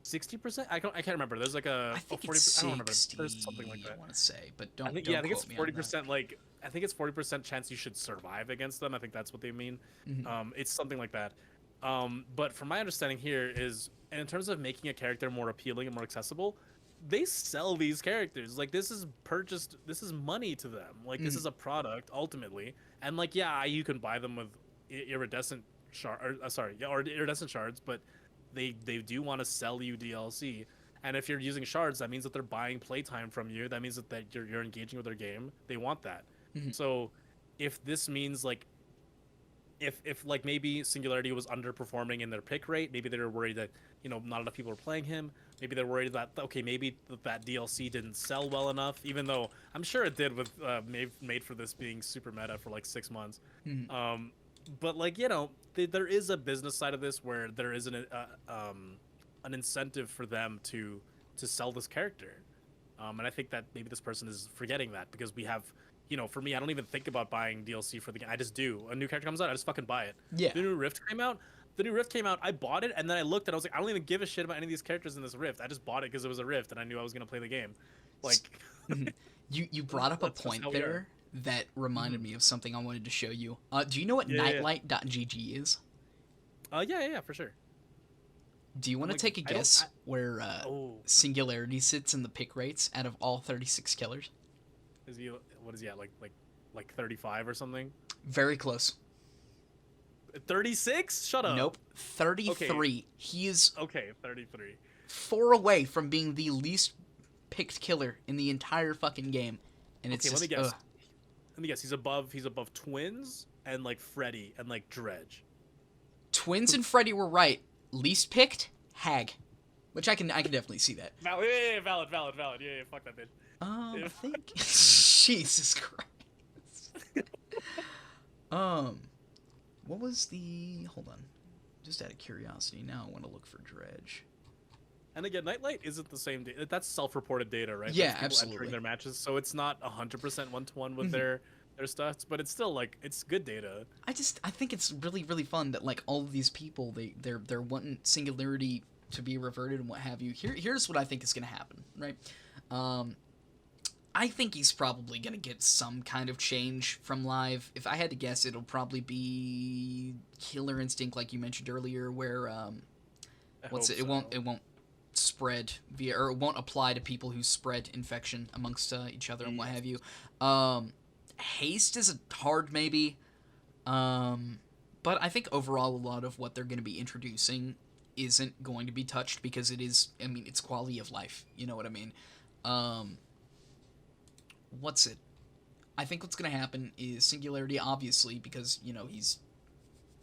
60%? I can't remember. There's like I a think 40. it's I don't remember. 60. There's something like that. I want to say, but I don't think don't I think it's quote me on that. 40%. Like I think it's 40% chance you should survive against them. I think that's what they mean. It's something like that. But from my understanding here is, and in terms of making a character more appealing and more accessible, they sell these characters. Like this is purchased. This is money to them. Like this is a product ultimately. And like yeah, you can buy them with iridescent or iridescent shards, but they do want to sell you DLC. And if you're using shards, that means that they're buying playtime from you. That means that you're engaging with their game. They want that. So if this means like if like maybe Singularity was underperforming in their pick rate, maybe they were worried that not enough people were playing him. Maybe they're worried that okay, maybe that DLC didn't sell well enough, even though I'm sure it did with made for this being super meta for like 6 months. But like there is a business side of this where there is an incentive for them to sell this character, and I think that maybe this person is forgetting that, because we have. For me, I don't even think about buying DLC for the game. I just do. A new character comes out, I just fucking buy it. Yeah. The new Rift came out. I bought it, and then I looked and I was like, I don't even give a shit about any of these characters in this Rift. I just bought it because it was a Rift, and I knew I was gonna play the game. Like, you brought up a that's just point how we are. there that reminded me of something I wanted to show you. Do you know what Yeah. nightlight.gg is? Yeah, for sure. Do you want to Like, take a I don't- guess where Oh, Singularity sits in the pick rates out of all 36 killers? what is he at? Like like 35 or something. Very close. 36? Shut up. Nope. 33. Okay. He is Okay, 33. 4 away from being the least picked killer in the entire fucking game. And it's Okay, just, let me guess. ugh. Let me guess. He's above Twins and like Freddy and like Dredge. Twins and Freddy were right. Least picked, Hag. Which I can definitely see that. Valid. Yeah, valid. Yeah, fuck that bitch. I think Jesus Christ. What was the hold on. Just out of curiosity, now I want to look for Dredge. And again, Nightlight isn't the same data. That's self-reported data, right? Yeah, That's people absolutely. entering their matches, so it's not 100% one-to-one with their stats, but it's still like it's good data. I think it's really really fun that like all of these people they're wanting Singularity to be reverted and what have you. Here's what I think is going to happen, right? I think he's probably going to get some kind of change from live. If I had to guess, it'll probably be Killer Instinct, like you mentioned earlier, where it won't spread via, or it won't apply to people who spread infection amongst each other and what have you. Haste is a hard maybe, but I think overall a lot of what they're going to be introducing isn't going to be touched because it is, I mean, it's quality of life. You know what I mean? I think what's going to happen is Singularity, obviously, because, you know, he's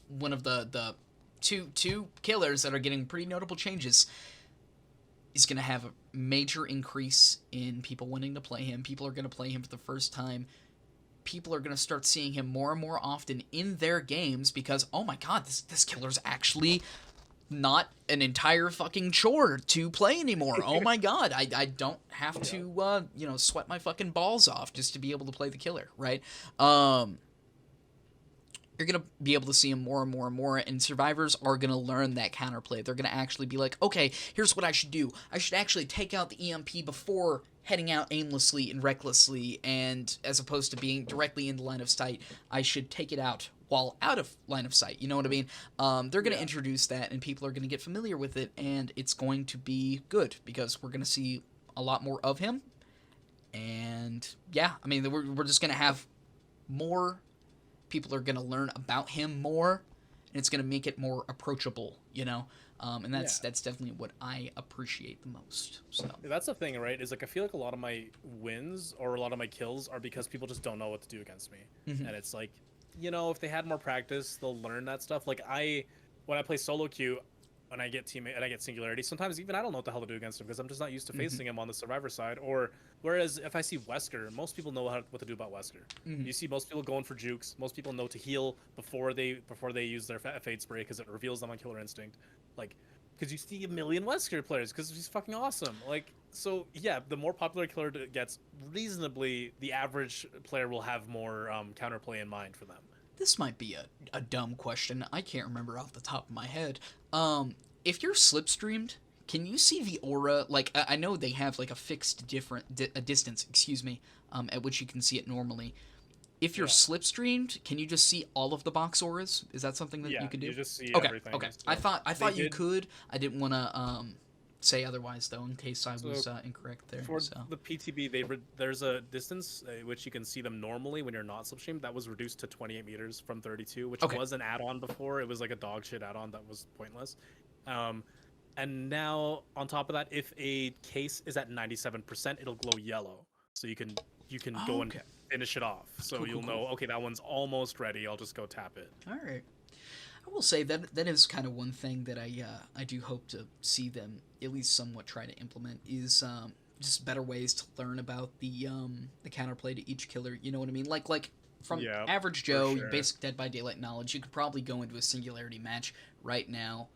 one of the two killers that are getting pretty notable changes, is going to have a major increase in people wanting to play him. People are going to play him for the first time. People are going to start seeing him more and more often in their games because, oh my god, this killer's actually not an entire fucking chore to play anymore. Oh my god, I don't have to sweat my fucking balls off just to be able to play the killer, right? You're gonna be able to see him more and more and more, and survivors are gonna learn that counterplay. They're gonna actually be like, okay, here's what I should do. I should actually take out the EMP before heading out aimlessly and recklessly, and as opposed to being directly in the line of sight, I should take it out while out of line of sight. You know what I mean? They're going to introduce that, and people are going to get familiar with it, and it's going to be good because we're going to see a lot more of him. And yeah, I mean, we're just going to have more. People are going to learn about him more, and it's going to make it more approachable, you know? And that's definitely what I appreciate the most. So that's the thing, right? Is like I feel like a lot of my wins or a lot of my kills are because people just don't know what to do against me, and it's like, you know, if they had more practice, they'll learn that stuff. Like when I play solo queue, when I get teammate and I get Singularity, sometimes even I don't know what the hell to do against him because I'm just not used to facing him on the survivor side. Or whereas if I see Wesker, most people know what to do about Wesker. You see most people going for jukes. Most people know to heal before they use their Fade Spray because it reveals them on Killer Instinct. Like, because you see a million Wesker players because he's fucking awesome. Like, so yeah, the more popular killer it gets, reasonably, the average player will have more counterplay in mind for them. This might be a dumb question. I can't remember off the top of my head. If you're slipstreamed, can you see the aura? Like, I know they have like a fixed distance, excuse me, at which you can see it normally. If you're slipstreamed, can you just see all of the box auras? Is that something that you can do? You just see okay, everything. Okay. So I thought you could. I didn't want to say otherwise though, in case I was incorrect there. For the PTB, there's a distance which you can see them normally when you're not slipstreamed. That was reduced to 28 meters from 32, which was an add-on before. It was like a dog shit add-on that was pointless. And now on top of that, if a case is at 97%, it'll glow yellow, so you can go and finish it off. So you'll know, okay, that one's almost ready. I'll just go tap it. All right. I will say that is kind of one thing that I do hope to see them at least somewhat try to implement is just better ways to learn about the counterplay to each killer. You know what I mean? Like from average Joe, basic Dead by Daylight knowledge, you could probably go into a Singularity match right now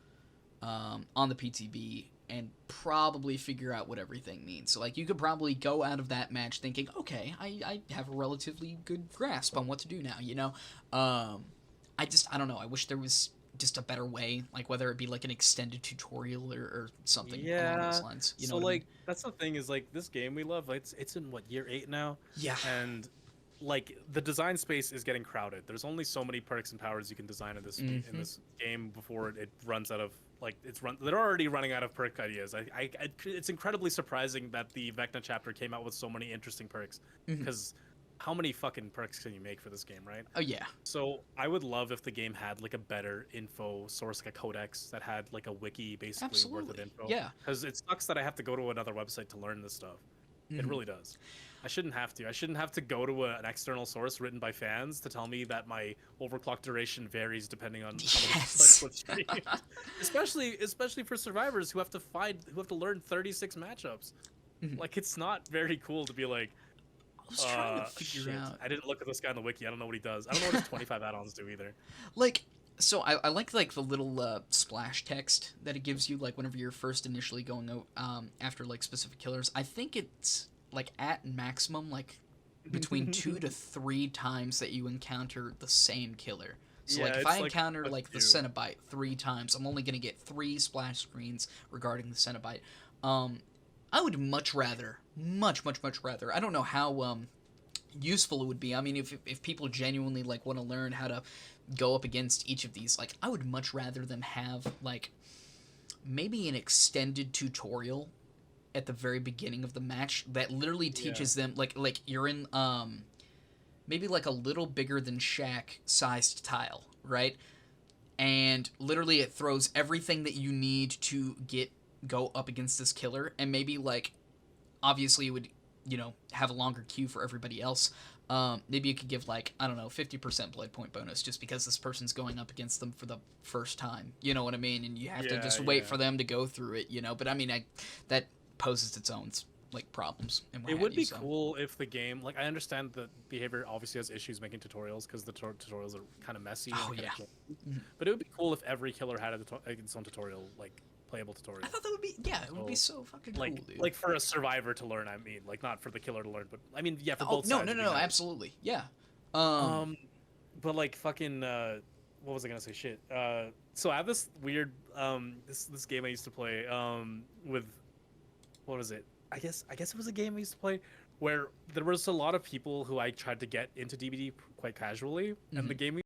on the PTB and probably figure out what everything means. So, like, you could probably go out of that match thinking, okay, I have a relatively good grasp on what to do now, you know? I don't know. I wish there was just a better way, like whether it be like an extended tutorial or something along those lines. You know, so what I mean? That's the thing is like this game we love. It's in what, year 8 now? Yeah. And like the design space is getting crowded. There's only so many perks and powers you can design in this game before it runs out of they're already running out of perk ideas. It's incredibly surprising that the Vecna chapter came out with so many interesting perks because how many fucking perks can you make for this game, right? Oh yeah. So I would love if the game had like a better info source, like a codex that had like a wiki basically worth of Absolutely. info. Yeah. Because it sucks that I have to go to another website to learn this stuff. It really does. I shouldn't have to. I shouldn't have to go to an external source written by fans to tell me that my overclock duration varies depending on how many Yes. clicks per stream. especially for survivors who have to learn 36 matchups. Like it's not very cool to be like, I was trying to figure out. I didn't look at this guy on the wiki. I don't know what he does. I don't know what his 25 add-ons do either. Like, so I like the little splash text that it gives you like whenever you're first initially going after like specific killers. I think it's like at maximum like between 2 to 3 times that you encounter the same killer. So Yeah, like if it's I like encounter a like the few. Cenobite 3 times, I'm only gonna get 3 splash screens regarding the Cenobite. I would much rather, much rather. I don't know how useful it would be. I mean, if people genuinely like want to learn how to go up against each of these, like I would much rather them have like maybe an extended tutorial at the very beginning of the match that literally teaches them like you're in maybe like a little bigger than Shack sized tile, right? And literally it throws everything that you need to go up against this killer, and maybe like obviously it would have a longer queue for everybody else. Maybe you could give like I don't know 50% blood point bonus just because this person's going up against them for the first time. You know what I mean? And you have to just wait for them to go through it. But I mean that poses its own like problems. And It would be cool if the game, like I understand the behavior obviously has issues making tutorials because the tutorials are kind of messy. Oh and yeah. But it would be cool if every killer had its own tutorial, like playable tutorial. I thought that would be it would be so fucking like, cool, dude. Like for a survivor to learn, I mean, like not for the killer to learn, but I mean, yeah, for both no, sides. no, no, no, absolutely, yeah. But like fucking, what was I gonna say? Shit. So I have this weird, this game I used to play, with, what was it? I guess it was a game I used to play where there was a lot of people who I tried to get into DBD quite casually, and the game